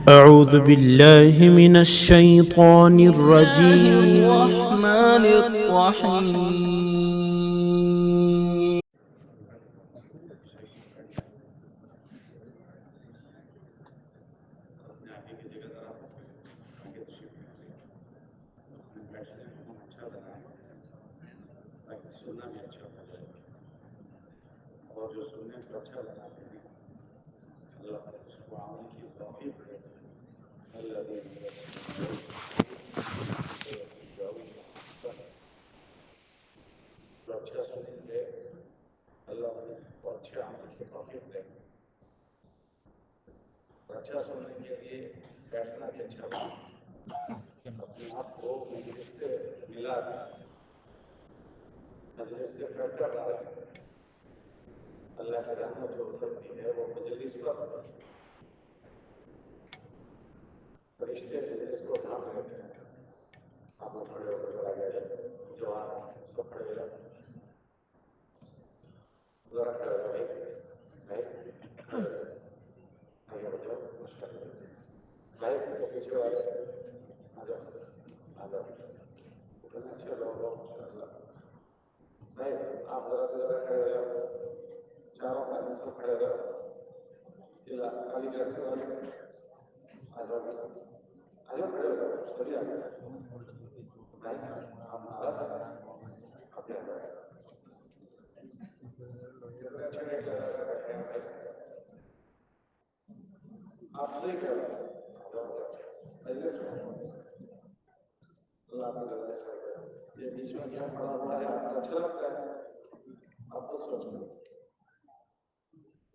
أعوذ بالله من الشيطان الرجيم. الرحمن الرحيم. اور جو سننے کو اچھا بناتے ہیں اللہ اس کو عمل کی توفیق دے. اللہ جو اچھا سنیں گے اللہ کو اچھے عمل کی توفیق دے. اچھا سننے کے لیے بیٹھنا بھی اچھا بنا, اپنے آپ کو مجلس سے ملا دیں, مجلس سے ہٹ کر رہا ہے. اللہ کی رحمت جو اترتی ہے وہ مجلس پر فرشتے مجلس کو تھام لیتے ہیں. آپ کھڑے ہو کر آگے جوان سب کھڑے ہو جاتے ہیں. ذرا کھڑے ہو بھائی آگے بڑھو, مشکل بھائی کے پیچھے والے آ جاؤ آ جاؤ, اچھے لوگ ہو بھائی. آپ ذرا کھڑے ہو جاؤ, چاروں پاس سب کھڑے ہو جاؤ. خالی جیسے والے آ جاؤ کھڑے ہو جاؤ, سبھی آ جاؤ بھائی. آپ ناراض ہیں اپنے آپ صحیح کہہ رہے ہیں. اللہ آپ یہ بیچ میں کیا پڑا ہوا ہے, آپ کو اچھا لگتا ہے, آپ خود سوچ لو.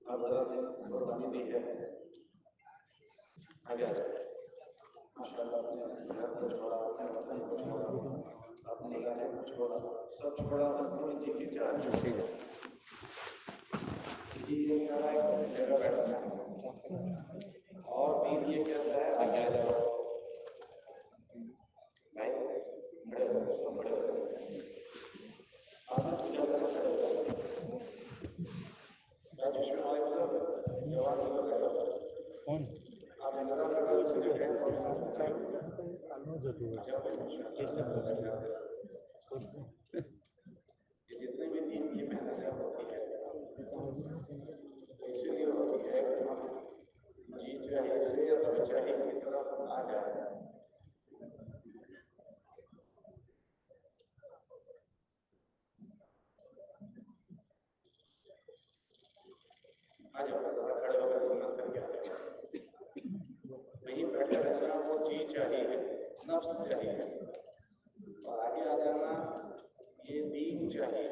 آپ ذرا قربانی دی ہے, آگے ماشاء اللہ اپنے گھر کو چھوڑا, اپنے وطن کو چھوڑا, اپنے علاقے کو چھوڑا, سب چھوڑا بس تھوڑی جی کی چاہ چھوڑی جی. یہ کہہ رہا ہے کہ جگہ بیٹھنا ہے, اور دین یہ کہتا ہے آگے آ جاؤ بھائی. بڑے ہو سب بڑے ہو آپ نے پوچھا کرنا کھڑے ہو چشمے والے مطلب جوان مطلب آپ نے نظر لگا یہ جتنے بھی دین کی محنتیں ہوتی ہے اسی لیے ہوتی ہے کہ ہم جی چاہیے سے رب چاہیے کی طرف آ جائیں. آ جاؤ کھڑے ہو کر سنت کر کے نہیں بیٹھے رہنا وہ جی چاہیے, نفس چاہیے, اور آگے آ جانا یہ دین چاہیے.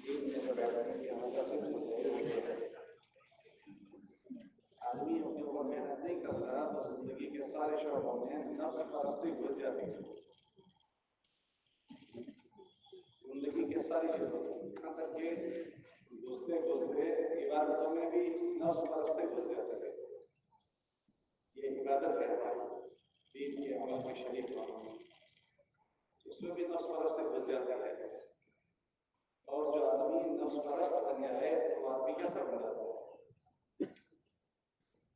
دین میں جو بیٹھنے کی ہمیں تکلیف ہوئی ہے, آدمی اپنے اوپر محنت نہیں کرتا تو زندگی کے سارے شعبوں میں نفس پرستی گھس جاتی ہے. زندگی کے ساری چیزوں میں یہاں تک کہ گھستے گھستے عبادتوں میں بھی نفس پرستی گھس جاتے ہیں. یہ عبادت ہے ہماری دین کے عمل کے شریک ہونا, اس میں بھی نفس پرستی گھس جاتا ہے. اور جو آدمی نفس پرست بن جائے وہ آدمی کیسا بن جاتا ہے.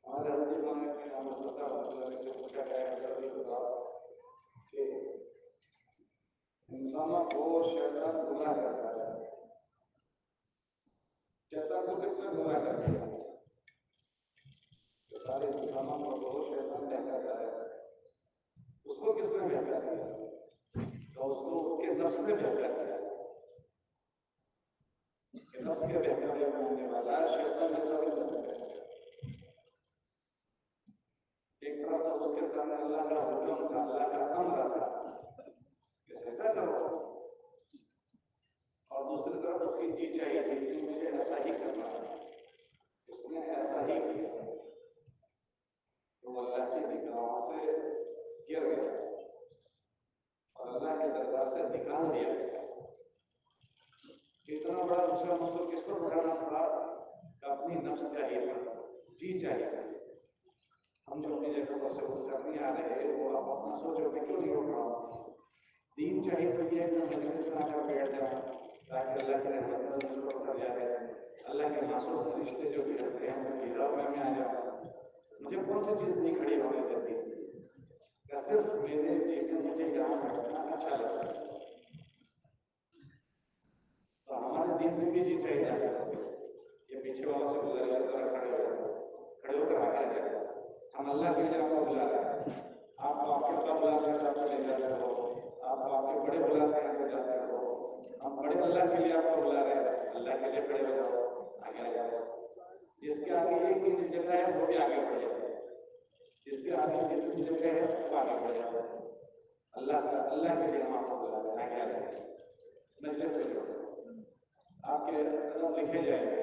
ہمارے حضرت امام نے سے پوچھا گیا کہ انسانوں کو شیطان گمراہ کرتا ہے, شیطان کو کس نے گمراہ کر دیا؟ سارے انسانوں کو وہ شیطان بہکاتا ہے, اس کو کس نے بہکا دیا؟ تو اس کو اس کے نفس نے بہکا دیا. نفس کے بہکانے میں آنے والا شیطان جیسا بن جاتا ہے. ایک طرف تو اس کے سامنے اللہ کا حکم تھا, اللہ کا امر تھا کہ سجدہ کرو, اور دوسری طرف اس کی جی چاہیے تھی کہ مجھے ایسا ہی کرنا ہے. اس نے ایسا ہی کیا تو وہ اللہ کی نگاہوں سے گر گیا اور اللہ کے دربار سے نکال دیا گیا. اتنا بڑا دوسرا مسئلہ کس پر بڑھانا پڑا کہ اپنی نفس چاہیے تھا, جی چاہیے. ہم جو اپنی جگہ پر سے کرنے آ رہے ہیں وہ آپ اپنا سوچو کہ کیوں نہیں ہو رہا. دین چاہیے تو یہ ہے کہ مجلس میں آ کر بیٹھ جائیں تاکہ اللہ کے رحمت پر اتر جائے, اللہ کے معصوم فرشتے جو گھرتے ہیں اس گھیراؤ میں آ جاؤ, پڑھنا اچھا لگتا ہے. تو ہمارے دین میں بھی یہ چاہیے یہ پیچھے والوں سے گزارش ہے ذرا کھڑے ہو کر آگے آ جائے. ہم اللہ کے لیے آپ کو بلا رہے ہیں. آپ کو آپ کے ابا بلاتے ہیں تو آپ چلے جاتے ہو. آپ کو آپ کے بڑے بلاتے ہیں تو جاتے ہو. ہم بڑے اللہ کے لیے آپ کو بلا رہے ہیں. اللہ کے لیے کھڑے ہو جاؤ, آگے آ جاؤ. جس کے آگے ایک انچ جگہ ہے وہ بھی آگے بڑھ جائے. جس کے آگے جتنی جگہ ہے وہ آگے بڑھ جائے. اللہ کے لیے ہم آپ کو بلا رہے ہیں, آگے آ جائے. مجلس میں آپ کے قدم لکھے جائیں گے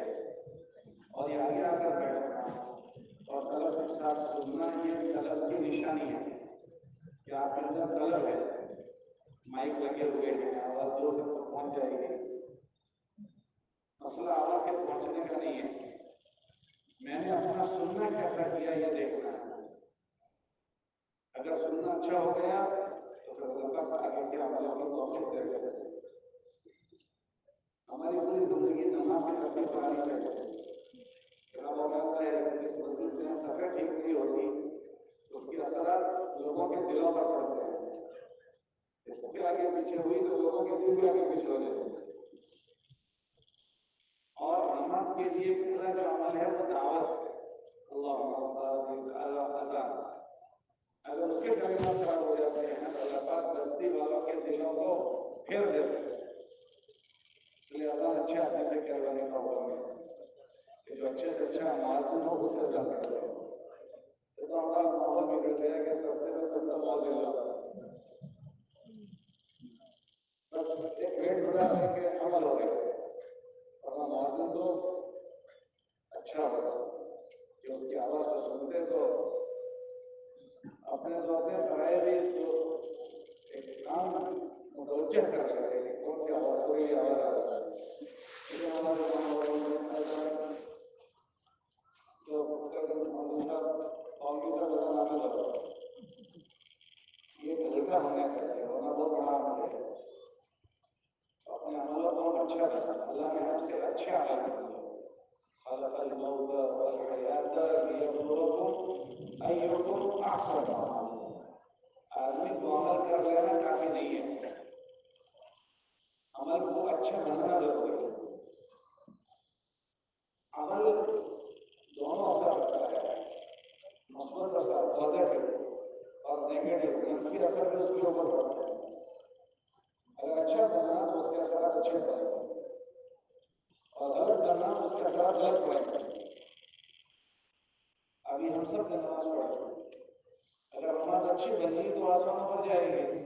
اور یہ آگے آ کر بیٹھنا اور طلب کے ساتھ سننا یہ طلب کی نشانی ہے کہ آپ کے اندر طلب ہے. مائک لگے ہوئے ہیں, آواز دور تک تو پہنچ جائے گی. مسئلہ آواز کے پہنچنے کا نہیں ہے, میں نے اپنا سننا کیسا کیا یہ دیکھنا ہے. اگر سننا اچھا ہو گیا تو پھر اللہ کا آگے کے عمل کی توفیق دے گا. ہماری پوری زندگی نماز کی ترتیب بنانی چاہیے. وہ کہتا ہے جس مسجد میں صفحہ ٹھیک نہیں ہوتی اس کے اثرات لوگوں کے دلوں پر پڑتے ہیں. صفحہ آگے پیچھے ہوئی تو لوگوں کے دل بھی آگے پیچھے ہو جاتے ہیں. اور نماز کے لیے پہلا جو عمل ہے وہ دعوت ہے. اللہ اگر اس کے کلمات خراب ہو جاتے ہیں تو اللہ پاک بستی والوں کے دلوں کو پھیر دیتے ہیں. اس لیے اذان اچھے آدمی سے کروانے کا حکم ہے کہ جو اچھے سے اچھا معذور ہو اس سے اذان کرواؤ. تو ہمارا ماحول بگڑ گیا کہ سستے میں سستا مؤذن لاؤ. بس ایک پیٹ بھرا ہے کہ عمل ہو گیا. اور مؤذن تو اچھا ہو کہ اس کی آواز کو سنتے تو اپنے تو اپنے پڑھائے بھی تو ایک کام متوجہ کر رہے ہیں کون سی آواز کو یہ آواز آ رہا ہے. یہ ہلکا ہونا چاہیے ہونا بہت بڑا عمل ہے. اپنے عملوں کو اچھا کرنا, اللہ نے ہم سے اچھے عمل کرنا. خلق الموت والحیات لیبلوکم ایکم احسن عملا. آدمی کو عمل کر لینا کافی نہیں ہے, عمل کو اچھا بننا ضروری ہے. عمل دونوں اثر رکھتا ہے, مثبت اثر پازیٹو اور نیگیٹو منفی اثر بھی اس کے اوپر پڑتا ہے. اگر اچھا بننا تو اس کے اثرات اچھے پڑیں گے اور غلط بننا تو اس کے اثرات غلط پڑیں گے. ابھی ہم سب نے نماز پڑھی, اگر نماز اچھی بنی تو آسمانوں پر جائے گی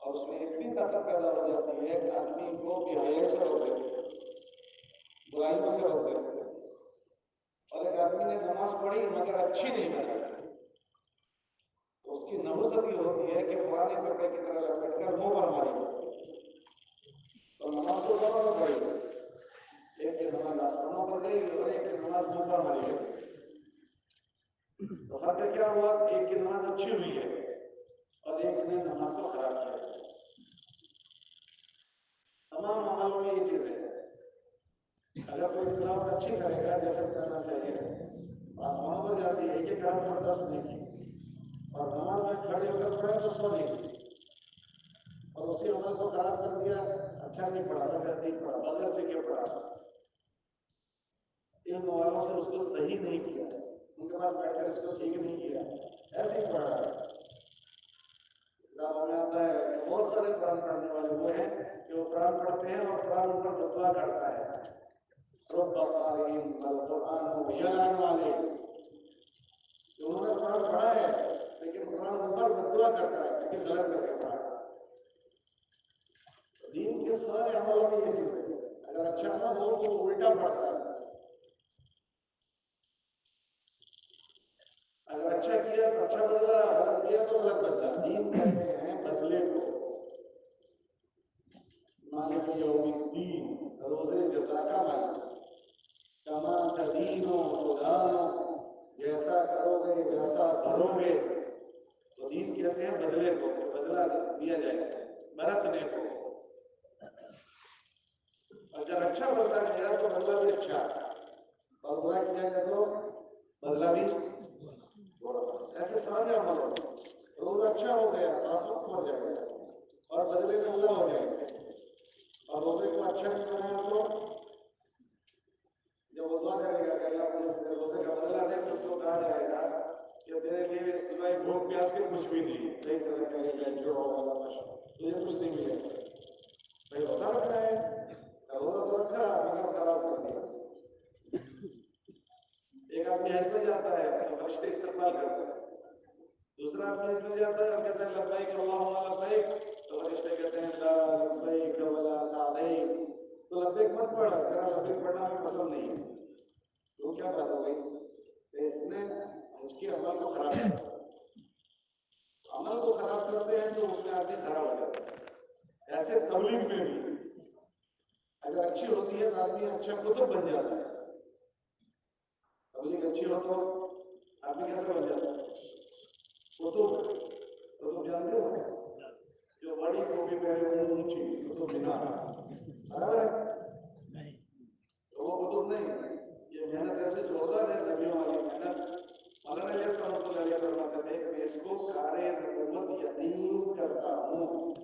اور اس میں اتنی طاقت پیدا ہو جاتی ہے کہ آدمی کو بیاہائی سے روک دیتے ہیں, برائیوں سے روک دیتے ہیں. اور ایک آدمی نے نماز پڑھی مگر اچھی نہیں پڑھی, اس کی نبوست یہ ہوتی ہے کہ پرانے کپڑے کی طرح لپٹ کر منہ پر ماری. تو نماز تو دونوں میں پڑھی, ایک کی نماز آسمانوں پر گئی اور ایک کی نماز منہ پر ماری گئی. تو فرق کیا ہوا, ایک کی نماز اچھی ہوئی ہے اور ایک نے نماز کو خراب کیا. تمام عملوں میں یہ چیز ہے. اگر کوئی تلاوت اچھی کرے گا جیسے کرنا چاہیے, آسمانوں پر جاتی ہے کہ کرم پر 10 نہیں کی اور نماز میں کھڑے ہو کر پڑھے تو 100 نہیں کی اور اسی عمل کو خراب کر دیا, اچھا نہیں پڑھا بس ایسے ہی پڑھا, بغیر سے کیوں پڑھا. علم والوں سے اس کو صحیح نہیں کیا, ان کے پاس بیٹھ کر اس کو ٹھیک نہیں کیا, ایسے ہی پڑھ رہا ہے. کتابوں میں آتا ہے کہ بہت سارے قرآن پڑھنے والے وہ ہیں کہ وہ قرآن پڑھتے ہیں اور قرآن ان پر بدعا کرتا ہے. رب قارئ القرآن یلعن علیہ, انہوں نے قرآن پڑھا ہے لیکن قرآن ان پر بدعا کرتا ہے کہ غلط کر کے پڑھا. دین کے سارے عملوں میں یہ چیز ہے, اگر اچھا نہ ہو تو الٹا پڑتا ہے. اگر اچھا کیا تو اچھا بدلا, غلط کیا تو غلط بدلا. دین کہتے ہیں بدلے کو. مالک یوم الدین, روزے جزا کا مالک. کما تدینو تدانو, جیسا کرو گے ویسا بھرو گے. تو دین کہتے ہیں بدلے کو, بدلا دیا جائے گا, برتنے کو. اگر اچھا برتا گیا تو بدلا بھی اچھا, اور برا کیا گیا تو بدلا بھی. ایسے سارے عمل ہوتے ہیں. روز اچھا ہو گیا, آسمان جائے گا کہ تیرے لیے سوائے بھوک پیاس کے کچھ بھی نہیں، کئی طرح کا جو تجھے کچھ نہیں ملے گا. بھائی روزہ رکھنا ہے، روزہ تو رکھا مگر خراب کر دیا. ایک آدمی حج میں جاتا ہے تو فرشتے استقبال کرتے ہیں، دوسرا آدمی حج میں جاتا ہے اور کہتا ہے لبیک اللہم لبیک، تو فرشتے کہتے ہیں لا لبیک ولا سعدیک. تو لبیک مت پڑھ، تیرا لبیک پڑھنا ہمیں پسند نہیں ہے. تو کیا بات ہو گئی؟ اس نے حج کے عمل کو خراب کیا. عمل کو خراب کرتے ہیں تو اس میں آدمی خراب ہو جاتا ہے. ایسے تبلیغ میں بھی اگر اچھی ہوتی ہے تو آدمی اچھا کتب بن جاتا ہے. تبلیغ اچھی ہو تو آدمی کیسے بن جاتا ہے؟ کتب جانتے ہو جو بڑی ٹوپی پہنے ہوئے اونچی کتب مینار برابر ہے؟ تو وہ کتب نہیں، یہ محنت ایسے زوردار ہے نبیوں والی محنت. مولانا الیاس رحمۃ اللہ علیہ فرماتے تھے کہ اس کو کارِ نبوت یقین کرتا ہوں.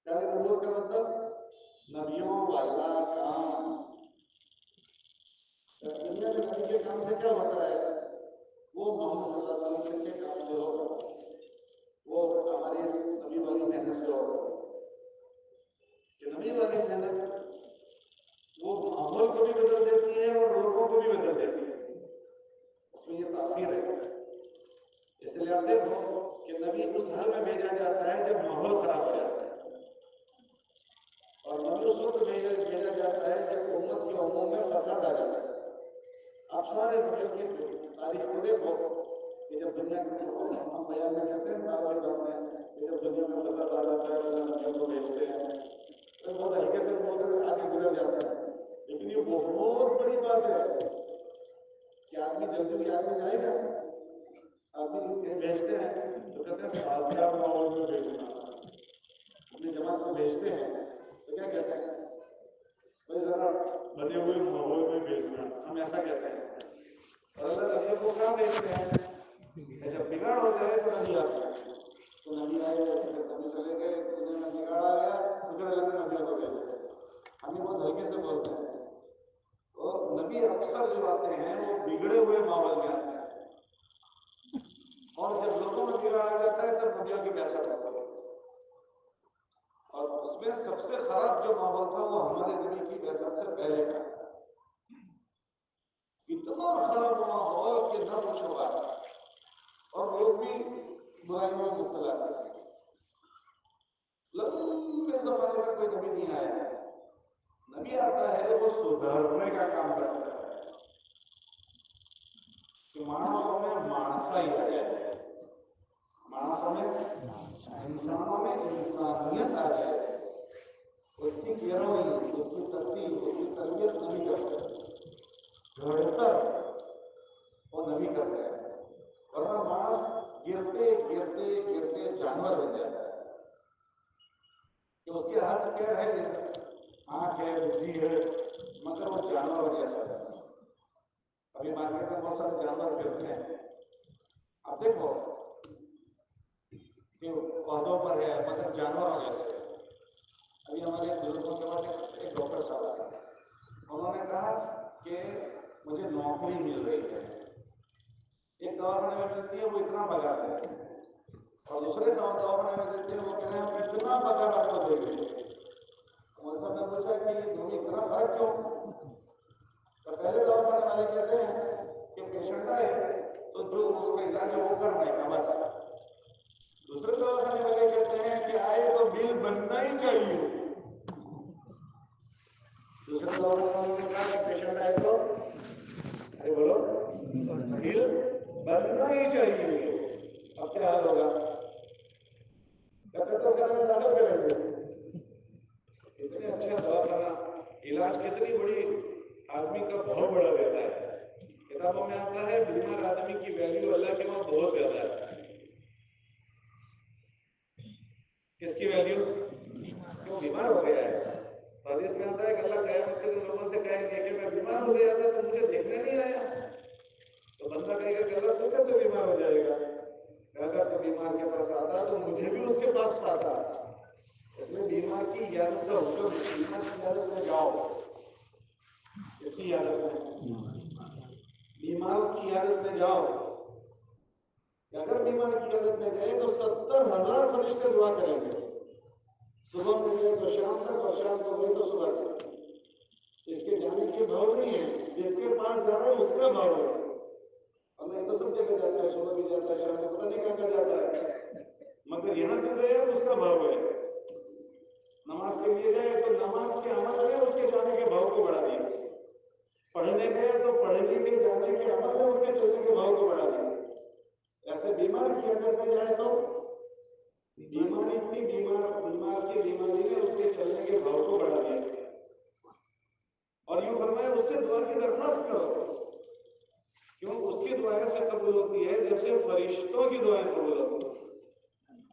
کارِ نبوت کا مطلب نبیوں والا کام. دنیا میں نبی کے کام سے کیا ہوتا ہے؟ وہ محمد صلی اللہ علیہ وسلم کے کام سے ہوگا، وہ ہمارے نبی والی محنت سے ہوگا. کہ نبی والی محنت وہ ماحول کو بھی بدل دیتی ہے اور لوگوں کو بھی بدل دیتی ہے، اس میں یہ تاثیر ہے. اس لیے آپ دیکھو کہ نبی اس حال میں بھیجا جاتا ہے جب ماحول خراب ہو جاتا ہے، اور نبی اس وقت بھیجا جاتا ہے جب امت کے عموم میں فساد آ جاتا ہے. آپ سارے نبیوں کی تاریخ کو دیکھو کہ جب دنیا کے ہم بیان میں کہتے ہیں بار بار کہ جب دنیا میں فساد آ جاتا ہے اللہ نبیوں کو بھیجتے ہیں، تو بہت ہلکے سے بول کر آگے گزر جاتا ہے. لیکن یہ بہت بڑی بات ہے کہ آدمی جلدی بھی آگے جائے گا. آدمی بھیجتے ہیں تو کہتے ہیں سازگار ماحول میں بھیجنا. اپنی جماعت کو بھیجتے ہیں تو کیا کہتے ہیں؟ بھائی ذرا بنے ہوئے ماحول میں بھیجنا، ہم ایسا کہتے ہیں. اور اللہ نبیوں کو کہاں بھیجتے ہیں؟ جب بگاڑ ہو جائے تو نبی آتے ہیں. تو نبی آئے نبی چلے گئے، دنیا میں بگاڑ آ گیا تو پھر اللہ نے نبیوں کو بھیجا. ہم یہ بہت ہلکے سے بولتے ہیں. اور نبی اکثر جو آتے ہیں وہ بگڑے ہوئے ماحول میں آتے ہیں، اور جب لوگوں میں بگاڑ آ جاتا ہے تب نبیوں کی بحثت ہوتی ہے. اور اس میں سب سے خراب جو ماحول تھا وہ ہمارے نبی کی بحثت سے پہلے تھا. اتنا خراب ماحول کہ نہ کچھ ہوا، اور لوگ بھی برائی میں مبتلا تھے. لمبے زمانے تک کوئی نبی نہیں آیا. نبی آتا ہے وہ سدھارنے کا کام کرتا ہے کہ مانسوں میں مانسا ہی آ جائے، مانسوں میں انسانوں میں انسانیت آ جائے. اس کی پیروی، اس کی ترتیب، اس کی تربیت نبی کرتا ہے. گھڑتر وہ نبی کرتا ہے. ورنہ مانس گرتے گرتے گرتے جانور بن جاتا ہے کہ اس کے ہاتھ پیر ہے، آنکھ ہے، بدھی ہے، مگر وہ جانور جیسا ہے. ابھی مارکیٹ میں بہت سارے جانور پھرتے ہیں. اب دیکھو کہ عہدوں پر ہے مگر جانوروں جیسے. ابھی ہمارے بزرگوں کے پاس ایک ڈاکٹر صاحب آئے، انہوں نے کہا کہ مجھے نوکری مل رہی ہے. ایک دواخانے میں ملتی ہے وہ اتنا پگار دیتے ہیں، اور دوسرے دواخانے میں دیتے ہیں وہ کہتے ہیں ہم اتنا پگار آپ کو دیں گے. مول صاحب نے پوچھا کہ یہ دونوں اتنا فرق کیوں؟ تو پہلے دواخانے والے کہتے ہیں کہ پیشنٹ آئے تو جو اس کا علاج ہے وہ کرنے کا بس. دوسرے دواخانے والے کہتے ہیں کہ آئے تو بل بننا ہی چاہیے. دوسرے دواخانے والے نے کہا کہ پیشنٹ آئے تو ارے بولو بل بننا ہی چاہیے. اب کیا حال ہوگا؟ خانے میں داخل کریں گے. اتنے اچھا دواخانہ، علاج کتنی بڑی آدمی کا بہت بڑا دیتا ہے. کتابوں میں آتا ہے بیمار آدمی کی ویلیو اللہ کے وہاں بہت زیادہ ہے. کس کی ویلیو؟ کیوں بیمار ہو گیا ہے. حدیث میں آتا ہے کہ اللہ قیامت کے دن لوگوں سے کہیں گے کہ میں بیمار ہو گیا تھا تو مجھے دیکھنے نہیں آیا. تو بندہ کہے گا کہ اللہ تو کیسے بیمار ہو جائے گا؟ اگر تو بیمار کے پاس آتا تو مجھے بھی اس کے پاس پاتا. اس لیے بیمار کی عیادت کا حکم، بیمار کی عیادت میں جاؤ. اس کی عیادت میں بیماروں کی عیادت میں جاؤ کہ اگر بیمار کی عیادت میں گئے تو 70,000 فرشتے دعا کریں گے، صبح میں گئے تو شام تک اور شام کو گئے تو صبح تک۔ اس کے جانے کے بھاؤ نہیں ہے، جس کے پاس جا رہا ہے اس کا بھاؤ ہے۔ اور نہیں تو سب جگہ جاتا ہے، صبح بھی جاتا ہے، شام کو پتہ نہیں کہاں جاتا ہے، مگر یہاں جو گئے اس کا بھاؤ ہے۔ نماز کے لیے گئے تو نماز کے عمل میں اس کے جانے کے بھاؤ کو بڑھا دیا، پڑھنے گئے تو پڑھنے کے جانے کے عمل میں اس کے چلنے کے بھاؤ کو بڑھا دیا۔ ایسے بیمار کی اگر میں جائے تو بیماری کی بیماری نے اس کے چلنے کے بھاؤ کو بڑھا دیا، اور یوں فرمایا اس سے دعا کی درخواست کرو، کیوں؟ اس کی دعائیں سے قبول ہوتی ہے جیسے فرشتوں کی دعائیں قبول ہوتی ہیں۔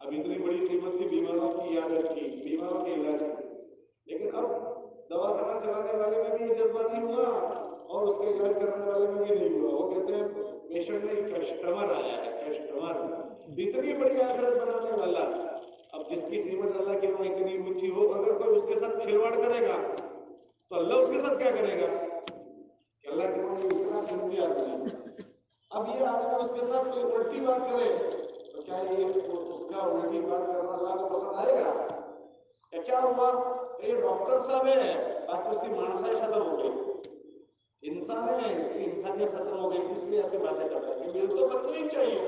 اب اتنی بڑی قیمت کی بیماروں کی عیادت کی، بیماروں کے علاج کی، لیکن اب دوا خانہ چلانے والے میں بھی یہ جذبہ نہیں ہوا اور اس کے علاج کرنے والے میں بھی نہیں ہوا۔ وہ کہتے ہیں پیشنٹ میں کسٹمر آیا ہے، کسٹمر، اتنی بڑی آخرت بنانے والا۔ اب جس کی قیمت اللہ کے وہاں اتنی اونچی ہو، اگر کوئی اس کے ساتھ کھلواڑ کرے گا تو اللہ اس کے ساتھ کیا کرے گا کہ اللہ کے وہاں اتنا قیمتی آدمی ہے، اب یہ آدمی اس کے ساتھ کوئی الٹی بات کرے تو کیا یہ اس کا الٹی بات کرنا اللہ کو پسند آئے گا؟ کہ کیا ہوا کہ یہ ڈاکٹر صاحب ہے، باقی اس کی مانسائی ختم ہو گئی، انسان ہے، اس کی انسانیت ختم ہو گئی، اس لیے ایسے باتیں کرتا ہے کہ بل تو بننا ہی چاہیے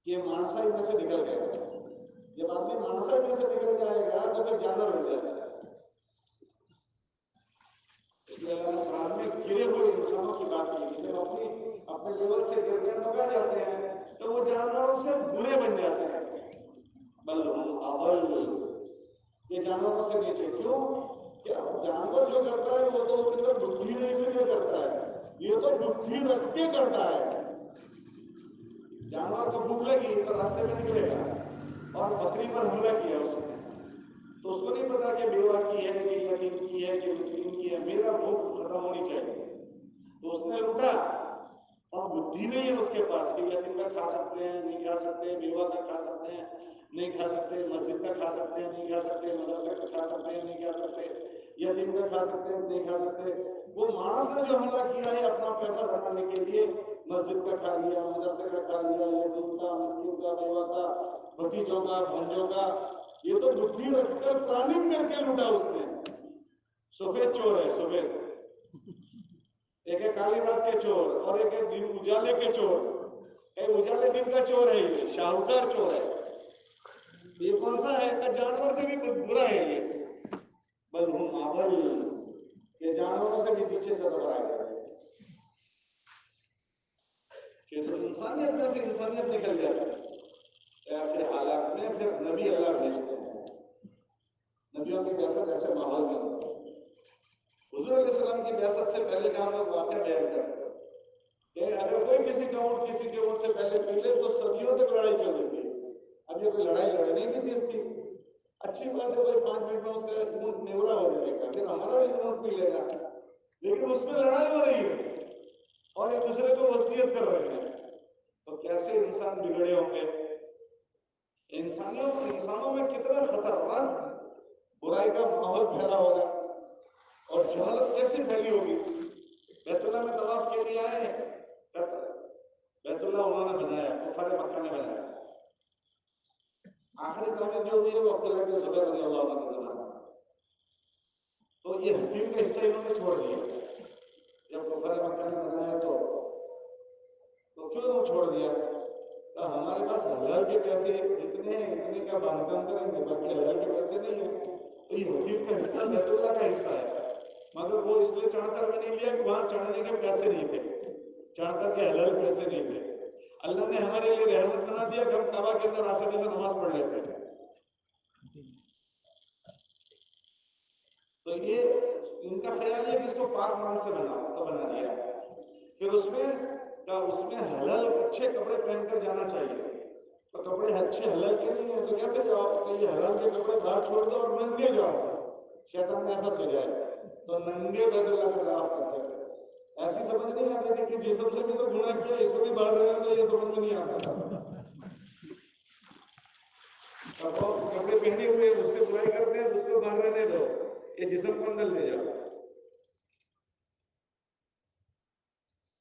کہ مانسائی میں سے نکل گیا۔ جب آدمی مانسائی میں سے نکل جائے گا تو پھر جانور ہو جاتا ہے۔ اس لیے اللہ نے قرآن میں گرے ہوئے انسانوں کی بات کی، جب اپنے لیول سے گر گئے تو کیا جاتے ہیں تو وہ جانوروں سے برے بن جاتے ہیں۔ بل ہم اضل، یہ جانوروں سے نیچے، کیوں کہ جانور جو کرتا ہے وہ تو اس کے اندر بدھی نہیں سے جو کرتا ہے، یہ تو بدھی رکھ کے کرتا ہے۔ جانور کو بھوک لگی تو راستے میں نکلے گا، اور بکری پر حملہ کیا اس نے تو اس کو نہیں پتا کہ بیوہ کی ہے کہ یتیم کی ہے کہ مسکین کی ہے، میرا بھوک ختم ہونی چاہیے، تو اس نے لوٹا، اور بدھی نہیں ہے اس کے پاس کہ یتیم کا کھا سکتے ہیں نہیں کھا سکتے، بیوہ کا کھا سکتے ہیں نہیں کھا سکتے، مسجد کا کھا سکتے ہیں نہیں کھا سکتے، مدرسے کا کھا سکتے ہیں نہیں کھا سکتے، یتیم کا کھا سکتے ہیں نہیں کھا سکتے۔ وہ مانس نے جو حملہ کیا ہے اپنا پیسہ بنانے کے لیے، مسجد کا کھا لیا، مدرسے کا کھا لیا، یتیم کا، مسکین کا، بیوہ کا، بھتیجوں کا، بھانجوں کا، یہ تو بدھی رکھ کر پلاننگ کر کے لوٹا اس نے۔ سفید چور ہے، سفید، ایک ہے کالی رات کے چور اور ایک ہے دن اجالے کے چور، ایک اجالے دن کا چور ہے، یہ شاہوکار چور ہے۔ یہ کون سا ہے کہ جانور سے بھی برا ہے یہ، بل ہم اضل، یہ جانوروں سے بھی پیچھے سے دبا ہے کہ تو انسانیت میں سے انسانیت نکل جاتی ہے۔ ایسے حالات میں پھر نبی اللہ بھیجتے ہیں، نبیوں کی بعثت ایسے ماحول میں ہوتی ہے۔ حضور علیہ السلام کی بعثت سے پہلے کا ہم لوگ واقعہ بیان کرتے ہیں کہ اگر کوئی کسی کا اونٹ کسی کے اونٹ سے پہلے پی لے تو صدیوں تک لڑائی چل رہی ہے۔ اب یہ کوئی لڑائی لڑنے کی چیز تھی، اچھی بات ہے کوئی 5 منٹ میں اس کا اونٹ نیورا ہو جائے گا، پھر ہمارا بھی اونٹ پی لے گا، لیکن اس میں لڑائی ہو رہی ہے اور ایک دوسرے کو وصیت کر رہے ہیں، تو کیسے انسان بگڑے ہوں گے؟ انسانوں میں کتنا خطرناک برائی کا ماحول پھیلا ہوگا اور جہالت کیسے پھیلی ہوگی۔ بیت اللہ میں طواف کے لیے آئے ہیں، بیت اللہ انہوں نے بنایا، کفار مکہ نے بنایا، آخری تعمیر جو ہوئی ہے وہ عبداللہ بن زبیر رضی اللہ عنہ کا زمانہ، تو یہ حتیم کا حصہ انہوں نے چھوڑ دیا۔ جب کفار مکہ نے بنایا تو کیوں چھوڑ دیا؟ تو ہمارے پاس حلال کے پیسے اتنے کا باندھکم کریں گے، باقی حلال کے پیسے نہیں ہیں، تو یہ حتیم کا حصہ بیت اللہ کا حصہ ہے، مگر وہ اس لیے چڑھ کر میں نہیں لیا کہ وہاں چڑھنے کے پیسے نہیں تھے، چڑھ کر کے حلال پیسے نہیں تھے۔ اللہ نے ہمارے لیے رحمت بنا دیا کہ ہم کعبہ کے اندر آسانی سے نماز پڑھ لیتے ہیں۔ تو یہ ان کا خیال ہے کہ اس کو پاک مال سے بنا دیا، پھر اس میں حلال اچھے کپڑے پہن کر جانا چاہیے، تو کپڑے اچھے حلال کے نہیں ہیں تو کیسے جاؤ کہ یہ حلال کے کپڑے باہر چھوڑ دو اور ننگے جاؤ، شیطان نے ایسا سوچا تو ننگے بیت اللہ کا طواف کرتے تھے۔ ایسی سمجھ نہیں آتی تھی کہ جسم سے بھی تو گناہ کیا، اس کو بھی باہر رہنا، تو یہ سمجھ میں نہیں آتا تھا۔ کپڑے پہنے ہوئے اس سے برائی کرتے ہیں تو اس کو باہر رہنے دو، یہ جسم کو اندر لے جاؤ۔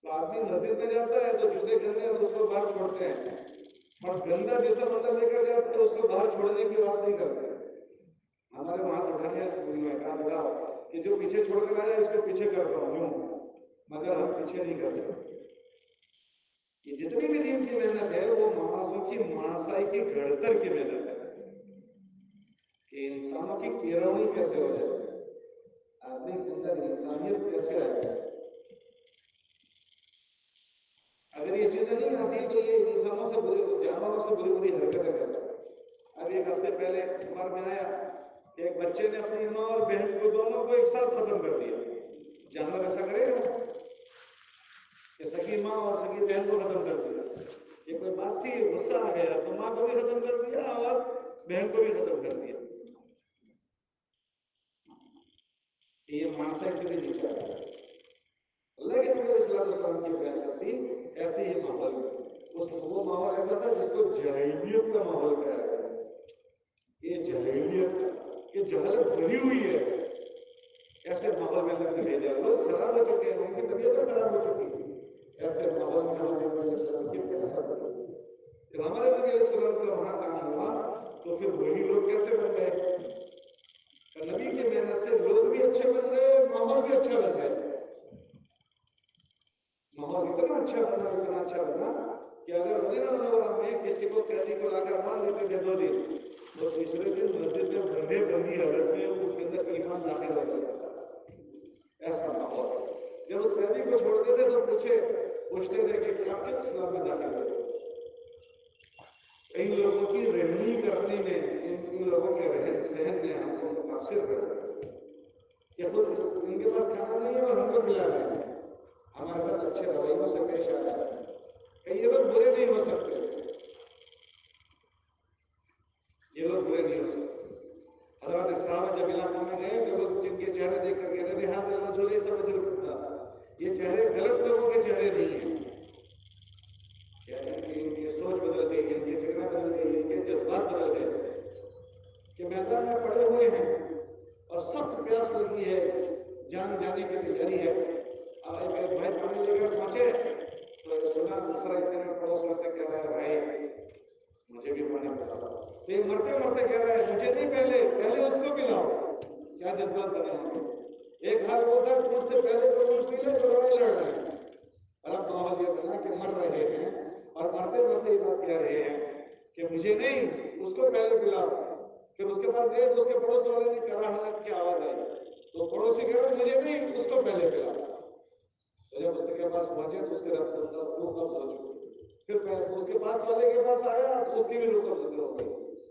تو آدمی مسجد میں جاتا ہے تو جوتے گندے اور اس کو باہر چھوڑتے ہیں، اور گندا جسم اندر لے کر جاتا ہے اس کو باہر چھوڑنے کی بات نہیں کرتے۔ ہمارے وہاں اٹھانے کہا بتاؤ کہ جو پیچھے چھوڑ کر آیا اس کو پیچھے کرتا ہوں یوں، مگر ہم پیچھے نہیں کرتے۔ یہ جتنی بھی دین کی محنت ہے وہ مانسوں کی مانسائی کی گھڑتر کی محنت ہے کہ انسانوں کی کیرونی کیسے ہو جائے، آدمی کے اندر انسانیت کیسے آ جائے۔ اگر یہ چیزیں نہیں آتی تو یہ انسانوں سے جانوروں سے بری بری حرکتیں کرتا ہے۔ اب ایک ہفتے پہلے اخبار میں آیا کہ ایک بچے نے اپنی ماں اور بہن کو دونوں کو ایک ساتھ ختم کر دیا۔ جانور ایسا کرے گا کہ سکی ماں اور سکی بہن کو ختم کر دیا؟ یہ کوئی بات تھی؟ غصہ آ گیا تو ماں کو بھی ختم کر دیا اور بہن کو بھی ختم کر دیا۔ یہ مانسائی سے بھی نہیں چاہ رہا۔ اللہ کے نبی صلی اللہ علیہ وسلم کی بعثت تھی ایسے ہی ماحول میں، وہ ماحول ایسا تھا جس کو جاہلیت کا ماحول کہا جاتا ہے۔ یہ جاہلیت کہ جہالت بھری ہوئی ہے، ایسے ماحول میں اللہ نے بھیجا۔ لوگ خراب ہو چکے ہیں، ان کی طبیعتیں خراب ہو چکی ہیں، ایسے ماحول میں ہمارے نبی علیہ السلام کی بعثت ہوئی۔ جب ہمارے نبی علیہ السلام کا وہاں کام ہوا تو پھر وہی لوگ کیسے بن گئے؟ نبی کی محنت سے لوگ بھی اچھے بن گئے، ماحول بھی اچھا بن گیا۔ ماحول اتنا اچھا بنا کہ اگر مدینہ منورہ میں کسی کو قیدی کو لا کر باندھ دیتے تھے 2 دن تو تیسرے دن مسجد میں بندی حالت میں اس کے اندر ایمان داخل ہو جاتا تھا۔ ایسا ماحول جب اس قیدی کو چھوڑتے تھے تو پوچھتے تھے کہ آپ کیوں اسلام میں داخل ہوئے؟ ان لوگوں کی رہنی کرنے میں، ان لوگوں کے رہن سہن میں ہم کو متاثر کر کہ خود ان کے پاس کھانا نہیں ہے اور ہم کو کھلا رہے ہیں، ہمارے ساتھ اچھے رویوں سے پیش آ رہے ہیں کہ یہ لوگ برے نہیں ہو سکتے، یہ لوگ برے نہیں ہو سکتے۔ حضرات صحابہ جب علاقوں میں گئے تو لوگ جن کے چہرے دیکھ کر کہتے تھے ہاں الرجل ليس رجل كذاب، یہ چہرے غلط لوگوں کے چہرے نہیں ہیں، ان کی سوچ بدل گئی، ان کی فکریں بدل گئی، ان کے جذبات بدل گئے کہ میدان میں پڑے ہوئے ہیں اور سخت پیاس لگی ہے، جان جانے کی تیاری ہے۔ ایک بھائی پانی لے کر پہنچے تو سنا دوسرا اتنے پڑوس میں سے کہہ رہا ہے بھائی مجھے بھی پانی پلاؤ، تو یہ مرتے مرتے کہہ رہا ہے مجھے نہیں، پہلے اس کو پلاؤ۔ کیا جذبات بنے ہوں گے۔ ایک حال وہ تھا کہ مجھ سے پہلے کوئی کچھ پی لے تو لڑائی لڑ رہے ہیں، اور اب ماحول یہ بنا کہ مر رہے ہیں اور مرتے مرتے یہ بات کہہ رہے ہیں کہ مجھے نہیں، اس کو پہلے پلاؤ۔ پھر اس کے پاس گئے تو اس کے پڑوس والے نے کراہت کی آواز آئی تو پڑوسی کہہ رہے مجھے نہیں، اس کو پہلے پلاؤ۔ تو جب اس کے پاس پہنچے تو اس کے روح قبض ہو چکی، پھر اس کے پاس والے کے پاس آیا تو اس کی بھی روح قبض ہو گئی،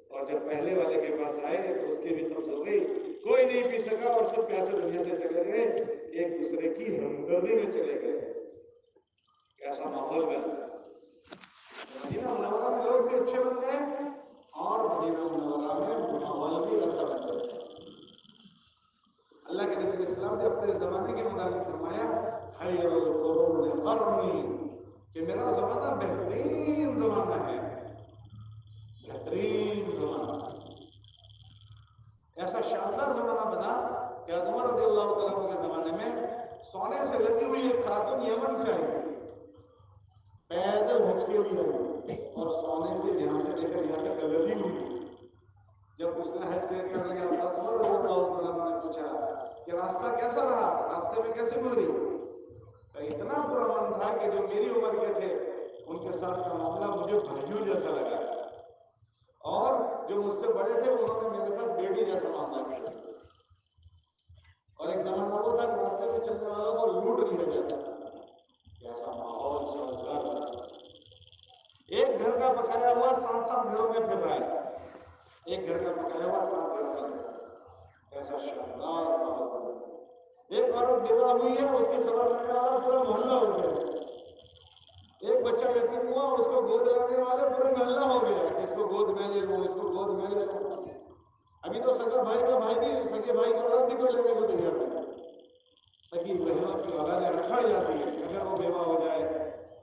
اور جب پہلے والے کے پاس آئے تو اس کی بھی قبض ہو گئی، کوئی نہیں پی سکا اور سب پیاسے دنیا سے چلے گئے، ایک دوسرے کی ہمدردی میں چلے گئے۔ ایسا ماحول بنا۔ مدینہ منورہ میں لوگ بھی اچھے بن گئے اور مدینہ منورہ میں ماحول بھی ایسا بن گیا۔ اللہ کے نبی علیہ السلام نے اپنے زمانے کے مطابق فرمایا خیر القرون قرنی، کہ میرا زمانہ بہترین زمانہ ہے، بہترین زمانہ، ایسا شاندار زمانہ بنا کہ عمر رضی اللہ تعالیٰ عنہ کے زمانے میں سونے سے لگی ہوئی ایک خاتون یمن سے آئی، پیدل حج کے لیے آئی اور سونے سے یہاں سے لے کر یہاں تک لگی ہوئی۔ جب اس نے حج کر لیا تھا تو عمر رضی اللہ تعالیٰ عنہ نے پوچھا کہ راستہ کیسا رہا، راستے میں کیسے گزری؟ تو اتنا برا من تھا کہ جو میری عمر کے تھے ان کے ساتھ کا معاملہ مجھے بھائیوں جیسا لگا، اور جو مجھ سے بڑے تھے انہوں نے میرے ساتھ بیٹی جیسا معاملہ کیا۔ اور ایک زمانہ وہ تھا کہ راستے میں چلنے والوں کو لوٹ لیا جاتا تھا، ایسا ماحول سازگار۔ ایک گھر کا پکایا ہوا 7 گھروں میں پھر رہا ہے، ایک گھر کا پکایا ہوا 7 گھروں میں، ایسا شاندار ماحول۔ ایک عورت بیوہ ہوئی ہے، اس کی خبر رکھنے والا پورا محلہ ہو گیا، ایک بچہ یتیم ہوا اس کو گود لانے والے پورے محلہ ہو گیا کہ اس کو گود میں لے لو، اس کو گود میں لے لو۔ ابھی تو سگا بھائی کا بھائی بھی، سگے بھائی کی اولاد بھی کوئی لینے کو تیار نہیں، سگی بہنوں کی اولادیں رکھڑ جاتی ہے، اگر وہ بیوہ ہو جائے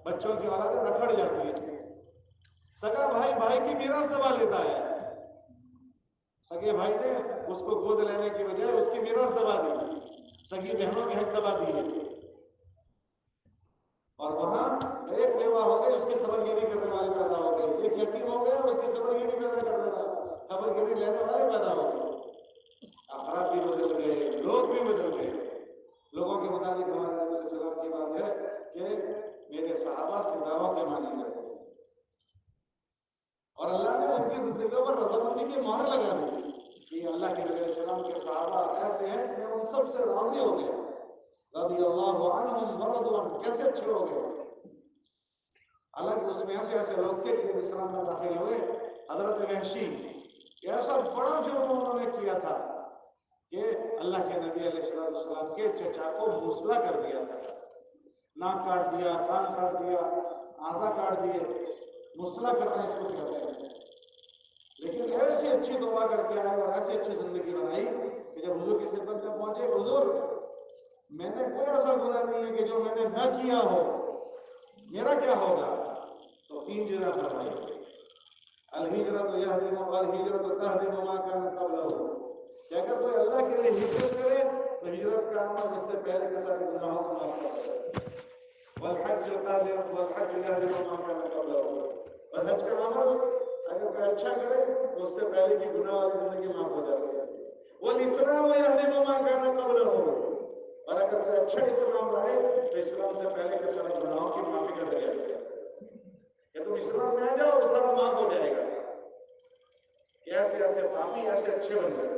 بچوں کی اولادیں رکھڑ جاتی ہے۔ سگا بھائی بھائی کی میراث دبا لیتا ہے، سگے بھائی نے اس کو گود لینے کی بجائے اس کی میراث دبا دی، سگی بہنوں کے حق دبا دیے۔ اور وہاں ایک بیوہ ہو گئی، اس کی خبرگیری کرنے والے پیدا ہو گئے، ایک یتیم ہو گیا، اس کی خبرگیری پیدا کرنے والا، خبرگیری لینے والے پیدا ہو گئے۔ افراد بھی بدل گئے، لوگ بھی بدل گئے۔ لوگوں کے مطابق ہمارے نبی علیہ السلام کی بات ہے کہ میرے صحابہ ستاروں کے مانند ہیں، اور اللہ نے ان کی زندگیوں پر رضامندی کی مہر لگا دی کہ اللہ کے نبی علیہ السلام کے صحابہ ایسے ہیں کہ ان سب سے راضی ہو گئے، رضی اللہ عنہم ورضوا عنہ، کیسے اچھے ہو گئے۔ حالانکہ اس میں ایسے ایسے لوگ تھے کہ اسلام میں داخل ہوئے، حضرت وحشی، ایسا بڑا جرم انہوں نے کیا تھا کہ اللہ کے نبی علیہ السلام کے چچا کو مسلح کر دیا تھا، ناک کاٹ دیا، کان کاٹ دیا، اعضا کاٹ دیے، مسلح کرنا اس کو کہتے ہیں۔ لیکن ایسی اچھی دعا کر کے آئے اور ایسی اچھی زندگی بنائی کہ جب حضور کی خدمت میں پہنچے، حضور میں نے کوئی ایسا گناہ نہیں ہے کہ جو میں نے نہ کیا ہو، میرا کیا ہوگا؟ تو 3 چیزیں فرمائی، الہجرۃ یہدم الہجرۃ تہدم ما کان قبلہ، کہ اگر کوئی اللہ کے لیے ہجرت کرے تو ہجرت کا عمل اس سے پہلے کے سارے گناہوں کو معاف کرتا ہے، والحج قادر والحج یہدم ما کان قبلہ، اور حج کا عمل اگر کوئی اچھا کرے تو اس سے پہلے کی گناہ والی زندگی معاف ہو جاتی ہے، والاسلام یہدم ما کان قبلہ، اور اگر کوئی اچھا اسلام لائے تو اسلام سے پہلے کے سارے گناہوں کی معافی کا ذریعہ ہے کہ تم اسلام میں آ جاؤ اور سارا معاف ہو جائے گا۔ ایسے ایسے پاپی ایسے اچھے بن گئے۔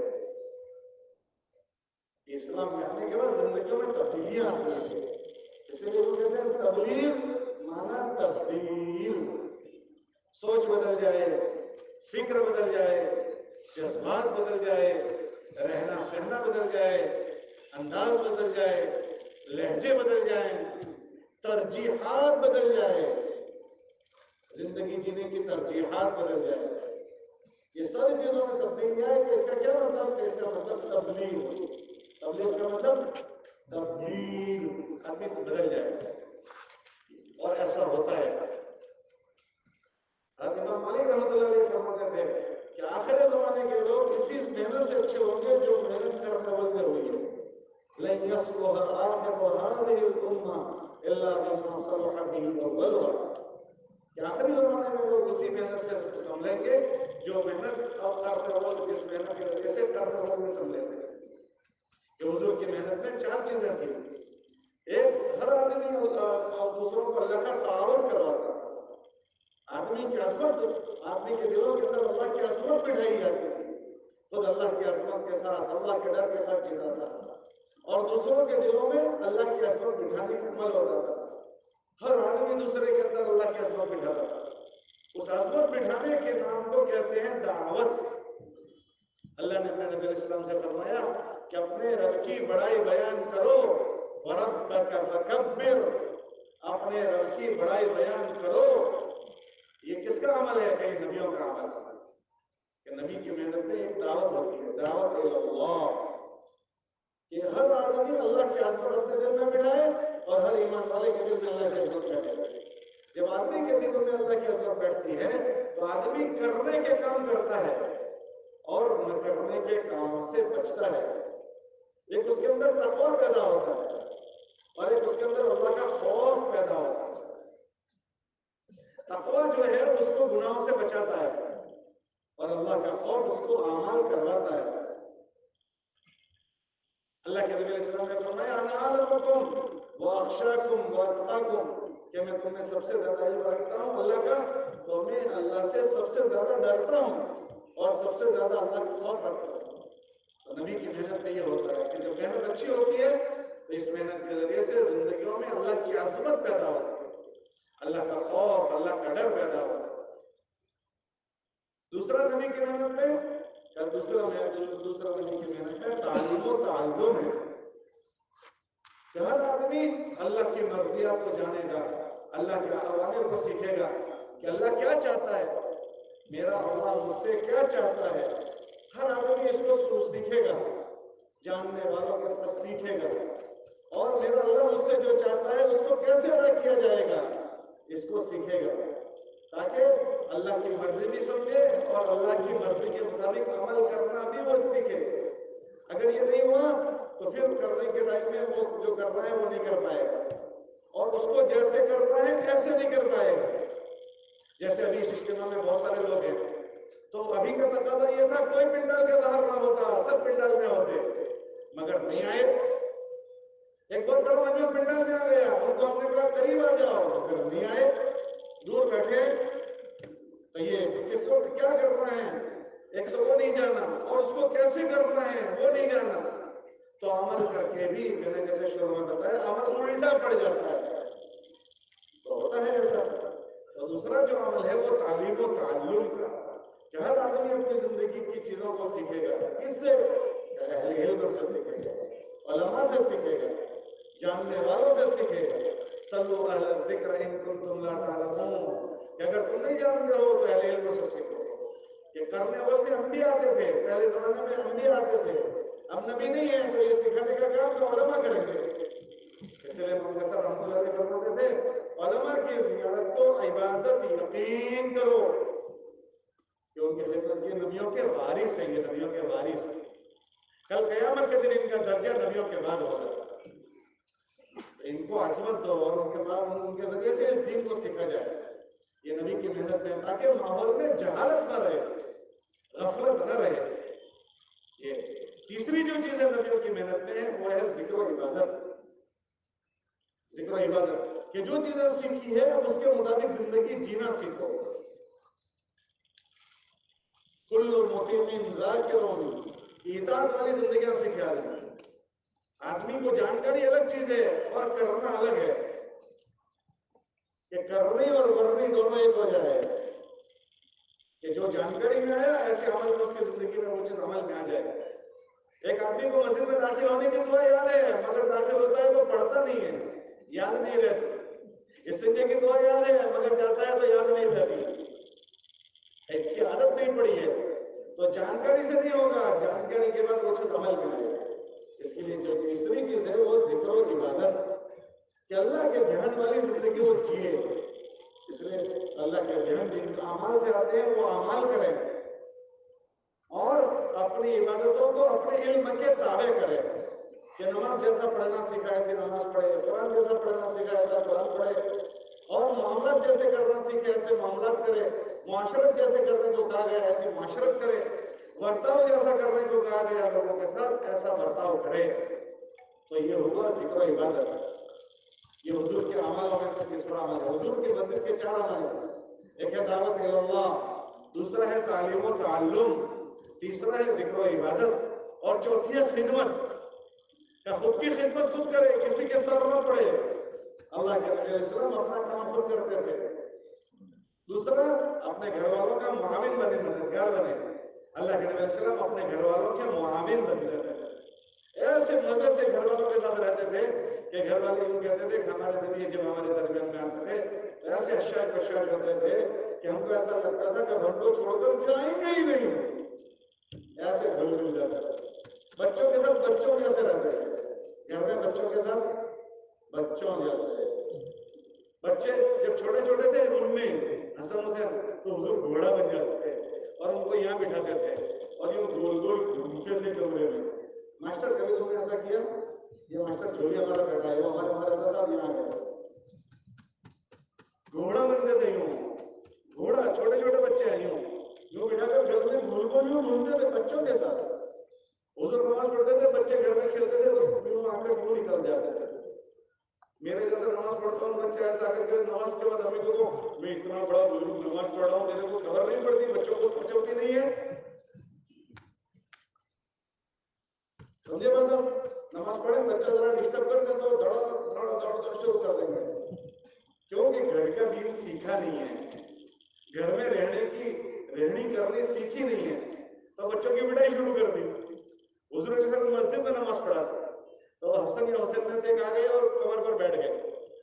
اسلام میں آنے کے بعد زندگیوں میں تبدیلیاں آتی ہیں، اس لیے وہ کہتے ہیں تبلیغ مانا تبدیل، سوچ بدل جائے، فکر بدل جائے، جذبات بدل جائے، رہنا سہنا بدل جائے، انداز بدل جائے، لہجے بدل جائیں، ترجیحات بدل جائے، زندگی جینے کی ترجیحات بدل جائے۔ یہ ساری چیزوں میں تبدیلی آئے کہ اس کا کیا مطلب ہے؟ اس کا مطلب تبلیغ، تبلیغ کا مطلب تبدیل، حقیقت بدل جائے، اور ایسا ہوتا ہے۔ امام مالک رحمۃ اللہ علیہ فرماتے تھے کہ آخر زمانے کے لوگ اسی محنت سے اچھے ہوں گے جو محنت کرنے والے ہوئی ہے۔ لن يصلح آخر هذه الأمة إلا بما صلح به أولها، کہ آخری زمانے میں لوگ اسی محنت سے سنبھلیں گے جو محنت اور کرتے ہوئے جس محنت کے ذریعے سے کرتے ہوئے سنبھلے تھے۔ کہ حضور کی محنت میں 4 چیزیں تھیں، ایک ہر آدمی اور دوسروں کو اللہ کا تعارف کرواتا، آدمی کی عظمت، آدمی کے دلوں کے اندر اللہ کی عظمت بٹھائی جاتی تھی، خود اللہ کی عظمت کے ساتھ، اللہ کے ڈر کے ساتھ جیتا تھا، اور دوسروں کے دلوں میں اللہ کی عظمت بٹھانے کا عمل ہوتا تھا۔ ہر آدمی دوسرے کے اندر اللہ کی عظمت بٹھاتا تھا۔ اس عظمت بٹھانے کے نام کو کہتے ہیں دعوت۔ اللہ نے اپنے نبی علیہ السلام سے فرمایا کہ اپنے رب کی بڑائی بیان کرو، وَرَبَّكَ فَكَبِّرْ، اپنے رب کی بڑائی بیان کرو۔ یہ کس کا عمل ہے؟ کئی نبیوں کا عمل ہے کہ نبی کی محنت میں ایک دعوت ہوتی ہے، دعوت اللہ، کہ ہر آدمی اللہ کی عظمت اپنے دل میں بٹھائے اور ہر ایمان والے کے دل میں اللہ کی عظمت بیٹھے۔ جب آدمی کے دل میں اللہ کی عظمت بیٹھتی ہے تو آدمی کرنے کے کام کرتا ہے اور نہ کرنے کے کاموں سے بچتا ہے۔ ایک اس کے اندر تقویٰ پیدا ہوتا ہے اور ایک اس کے اندر اللہ کا خوف پیدا ہوتا ہے۔ تقویٰ جو ہے اس کو گناہوں سے بچاتا ہے اور اللہ کا خوف اس کو اعمال کرواتا ہے۔ اللہ کے نبی علیہ السلام نے فرمایا انا اعلمکم واخشاکم واتقاکم، کہ میں تمہیں سب سے زیادہ علم رکھتا ہوں اللہ کا، تو میں اللہ سے سب سے زیادہ ڈرتا ہوں اور سب سے زیادہ اللہ کا خوف رکھتا ہوں۔ تو نبی کی محنت میں یہ ہوتا ہے کہ جب محنت اچھی ہوتی ہے تو اس محنت کے ذریعے سے زندگیوں میں اللہ کی عظمت پیدا ہوتی ہے، اللہ کا خوف، اللہ کا ڈر پیدا ہوتا ہے۔ دوسرا نبی کی محنت میں دوسرا نبی کی محنت میں تعلیم و تعلم ہے کہ ہر آدمی اللہ کی مرضیات کو جانے گا، اللہ کے اوامر کو سیکھے گا کہ اللہ کیا چاہتا ہے، میرا اللہ مجھ سے کیا چاہتا ہے۔ ہر آدمی اس کو سیکھے گا، جاننے والوں کے پاس سیکھے گا، اور میرا اللہ مجھ سے جو چاہتا ہے اس کو کیسے ادا کیا جائے گا اس کو سیکھے گا، تاکہ اللہ کی مرضی بھی سمجھے اور اللہ کی مرضی کے مطابق عمل کرنا بھی وہ سیکھے۔ اگر یہ نہیں ہوا تو پھر کرنے کے ٹائم میں وہ جو کر رہا ہے وہ نہیں کر پائے گا، اور اس کو جیسے نہیں کر پائے گا. جیسے ابھی اس اجتماع میں بہت سارے لوگ ہیں, تو ابھی کا تقاضا یہ تھا کوئی پنڈال کے باہر نہ ہوتا, سب پنڈال میں ہوتے, مگر نہیں آئے. ایک بہت بڑا مجمع پنڈال میں آ گیا, ان کو ہم نے کہا قریب آ جاؤ, پھر نہیں آئے, دور بیٹھے. تو یہ کس وقت کیا کرنا ہے, ایک تو وہ نہیں جانا, اور اس کو کیسے کرنا ہے وہ نہیں جانا. تو عمل کر کے بھی میں نے جیسے شروع میں بتایا عمل الٹا پڑ جاتا ہے, تو ہوتا ہے ایسا. اور دوسرا جو عمل ہے وہ تعلیم و تعلم کا, کہ ہر آدمی اپنی زندگی کی چیزوں کو سیکھے گا. کس سے؟ اہل علم سے سیکھے گا, علماء سے سیکھے گا, جاننے والوں سے سیکھے گا. صلو اہل الذکر ان کنتم لا تعلمون, کہ اگر تم نہیں جانتے ہو تو اہل علم سے سیکھو. کہ کرنے والے انبیاء آتے تھے, پہلے زمانے میں انبیاء آتے تھے, اب نبی نہیں ہے تو یہ سکھانے کا کام تو علماء کریں گے. اس لیے محمد صاحب رحمۃ اللہ علیہ فرماتے تھے علماء کی زیارت کو عبادت یقین کرو کہ ان کی خدمت کی نبیوں کے وارث ہیں, یہ نبیوں کے وارث ہیں. کل قیامت کے دن ان کا درجہ نبیوں کے بعد ہوگا. ان کو عظمت دو اور ان کے بعد ان کے ذریعے سے اس دین کو سیکھا جائے. یہ نبی کی محنت میں, تاکہ ماحول میں جہالت نہ رہے, غفلت نہ رہے. یہ تیسری جو چیز ہے نبیوں کی محنت میں وہ ہے ذکر و عبادت. ذکر و عبادت کہ جو چیزیں سیکھی ہے اس کے مطابق زندگی جینا سیکھو. کل مطیع ذاکر, اطاعت والی زندگیاں سکھا دیں. آدمی کو جانکاری الگ چیز ہے اور کرنا الگ ہے, کہ کرنی اور ورنی دونوں ایک ہو جائے. کہ جو جانکاری میں آیا ایسے عمل میں اس کی زندگی میں وہ چیز عمل میں آ جائے. ایک آدمی کو مسجد میں داخل ہونے کی دعا یاد ہے, مگر داخل ہوتا ہے تو پڑھتا نہیں ہے, یاد نہیں رہتی. استنجے کی دعا یاد ہے, مگر جاتا ہے تو یاد نہیں رہتی, اس کی عادت نہیں پڑی ہے. تو جانکاری سے نہیں ہوگا, جانکاری کے بعد وہ چیز عمل میں آئے. اس کے لیے جو تیسری چیز ہے وہ ذکر و عبادت, کہ اللہ کے دھیان والی زندگی وہ جیے. اس لیے اللہ کے دھیان جن اعمال سے آتے ہیں وہ اعمال کریں, اور اپنی عبادتوں کو اپنے علم کے تابع کریں. کہ نماز جیسا پڑھنا سیکھا ایسی نماز پڑھے, قرآن جیسا پڑھنا سیکھا ایسا قرآن پڑھے, اور معاملات جیسے کرنا سیکھے ایسے معاملات کرے. معاشرت جیسے کرنے کو کہا گیا ایسی معاشرت کرے. برتاؤ جیسا کرنے کو کہا گیا لوگوں کے ساتھ ایسا برتاؤ کرے. تو یہ ہوا ذکر و عبادت. یہ حضور کے عملوں میں سے تیسرا عمل ہے. حضور کے مسجد کے 4 عمل ہیں. ایک ہے دعوت اللہ, دوسرا ہے تعلیم و تعلم, تیسرا ہے ذکر و عبادت, اور چوتھی ہے خدمت. کہ خود کی خدمت خود کرے, کسی کے سر نہ پڑے. اللہ کے نبی علیہ السلام اپنا کام خود کرتے تھے. دوسرا اپنے گھر والوں کا معاون بنے, مددگار بنے. اللہ کے نبی علیہ السلام اپنے گھر والوں کے معاون بنتے تھے. ایسے مزے سے گھر والوں کے ساتھ رہتے تھے کہ گھر والے یوں کہتے تھے کہ ہمارے نبی جب ہمارے درمیان میں آتے تھے تو ایسے اشیاء بشار کرتے تھے کہ ہم کو ایسا لگتا تھا کہ ہم کو چھوڑ کر جائیں گے ہی نہیں. ایسے گھل مل جاتا ہے. بچوں کے ساتھ بچوں جیسے رہتے ہیں, گھر میں بچوں کے ساتھ بچوں جیسے. بچے جب چھوٹے چھوٹے تھے ان میں حسن حسین تو حضور گھوڑا بن جاتے تھے اور ان کو یہاں بٹھاتے تھے اور یوں گول گول گھومتے تھے کمرے میں. ماسٹر کبھی تم نے ایسا کیا؟ یہ ماسٹر چھوڑی ہمارا بیٹا ہے, وہ ہمارے دادا یہاں گئے گھوڑا بنتے تھے. یوں گھوڑا, چھوٹے چھوٹے بچے ہیں یوں بٹھا کر گھر میں گول گول یوں گھومتے تھے بچوں کے ساتھ. حضور نماز پڑھتے تھے, بچے گھر میں کھیلتے تھے تو یوں آ کر یوں نکل جاتے تھے. میرے جیسے نماز پڑھتا ہوں, بچے ایسا کر کے نماز کے بعد ہمیں کو میں اتنا بڑا بزرگ نماز پڑھ رہا ہوں, میرے کو خبر نہیں پڑتی, بچوں کو سمجھ ہوتی نہیں ہے. سمجھے بات, نماز پڑھیں بچہ ذرا ڈسٹرب کر دیں تو دڑ شروع کر دیں گے, کیونکہ گھر کا دین سیکھا نہیں ہے, گھر میں رہنی کرنی سیکھی نہیں ہے, تو بچوں کی پڑھائی شروع کر دی. حضور علیہ السلام مسجد میں نماز پڑھا تو حسن یا حسین میں سے ایک آ گئے اور کمر پر بیٹھ گئے.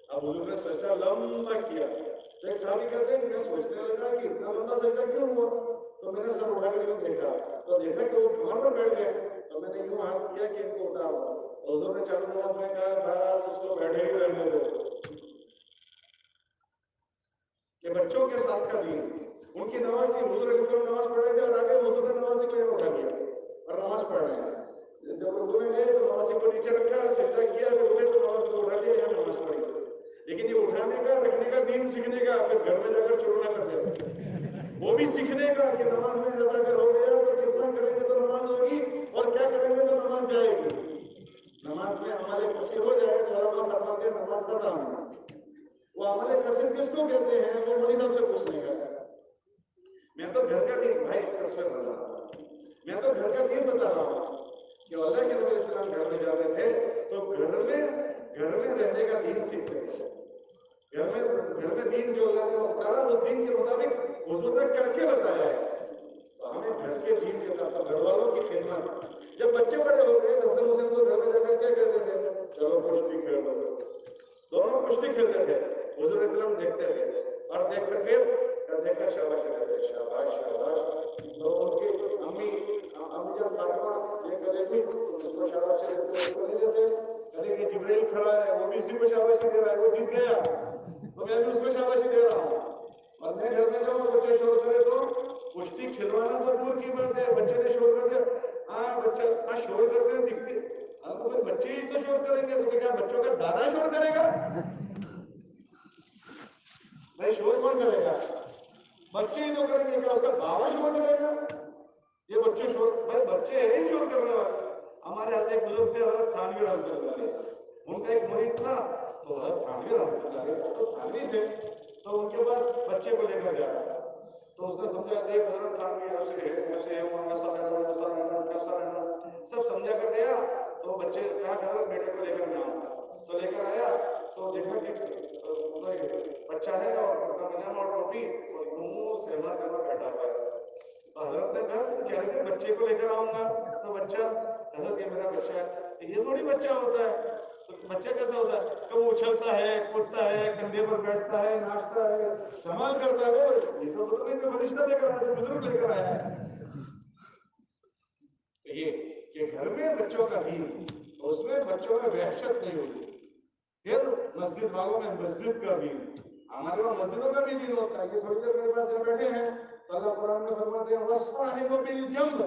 اب حضور نے سجدہ لمبا کیا تو ایک صحابی کہتے ہیں میں سوچنے لگا کہ اتنا لمبا سجدہ کیوں ہوا, تو میں نے سر اٹھا کر یوں دیکھا تو دیکھا کہ وہ کمر پر بیٹھ گئے, تو میں نے یوں ہاتھ کیا کہ ان کو اتار دو. حضور نے چالو نماز میں کہا بس اس کو بیٹھے ہی رہنے دو. کہ بچوں کے ساتھ کا دین, ان کی نمازی, حضور علیہ السلام نماز پڑھ رہے تھے اور آگے حضور نے نمازی کو یوں اٹھا دیا اور نماز پڑھ رہے ہیں. جب رکوع میں گئے تو نمازی کو نیچے رکھا, سجدہ کیا, رکوع میں تو نمازی کو اٹھا دیا, یا نماز پڑھی. لیکن یہ اٹھانے کا رکھنے کا دین سیکھنے کا پھر گھر میں جا کر چورنا کر دیا، وہ بھی سیکھنے کا کہ نماز میں جیسا اگر ہو گیا تو کتنا کریں گے تو نماز ہوگی اور کیا کریں گے تو نماز جائے گی. نماز میں عمل کثیر ہو جائے تو علماء فرماتے ہیں نماز ختم. وہ عمل کثیر کس کو کہتے ہیں؟ وہ مولوی صاحب سے پوچھنے کا. میں تو گھر کا دین بھائی تصویر بتا رہا ہوں، میں تو گھر کا دین بتا رہا ہوں کہ اللہ کے نبی علیہ السلام گھر میں جاتے تھے تو گھر میں رہنے کا دین سیکھتے تھے. گھر میں دین جو اللہ نے اتارا اس دین کے مطابق حضور نے کر کے بتایا ہے. تو ہمیں گھر کے دین کے ساتھ گھر والوں کی خدمت. جب بچے بڑے ہو گئے حسن حسین کو گھر میں جا کر کیا کہتے تھے؟ چلو کشتی کھیل لو. دونوں کشتی کھیلتے تھے. حضور علیہ السلام دیکھتے تھے اور دیکھ کر پھر دیکھ کر شاباش کہتے شاباش شاباش. تو ان کی امی جب فاطمہ یہ کرے تھی اس کو شاباشی دیتے اس کو نہیں دیتے. کہتے کہ جبرائیل کھڑا ہے وہ بھی اسی کو شاباشی دے رہا ہے، وہ جیت گیا تو میں بھی اس کو شاباشی دے رہا ہوں. اور میں گھر میں جاؤں بچے شور کرے تو کشتی کھلوانا تو دور کی بات ہے، بچے نے شور کر دیا ہاں بچہ شور کرتے ہیں دکھتے ہاں تو پھر بچے ہی تو شور کریں گے تو کیا بچوں کا دادا شور کرے گا؟ نہیں شور کون کرے گا؟ بچے ہی تو کریں گے، کیا اس کا بابا شور کرے گا؟ یہ بچے شور بھائی بچے ہی شور کرنے والے. ہمارے ہاتھ ایک بزرگ تھے حضرت تھانوی رحمۃ اللہ علیہ، ان کا ایک مرید تھا تو حضرت تھانوی رحمۃ اللہ علیہ تو تھانوی تھے تو ان کے پاس بچے کو لے کر جا رہا تو اس نے سمجھا دیکھ حضرت تھانوی ایسے ایسا رہنا سب سمجھا کر دیا. تو بچے کہا کہ حضرت بیٹے کو لے کر میں آؤں گا تو لے کر آیا تو دیکھا کہ بچہ ہے اور کرتا پاجامہ اور ٹوپی اور منہ سہما سہما بیٹھا ہوا ہے. تو حضرت نے کہا تم کہہ رہے تھے بچے کو لے کر آؤں گا تو بچہ حضرت یہ میرا بچہ ہے. یہ تھوڑی بچہ ہوتا ہے. تو بچہ کیسا ہوتا ہے کہ وہ اچھلتا ہے کودتا ہے کندھے پر بیٹھتا ہے ناچتا ہے دھمال کرتا ہے. یہ تو پتہ نہیں کہ فرشتہ لے کر آیا ہے بزرگ لے کر آیا ہے. یہ کہ گھر میں بچوں کا دین اس میں بچوں میں وحشت نہیں ہوتی. پھر مسجد والوں میں مسجد کا دین، ہمارے وہاں مسجدوں کا بھی دین ہوتا ہے. یہ تھوڑی دیر میرے پاس جب بیٹھے ہیں تو اللہ قرآن میں فرماتے ہیں وَالصَّاحِبُ بِالْجَنْبِ.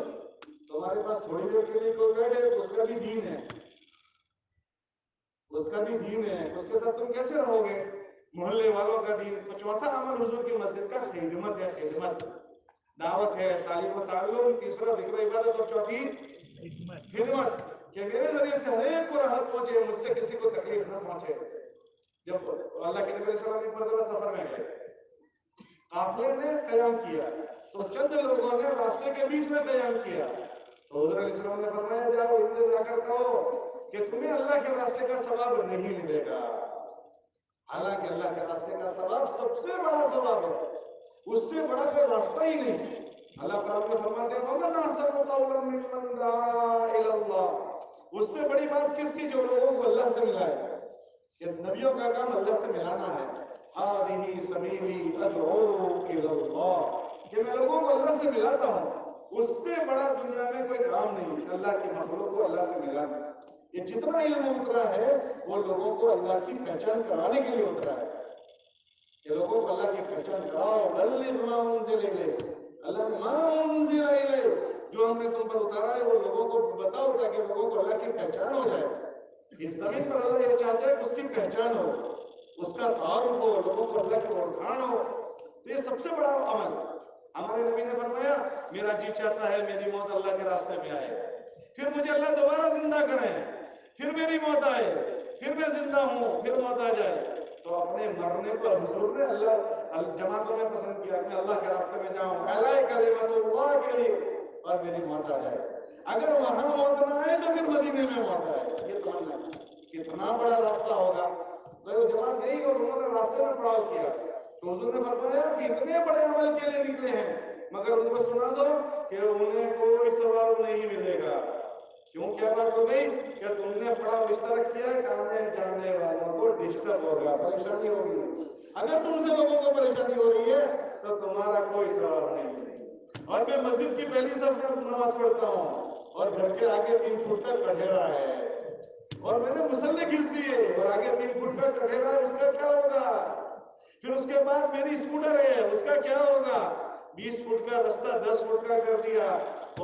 تمہارے پاس تھوڑی دیر کے لیے کوئی بیٹھے تو اس کا بھی دین ہے، اس کا بھی دین ہے. اس کے ساتھ تم کیسے رہو گے؟ محلے والوں کا دین. تو چوتھا عمل حضور کی مسجد کا خدمت ہے. خدمت دعوت ہے، تعلیم و تعلم. تیسرا ذکر عبادت اور چوتھی خدمت کہ میرے ذریعے سے ہر ایک کو راحت پہنچے، مجھ سے کسی کو تکلیف نہ پہنچے. جب اللہ کے نبی علیہ السلام ایک مرتبہ سفر میں گئے، قافلے نے قیام کیا تو چند لوگوں نے راستے کے بیچ میں قیام کیا تو حضور علیہ السلام نے فرمایا جاؤ ان سے جا کر کہو کہ تمہیں اللہ کے راستے کا ثواب نہیں ملے گا. حالانکہ اللہ کے راستے کا ثواب سب سے بڑا ثواب ہے، اس سے بڑا کوئی راستہ ہی نہیں. اللہ تعالیٰ نے فرماتے ہیں وَمَنْ أَحْسَنُ قَوْلًا مِّمَّنْ دَعَا إِلَى اللَّهِ. اس سے بڑی بات کس کی جو لوگوں کو اللہ سے ملائے. کہ نبیوں کا کام اللہ سے ملانا ہے. هَٰذِهِ سَبِيلِي أَدْعُو إِلَى اللَّهِ کہ میں لوگوں کو اللہ سے ملاتا ہوں. اس سے بڑا دنیا میں کوئی کام نہیں کہ اللہ کی مخلوق کو اللہ سے ملانا. یہ جتنا علم اترا ہے وہ لوگوں کو اللہ کی پہچان کرانے کے لیے اترا ہے کہ لوگوں کو اللہ کی پہچان کراؤ. بَلِّغْ مَا أُنزِلَ إِلَيْكَ اللہ ما انزل الیک جو ہم نے تم پر اتارا ہے وہ لوگوں کو بتاؤ تاکہ لوگوں کو اللہ کی پہچان ہو جائے. اس زمین پر اللہ یہ چاہتا ہے کہ اس کی پہچان ہو، اس کا تعارف ہو، لوگوں کو اللہ کی اوڑھان ہو. تو یہ سب سے بڑا عمل. ہمارے نبی نے فرمایا میرا جی چاہتا ہے میری موت اللہ کے راستے میں آئے، پھر مجھے اللہ دوبارہ زندہ کریں، پھر میری موت آئے، پھر میں زندہ ہوں، پھر موت آ جائے. تو اپنے مرنے پر حضور نے اللہ جماعتوں میں پسند کیا کہ میں اللہ کے راستے میں جاؤں، اعلی کلمت اللہ کے لیے اور میری موت آ جائے. اگر وہاں موت نہ آئے تو پھر مدینے میں موت آئے. یہ تمنا کتنا بڑا راستہ ہوگا. تو وہ جماعت گئی اور انہوں نے راستے میں پڑاؤ کیا تو حضور نے فرمایا کہ اتنے بڑے عمل کے لیے نکلے ہیں مگر ان کو سنا دو کہ انہیں کوئی ثواب نہیں ملے گا. کیوں کیا بات ہو گئی کہ تم نے بڑا بستر کیا ہے، آنے جانے والوں کو ڈسٹرب ہوگا، پریشانی ہوگی. اگر تم سے لوگوں کو پریشانی ہو رہی ہے تو تمہارا کوئی ثواب نہیں. اور میں مسجد کی پہلی صف میں نماز پڑھتا ہوں اور گھر کے آگے 3 فٹ کا کٹہرا ہے اور میں نے مسلے کھینچ دیے اور آگے 3 فٹ کا کٹہرا ہے، اس کا کیا ہوگا؟ پھر اس کے بعد میری اسکوٹر ہے، اس کا کیا ہوگا؟ 20 فٹ کا رستہ 10 فٹ کا کر دیا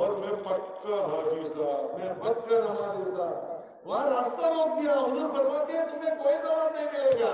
اور میں پکا حاجی صاحب، میں پکا نمازی صاحب. وہاں راستہ روک دیا. حضور فرماتے ہیں تمہیں کوئی ثواب نہیں ملے گا.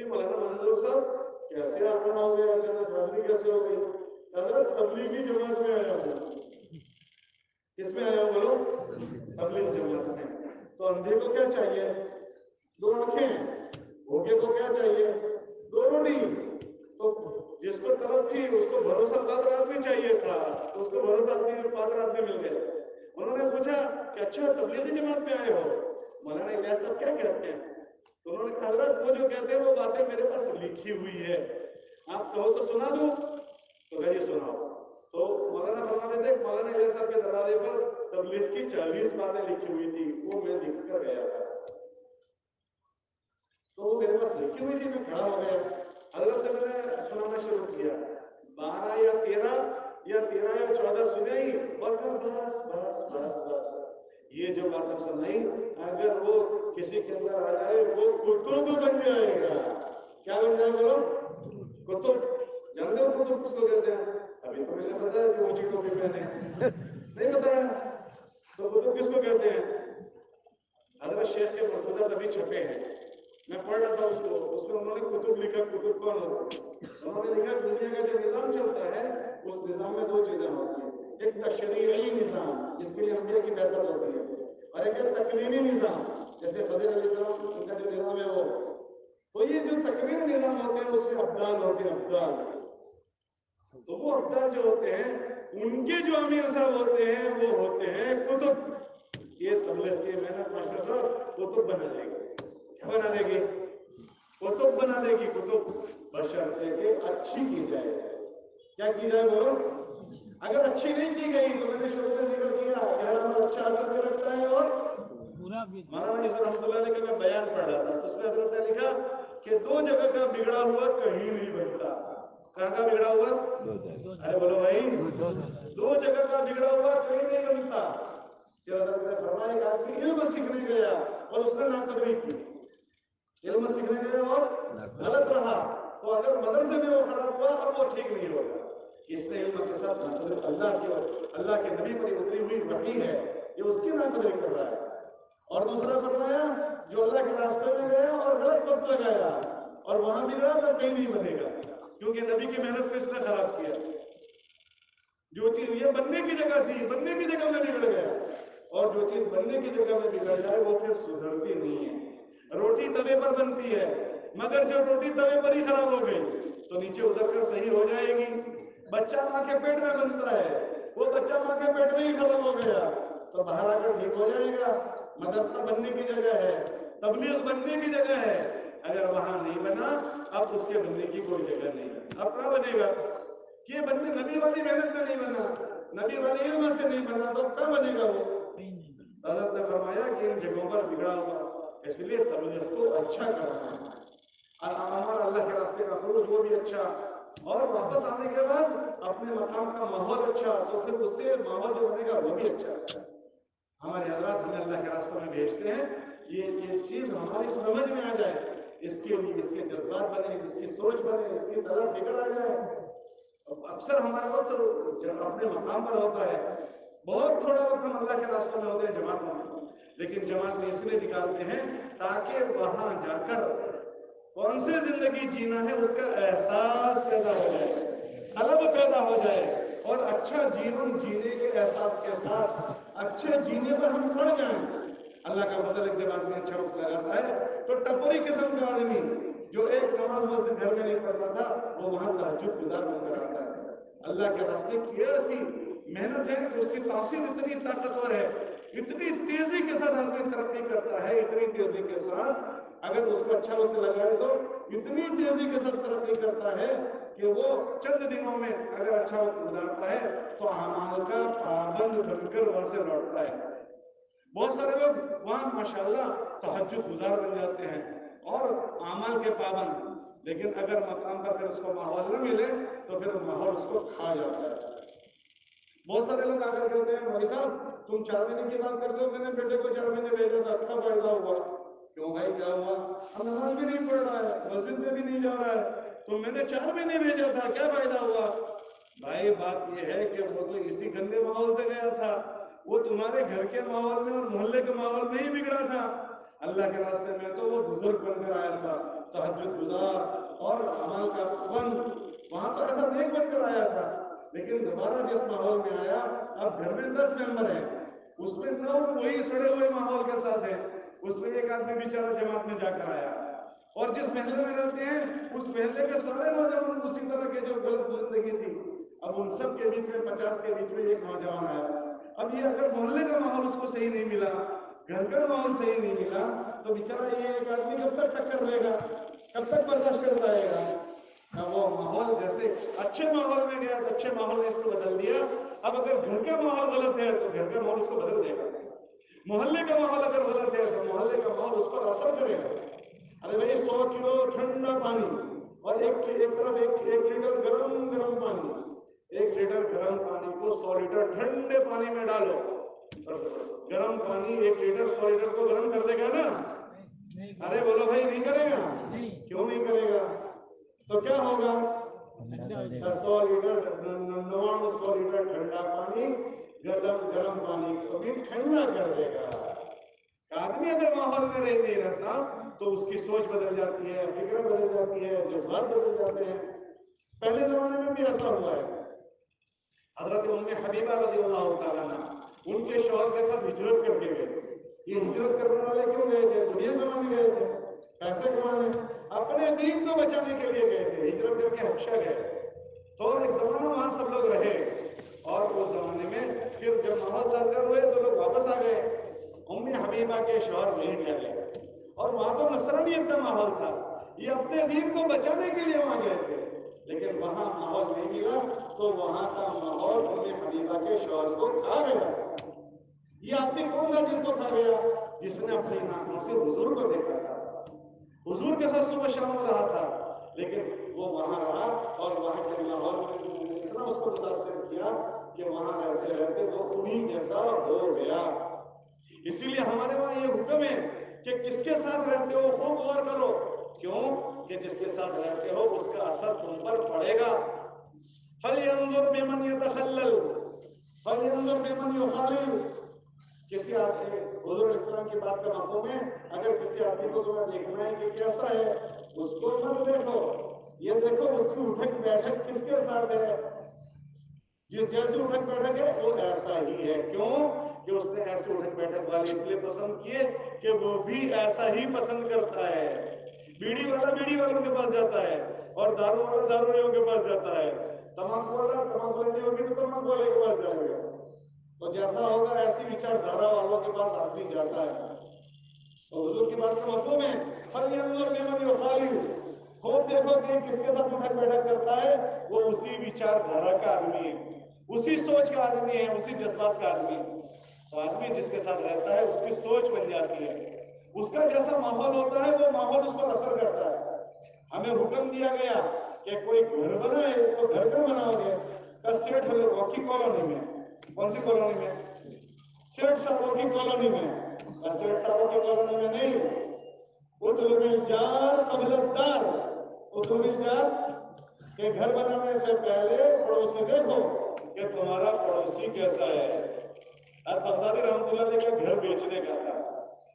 جی مولانا منظور صاحب کیسے آنا ہو گیا اچانک حاضری کیسے ہو گئی؟ حضرت تبلیغی جماعت میں آیا ہوں. کس میں آیا ہوں بولو؟ تبلیغ جماعت میں. تو اندھے کو کیا چاہیے؟ 2 آنکھیں. بھوکے کو کیا چاہیے؟ 2 روٹی. تو جس کو طلب تھی اس کو بھروسہ پادر آدمی چاہیے تھا, تو اس کو بھروسہ پادر آدمی مل گیا. انہوں نے پوچھا کہ اچھا تبلیغی جماعت میں آئے ہو, مولانا الیاس صاحب کیا کہتے ہیں؟ تو انہوں نے کہا حضرت وہ جو کہتے ہیں وہ باتیں میرے پاس لکھی ہوئی ہے, آپ کہو تو سنا دوں. تو کہا یہ سناؤ. تو مولانا فرماتے تھے مولانا الیاس صاحب کے دروازے پر تبلیغ کی 40 باتیں لکھی ہوئی تھی, وہ میں لکھ کر گیا تھا. تو وہ میرے پاس لکھی ہوئی تھی, میں کھڑا ہو گیا. حضرت سے میں نے سنانا شروع کیا. 12 یا 14 سنے ہی اور کہا بس بس بس بس, یہ جو باتیں سنائی اگر وہ کسی کے اندر آ جائے وہ کتب بن جائے گا. کیا بن جائے بولو؟ کتب. جانتے ہو کتب کس کو کہتے ہیں؟ ابھی تو مجھے پتا ہے جو اونچی ٹوپی پہنے, نہیں بتایا. تو کتب کس کو کہتے ہیں؟ حضرت شیخ کے مرتضیٰ ابھی چھپے ہیں, میں پڑھ رہا تھا اس کو, اس میں انہوں نے کتب لکھا. کتب کون ہوتا ہے؟ انہوں نے لکھا دنیا کا جو نظام چلتا ہے اس نظام میں 2 چیزیں ہوتی ہیں. ایک تشریعی نظام جس کے لیے انبیاء کی فیصل ہوتی ہے, اور ایک ہے تکوینی نظام جیسے خضر علیہ السلام کا جو نظام ہے وہ. تو یہ جو تکوینی نظام ہوتے ہیں اس میں ابدال ہوتے ہیں, ابدال. تو وہ ابدال جو ہوتے ہیں ان کے جو امیر صاحب ہوتے ہیں وہ ہوتے ہیں کتب. یہ تبلیغ کی محنت ماسٹر صاحب کتب بنا دے گی. کیا بنا دے گی؟ کتب بنا دے گی. کتب بشرطے کہ اچھی کی جائے. کیا کی جائے بولو؟ اگر اچھی نہیں کی گئی تو میں نے شروع میں ذکر کیا کہ ہر عمل اچھا اثر میں رکھتا ہے. اور مولانا یوسف رحمۃ اللہ علیہ کا میں بیان پڑھ رہا تھا تو اس میں حضرت نے لکھا کہ 2 جگہ کا بگڑا ہوا کہیں نہیں بنتا. کہاں کا بگڑا ہوا؟ ارے بولو بھائی, 2 جگہ کا بگڑا ہوا کہیں نہیں بنتا. کہ حضرت نے فرمایا کہ آدمی علم سیکھنے گیا اور اس نے ناقدری کی. علم سیکھنے گیا اور غلط رہا, تو اگر مدرسے میں وہ خراب ہوا اب وہ ٹھیک نہیں ہوگا. اس نے علم کے ساتھ ناقدری, اللہ کے نبی پر اتری ہوئی وحی ہے, یہ اس کی ناقدری کر رہا ہے. اور دوسرا فرمایا جو اللہ کے راستے میں گیا اور غلط وقت لگایا اور وہاں بگڑا تو کہیں نہیں بنے گا, کیونکہ نبی کی محنت کو اس نے خراب کیا. جو چیز یہ بننے کی جگہ تھی بننے کی جگہ میں بگڑ گیا, اور جو چیز بننے کی جگہ میں بگڑ جائے وہ پھر سدھرتی نہیں ہے. روٹی توے پر بنتی ہے مگر جو روٹی توے پر ہی خراب ہو گئی تو نیچے اتر کر صحیح ہو جائے گی. بچہ ماں کے پیٹ میں بنتا ہے, وہ بچہ ماں کے پیٹ میں ہی ختم ہو گیا تو باہر آ کر ٹھیک ہو جائے گا. مدرسہ بننے کی جگہ ہے, تبلیغ بننے کی جگہ ہے, اگر وہاں نہیں بنا اب اس کے بننے کی کوئی جگہ نہیں. اب کہاں بنے گا؟ یہ بننے نبی والی محنت میں نہیں بنا, نبی والی علم سے نہیں بنا, تو کہاں بنے گا وہ؟ حضرت نے فرمایا کہ ان جگہوں پر بگڑا ہوا, اس لیے تبلیغ کو اچھا کرنا ہے. ہمارا اللہ کے راستے کا خروج وہ بھی اچھا, اور واپس آنے کے بعد اپنے مقام کا ماحول اچھا, تو پھر اس سے ماحول جو بنے گا وہ بھی اچھا. ہمارے حضرات ہمیں اللہ کے راستے میں بھیجتے ہیں, یہ چیز ہماری سمجھ میں آ جائے, اس کے لیے اس کے جذبات بنے, اس کی سوچ بنے, اس کی طرف فکر آ جائے. اکثر ہمارا وقت اپنے مقام پر ہوتا ہے, بہت تھوڑا وقت ہم اللہ کے راستوں میں ہوتے ہیں جماعت میں, لیکن جماعت میں اس لیے نکالتے ہیں تاکہ وہاں جا کر کون سی زندگی جینا ہے اس کا احساس پیدا ہو جائے, طلب پیدا ہو جائے, اور اچھا جیون جینے کے احساس کے ساتھ اچھے جینے پر ہم پڑ جائیں. اللہ کا فضل ہے جب آدمی اچھا وقت لگاتا ہے تو ٹپری قسم کا آدمی جو ایک نماز مسجد گھر میں نہیں پڑھتا تھا وہ وہاں تہجد گزار بن کر آتا ہے. اللہ کے راستے کی ایسی محنت ہے کہ اس کی تاثیر اتنی طاقتور ہے, اتنی تیزی کے ساتھ آدمی ترقی کرتا ہے, اتنی تیزی کے ساتھ اگر اس کو اچھا وقت لگائے تو اتنی تیزی کے ساتھ ترقی کرتا ہے کہ وہ چند دنوں میں اگر اچھا وقت گزارتا ہے تو اعمال کا پابند بن کر وہاں سے لوٹتا ہے. بہت سارے لوگ وہاں ماشاءاللہ تہجد گزار بن جاتے ہیں اور اعمال کے پابند, لیکن اگر مقام پر پھر اس کو ماحول نہ ملے تو پھر ماحول اس کو کھا جاتا ہے. بہت سارے لوگ آ کر کہتے ہیں مولوی صاحب تم 4 مہینے کی بات کرتے ہو, میں نے بیٹے کو 4 مہینے بھیجا تھا, کیا فائدہ ہوا؟ کیوں بھائی کیا ہوا؟ اب نماز بھی نہیں پڑھ رہا ہے, مسجد میں بھی نہیں جا رہا ہے, تو میں نے 4 مہینے بھیجا تھا, کیا فائدہ ہوا؟ بھائی بات یہ ہے کہ وہ تو اسی گندے ماحول سے گیا تھا, وہ تمہارے گھر کے ماحول میں اور محلے کے ماحول میں ہی بگڑا تھا. اللہ کے راستے میں تو وہ بزرگ بن کر آیا تھا, تہجد گزار اور عمل کا پابند، وہاں تو ایسا نیک بن کر آیا تھا، لیکن دوبارہ جس ماحول میں آیا، اب گھر میں 10 ممبر ہیں، اس میں 9 وہی سڑے ہوئے ماحول کے ساتھ ہیں، اس میں ایک آدمی بیچارہ جماعت میں جا کر آیا، اور جس محلے میں رہتے ہیں اس محلے کے سارے نوجوان اسی طرح کے جو غلط زندگی تھی، اب ان سب کے بیچ میں 50 کے بیچ میں ایک نوجوان آیا۔ اب یہ اگر محلے کا ماحول اس کو صحیح نہیں ملا، گھر کا ماحول صحیح نہیں ملا، تو بیچارہ یہ ایک آدمی کب تک ٹکر لے گا، کب تک برداشت کر پائے گا؟ وہ ماحول جیسے اچھے ماحول میں گیا تو اچھے ماحول نے اس کو بدل دیا، اب اگر گھر کا ماحول غلط ہے تو گھر کا ماحول اس کو بدل دے گا، محلے کا ماحول اگر غلط ہے تو محلے کا ماحول اس پر اثر کرے گا۔ ارے بھائی 100 کلو ٹھنڈا پانی اور ایک طرف ایک لیٹر گرم پانی، 1 لیٹر گرم پانی کو 100 لیٹر ٹھنڈے پانی میں ڈالو، گرم پانی 1 لیٹر 100 لیٹر کو گرم کر دے گا نا؟ ارے بولو بھائی نہیں کرے گا؟ کیوں نہیں کرے گا؟ تو کیا ہوگا؟ 100 لیٹر 99 لیٹر ٹھنڈا پانی گرم پانی کو بھی ٹھنڈا کر دے گا۔ آدمی اگر ماحول میں نہیں رہتا تو اس کی سوچ بدل جاتی ہے، فکر بدل جاتی ہے، جذبات بدل جاتے ہیں۔ پہلے زمانے میں بھی ایسا ہوا ہے، حضرت ام حبیبہ رضی اللہ تعالیٰ عنہ ان کے شوہر کے ساتھ ہجرت کر کے گئے۔ یہ ہجرت کرنے والے کیوں گئے تھے؟ دنیا کمانے گئے تھے، پیسے کمانے، اپنے دین کو بچانے کے لیے گئے تھے، ہجرت کر کے حبشہ گئے۔ تو ایک زمانہ وہاں سب لوگ رہے، اور اس زمانے میں پھر جب ماحول سازگار ہوئے تو لوگ واپس آ گئے۔ ام حبیبہ کے شوہر وہیں ٹھہرے، اور وہاں تو نصرانیت کا ماحول تھا، یہ اپنے دین کو بچانے کے لیے وہاں گئے تھے، لیکن وہاں ماحول نہیں ملا تو وہاں کا ماحول ام حبیبہ کے شوہر کو کھا گیا۔ یہ آدمی کون تھا جس کو کھا گیا؟ جس نے اپنی آنکھوں سے حضور کو دیکھا تھا، حضور کے ساتھ صبح شام ہو رہا تھا، لیکن وہ وہاں رہا اور وہاں کے ماحول نے اتنا اس کو متاثر کیا کہ وہاں رہتے رہتے وہ انہیں جیسا ہو گیا۔ اسی لیے ہمارے وہاں یہ حکم ہے کہ کس کے ساتھ رہتے ہو خوب غور کرو، کیوں کہ جس کے ساتھ رہتے ہو اس کا اثر تم پر پڑے گا۔ فَلْيَنظُرْ بِمَنْ يَتَخَلَّلْ فَلْيَنظُرْ بِمَنْ يُخَالِلْ۔ کسی آدمی، حضور علیہ السلام کی بات کا مفہوم ہے، اگر کسی آدمی کو تمہیں دیکھنا ہے کہ کیسا ہے، اس کو مت دیکھو، یہ دیکھو اس کی اٹھک بیٹھک کس کے ساتھ ہے۔ جس جیسی اٹھک بیٹھک ہے وہ ایسا ہی ہے، کیوں کہ اس نے ایسے اٹھک بیٹھک والے اس لیے پسند کیے کہ وہ بھی ایسا ہی پسند کرتا ہے۔ بیڑی والا بیڑی والوں کے پاس جاتا ہے، اور دارو والا داروڑیوں کے پاس جاتا ہے، تمباکو والا تمباکو لینے ہوگی تو تمباکو والے کے پاس جائے گا۔ تو جیسا ہوگا ایسی وچار دھارا والوں کے پاس آدمی جاتا ہے۔ تو حضور کی بات کا مفہوم ہے فَلْيَنظُرْ بِمَنْ يُخَالِلْ، خوب دیکھو کہ کس کے ساتھ اٹھک بیٹھک کرتا ہے، وہ اسی وچار دھارا کا آدمی ہے، اسی سوچ کا آدمی ہے، اسی جذبات کا آدمی ہے۔ تو آدمی جس کے ساتھ رہتا ہے اس کی سوچ بن جاتی ہے، اس کا جیسا ماحول ہوتا ہے وہ ماحول اس پر اثر کرتا ہے۔ ہمیں حکم دیا گیا کہ کوئی گھر بنائے تو گھر کا بناؤ گے، سیٹھ راکی کالونی میں، کون سی کالونی میں؟ سیٹھ صاحبوں کی کالونی میں، سیٹھ صاحبوں کی کالونی میں نہیں، اطلب الجار قبل الدار، اطلب الجار کہ گھر بنانے سے پہلے پڑوسی دیکھو کہ تمہارا پڑوسی کیسا ہے۔ اب بغدادی رحمۃ اللہ علیہ کا گھر بیچنے کا تھا،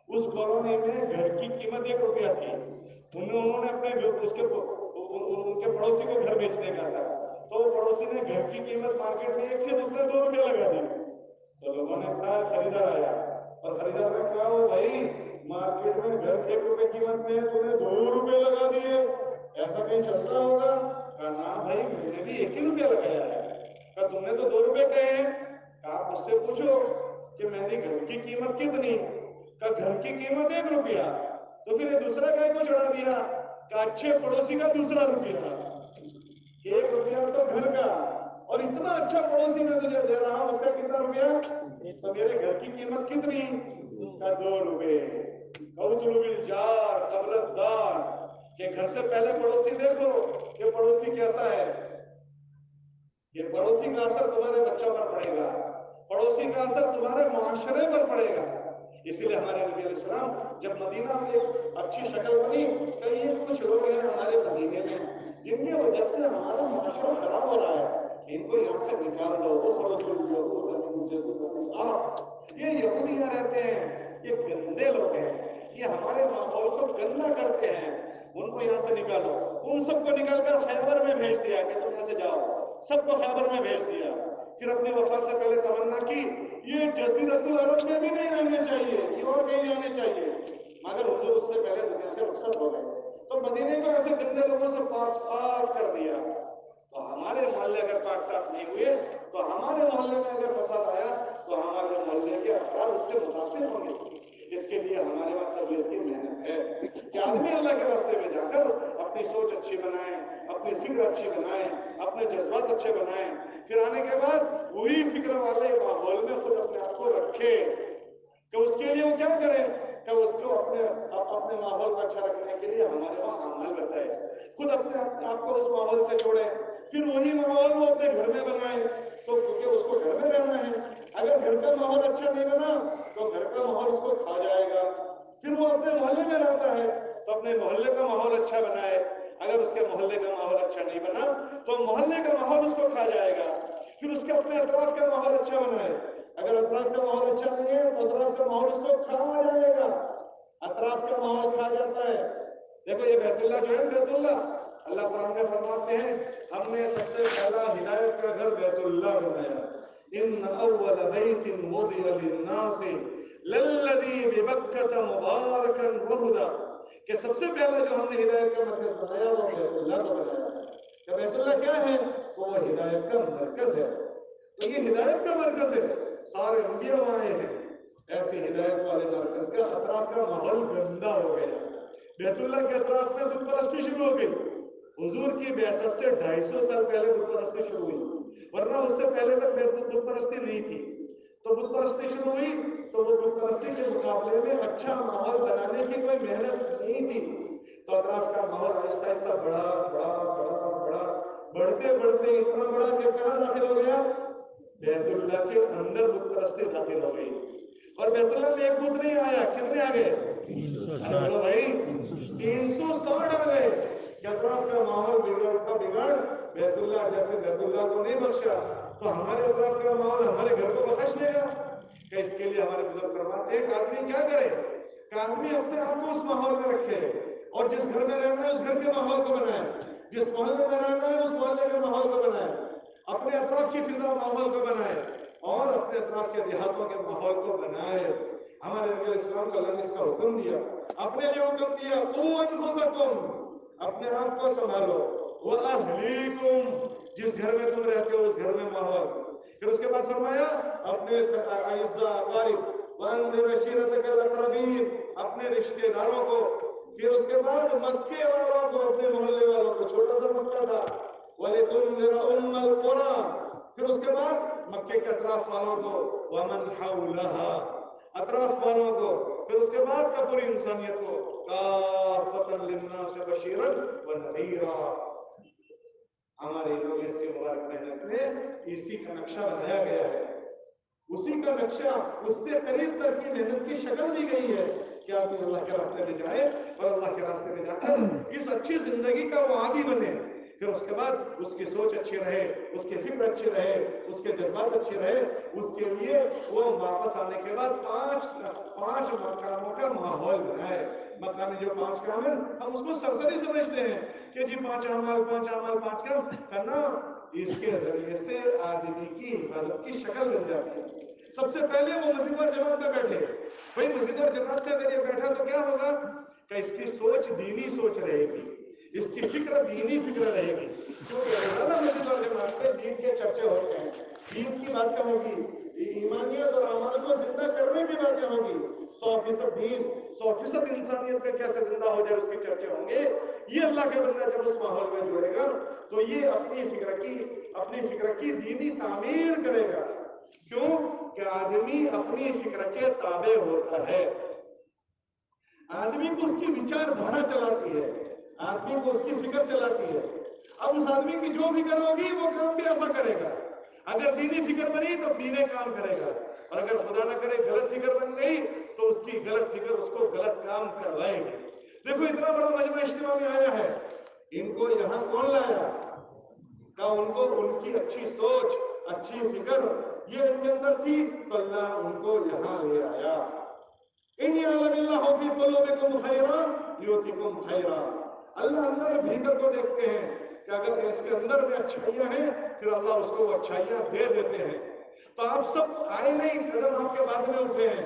اس کالونی میں گھر کی قیمت 1 روپیہ تھی، انہوں نے اپنے ان کے پڑوسی کو گھر بیچنے کا تھا، تو پڑوسی نے گھر کی قیمت مارکیٹ میں 1 تھی، دوسرے 2 روپیہ لگا دی۔ تو لوگوں نے کہا، خریدار آیا اور خریدار نے کہا وہ بھائی مارکیٹ میں گھر 1 روپے قیمت میں تو نے 2 روپے لگا دیے، ایسا کہیں چلتا ہوگا؟ کہا نا بھائی میں نے بھی 1 ہی روپیہ لگایا ہے۔ کہا تم نے تو 2 روپے کہے ہیں۔ کہا آپ مجھ سے پوچھو کہ میں نے گھر کی قیمت کتنی؟ کہا گھر کی قیمت 1 روپیہ، تو پھر یہ دوسرا کہے کو چڑھا دیا؟ کہا اچھے پڑوسی کا 2 روپیہ، 1 روپیہ تو گھر کا، اور اتنا اچھا پڑوسی میں تجھے دے رہا ہوں، اس کا کتنا روپیہ؟ تو میرے گھر کی قیمت کتنی؟ کہا 2 روپے۔ اطلب الجار قبل الدار، کہ گھر سے پہلے پڑوسی دیکھو کہ پڑوسی کیسا ہے۔ یہ پڑوسی کا اثر تمہارے بچوں پر پڑے گا، پڑوسی کا اثر تمہارے معاشرے پر پڑے گا۔ اسی لیے ہمارے نبی علیہ السلام جب مدینہ میں ایک اچھی شکل بنی کہ یہ کچھ لوگ ہیں ہمارے مدینے میں جن کی وجہ سے ہمارا معاشرہ خراب ہو رہا ہے، ان کو یہاں سے نکال دو، یہ یہودیاں رہتے ہیں، یہ گندے لوگ ہیں، یہ ہمارے ماحول کو گندا کرتے ہیں، ان کو یہاں سے نکالو. ان سب کو نکال کر خیبر میں بھیج دیا کہ تم یہاں سے جاؤ. سب کو خیبر میں بھیج دیا. پھر اپنی وفات سے پہلے تمنا کی یہ جزیرۃ العرب میں بھی نہیں رہنے چاہیے, یہ اور کہیں جانے چاہیے. مگر حضور اس سے پہلے دنیا سے رخصت ہو گئے. تو مدینے کو ایسے گندے لوگوں سے پاک صاف کر دیا. تو ہمارے محلے اگر پاک صاف نہیں ہوئے تو ہمارے محلے میں اگر فساد آیا تو ہمارے محلے کے افراد اس سے متاثر ہوں گے. اس کے لیے ہمارے وہاں تربیت کی محنت ہے کہ آدمی اللہ کے راستے میں جا کر اپنی سوچ اچھی بنائیں, اپنی فکر اچھی بنائیں, اپنے جذبات اچھے بنائیں. پھر آنے کے بعد وہی فکر والے ماحول میں خود اپنے آپ کو رکھے کہ اس کے لیے وہ کیا کرے کہ اس کو اپنے ماحول کو اچھا رکھنے کے لیے ہمارے وہاں عمل بتائے. خود اپنے آپ کو اس ماحول سے جوڑے. پھر وہی ماحول وہ اپنے گھر میں بنائے تو کیونکہ اس کو گھر میں رہنا ہے. اگر گھر کا ماحول اچھا نہیں بنا تو گھر کا ماحول اس کو کھا جائے گا. پھر وہ اپنے محلے میں رہتا ہے تو اپنے محلے کا ماحول اچھا بنائے. اگر اس کے محلے کا ماحول اچھا نہیں بنا تو محلے کا ماحول اس کو کھا جائے گا. پھر اس کے اپنے اطراف کا ماحول اچھا بنائے. اگر اطراف کا ماحول اچھا نہیں ہے تو اطراف کا ماحول اس کو کھا جائے گا. اطراف کا ماحول کھا جاتا ہے. دیکھو یہ بیت اللہ جو ہے بیت اللہ, اللہ قرآن میں فرماتے ہیں ہم نے سب سے پہلا ہدایت کا گھر بیت اللہ بنایا. ان اول بیت وضع للناس للذی ببکۃ مبارکا وہدی, کہ سب سے پہلا جو ہم نے ہدایت کا مرکز بنایا وہ بیت اللہ کا بنایا. کہ بیت اللہ کیا ہے؟ وہ ہدایت کا مرکز ہے. تو یہ ہدایت کا مرکز ہے, سارے انبیاء آئے ہیں. ایسی ہدایت والے مرکز کا اطراف کا ماحول گندا ہو گیا. بیت اللہ کے اطراف میں بت پرستی شروع ہو گئی. حضور کی بعثت سے 250 سال پہلے بت پرستی شروع ہوئی, ورنہ اس سے پہلے تک بت پرستی نہیں تھی. تو بت پرستی شروع ہوئی تو وہ بت پرستی کے مقابلے میں اچھا ماحول بنانے کی کوئی محنت نہیں تھی. تو اطراف کا ماحول آہستہ آہستہ بڑا بڑھتے بڑھتے اتنا بڑا کہ کہاں داخل ہو گیا؟ بیت اللہ کے اندر بت پرستی داخل ہو گئی. اور بیت اللہ میں ایک بت نہیں آیا, کتنے آ گئے؟ چلو بھائی 360 آ گئے. کہ اطراف کا ماحول بگڑ بیت اللہ جیسے بیت اللہ کو نہیں بخشا تو ہمارے اطراف کا ماحول ہمارے گھر کو بخش لے گا. کہ اس کے لیے ہمارے بزرگ فرماتے ہیں کہ آدمی کیا کرے کہ آدمی اپنے آپ کو اس ماحول میں رکھے اور جس گھر میں رہنا ہے اس گھر کے ماحول کو بنائے, جس محلے میں رہنا ہے اس محلے کے ماحول کو بنائے, اپنے اطراف کی فضا ماحول کو بنائے اور اپنے اطراف کے دیہاتوں کے ماحول کو بنائے. ہمارے نبی علیہ السلام کو اللہ نے اس کا حکم دیا, اپنے لیے حکم دیا قوا انفسکم, اپنے آپ کو سنبھالو, واہلیکم, جس گھر میں تم رہتے ہو اس گھر میں ماحول. پھر اس کے بعد فرمایا اپنے اعزاء اقارب وانذر عشیرتک الاقربین, اپنے رشتے داروں کو. پھر اس کے بعد مکے والوں کو, اپنے محلے والوں کو, چھوٹا سا مکہ تھا, وَلِتُنذِرَ أُمَّ الْقُرَىٰ. پھر اس کے بعد مکے کے اطراف والوں کو, وَمَنْ حَوْلَهَا, اطراف والوں کو. پھر اس کے بعد کا پوری انسانیت کو, کافۃ للناس بشیرا ونذیرا. ہماری نبوت کی مبارک محنت میں اسی کا نقشہ بنایا گیا ہے. اسی کا نقشہ, اس سے قریب تر کی محنت کی شکل دی گئی ہے کہ آپ اللہ کے راستے میں جائے اور اللہ کے راستے میں جا کر اس اچھی زندگی کا وہ عادی بنے. پھر اس کے بعد اس کی سوچ اچھی رہے, اس کی فکر اچھی رہے, اس کے جذبات اچھے رہے. اس کے لیے وہ واپس آنے کے بعد پانچ مقاموں کا ماحول بنائے. مقامی جو 5 کام ہیں ہم اس کو سرسری سمجھتے ہیں کہ جی 5 اعمال 5 کام کرنا, اس کے ذریعے سے آدمی کی حفاظت کی شکل بن جاتی ہے. سب سے پہلے وہ مسجد اور جماعت میں بیٹھے. بھائی مسجد اور جماعت میں اگر یہ بیٹھا تو کیا ہوگا کہ اس کی سوچ دینی سوچ رہے گی, اس کی فکر دینی فکر رہے گی. کیونکہ روزانہ مسجد اور جماعت میں دین کے چرچے ہوتے ہیں, دین کی باتیں ہوگی, ایمانیت اور اعمال کو زندہ کرنے کی باتیں ہوگی. 100% دین 100% انسانیت کا کیسے زندہ ہو جائے اس کے چرچے ہوں گے. یہ اللہ کے بندہ جب اس ماحول میں جڑے گا تو یہ اپنی فکر کی دینی تعمیر کرے گا. کیوں کہ آدمی اپنی فکر کے تابع ہوتا ہے. آدمی کو اس کی وچار دھارا چلاتی ہے, آدمی کو اس کی فکر چلاتی ہے. اب اس آدمی کی جو فکر ہوگی وہ کام بھی ایسا کرے گا. اگر دینی فکر بنی تو دینے کام کرے گا, اور اگر خدا نہ کرے غلط فکر بن گئی تو اس کی غلط فکر اس کو غلط کام کروائے گی. دیکھو اتنا بڑا مجمع اجتماع میں آیا ہے, ان کو یہاں کون لایا؟ کہ ان کو ان کی اچھی سوچ, اچھی فکر یہ ان کے اندر تھی تو اللہ ان کو یہاں لے آیا. ان یعلم اللہ فی قلوبکم خیرا یؤتکم خیرا. اللہ اندر بھیتر کو دیکھتے ہیں کہ اگر اس کے اندر میں اچھائیاں ہیں پھر اللہ اس کو اچھائیاں دے دیتے ہیں. تو آپ سب آئے نہیں, قدم آپ کے بعد میں اٹھے ہیں.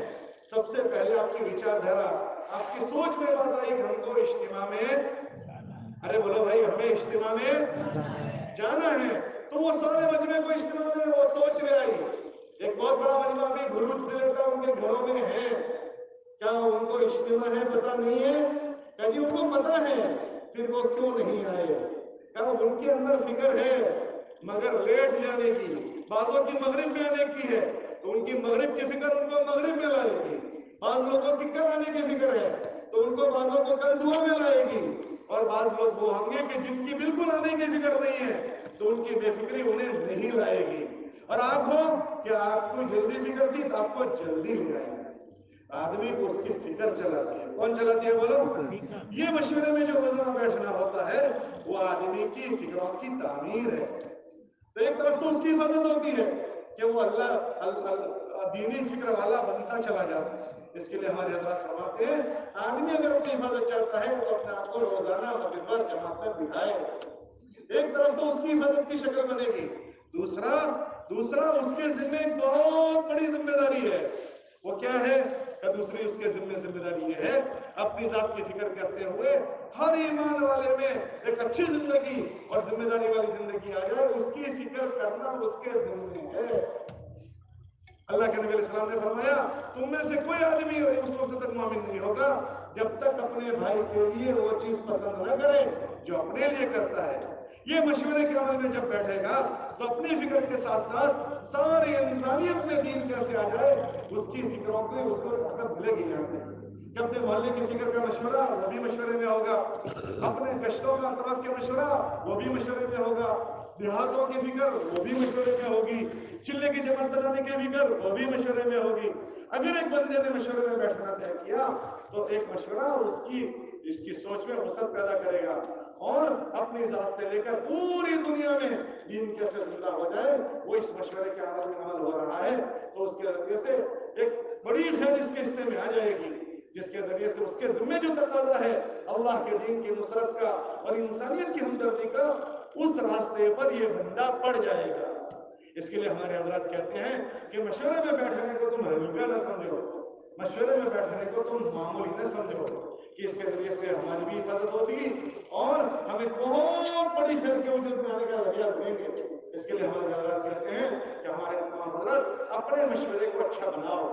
سب سے پہلے آپ کی وچار دھارا, آپ کی سوچ میں بات آئی کہ ہم کو اجتماع میں, ارے بولو بھائی ہمیں اجتماع میں جانا ہے. تو وہ سارے مجمع کو اجتماع میں وہ سوچ میں آئی. ایک بہت بڑا مجمع بھی بھروچ سے لے کر ان کے گھروں میں ہے, کیا ان کو اجتماع ہے پتا نہیں ہے؟ کہ جی ان کو پتا ہے, پھر وہ کیوں نہیں آئے؟ کہ ان کے اندر فکر ہے مگر لیٹ جانے کی, بعضوں کی مغرب میں آنے کی ہے تو ان کی مغرب کی فکر ان کو مغرب میں لائے گی. بعض لوگوں کی کل آنے کی فکر ہے تو ان کو بعضوں کو کل دعا میں لائے گی. اور بعض لوگ وہ ہوں گے کہ جس کی بالکل آنے کی فکر نہیں ہے تو ان کی بے فکری انہیں نہیں لائے گی. اور آپ ہو کہ آپ کو جلدی فکر تھی تو آپ کو جلدی لے آئے. آدمی کو اس کی فکر چلاتی ہے. کون چلاتی ہے بولو؟ یہ مشورے میں جو روزانہ بیٹھنا ہوتا ہے وہ آدمی کی فکروں کی تعمیر ہے. تو ایک طرف تو اس کی حفاظت ہوتی ہے کہ وہ اللہ دینی فکر والا بنتا چلا جاتا ہے. اس کے لیے ہمارے حضرات فرماتے ہیں آدمی اگر اپنی حفاظت چاہتا ہے تو اپنے آپ کو روزانہ مقدار جماعت میں بٹھائے. ایک طرف تو اس کی حفاظت کی شکل بنے گی, دوسرا اس کے ذمہ ایک بہت بڑی ذمہ داری ہے. وہ کیا ہے کہ دوسری اس کے ذمہ داری یہ ہے اپنی ذات کی فکر کرتے ہوئے ہر ایمان والے میں ایک اچھی زندگی اور ذمہ داری والی زندگی آ جائے. اس کی فکر کرنا اس کے ذمہ ہے. اللہ کے نبی علیہ السلام نے فرمایا تم میں سے کوئی آدمی اس وقت تک مومن نہیں ہوگا جب تک اپنے بھائی کے لیے وہ چیز پسند نہ کرے جو اپنے لیے کرتا ہے. یہ مشورے کے عمل میں جب بیٹھے گا تو اپنی فکر کے ساتھ ساتھ ساری انسانیت میں دین کیسے آ جائے اس کی فکروں کی اس کو طاقت ملے گی. یہاں سے کہ اپنے محلے کی فکر کا مشورہ وہ بھی مشورے میں ہوگا, اپنے گشتوں کا طرف کے مشورہ وہ بھی مشورے میں ہوگا, دیہاتوں کی فکر وہ بھی مشورے میں ہوگی, چلے کی جماعت بنانے کی فکر وہ بھی مشورے میں ہوگی. اگر ایک بندے نے مشورے میں بیٹھنا طے کیا تو ایک مشورہ اس کی سوچ میں وسعت پیدا کرے گا اور اپنی ذات سے لے کر پوری دنیا میں دین کیسے زندہ ہو جائے وہ اس مشورے کے عمل میں عمل ہو رہا ہے. تو اس کے ذریعے سے ایک بڑی خیر اس کے حصے میں آ جائے گی جس کے ذریعے سے اس کے ذمہ جو تقاضا ہے اللہ کے دین کی نصرت کا اور انسانیت کی ہمدردی کا اس راستے پر یہ بندہ پڑ جائے گا. اس کے لیے ہمارے حضرات کہتے ہیں کہ مشورے میں بیٹھنے کو تم ہلکا نہ سمجھو, مشورے میں بیٹھنے کو تم معمولی نہ سمجھو کہ اس کے ذریعے سے ہماری بھی حفاظت ہوگی اور ہمیں بہت بڑی خیر کے وجود میں آنے کا ذریعہ بنیں گے. اس کے لیے ہمارے حضرات کہتے ہیں کہ ہمارے تمام حضرات اپنے مشورے کو اچھا بناؤ,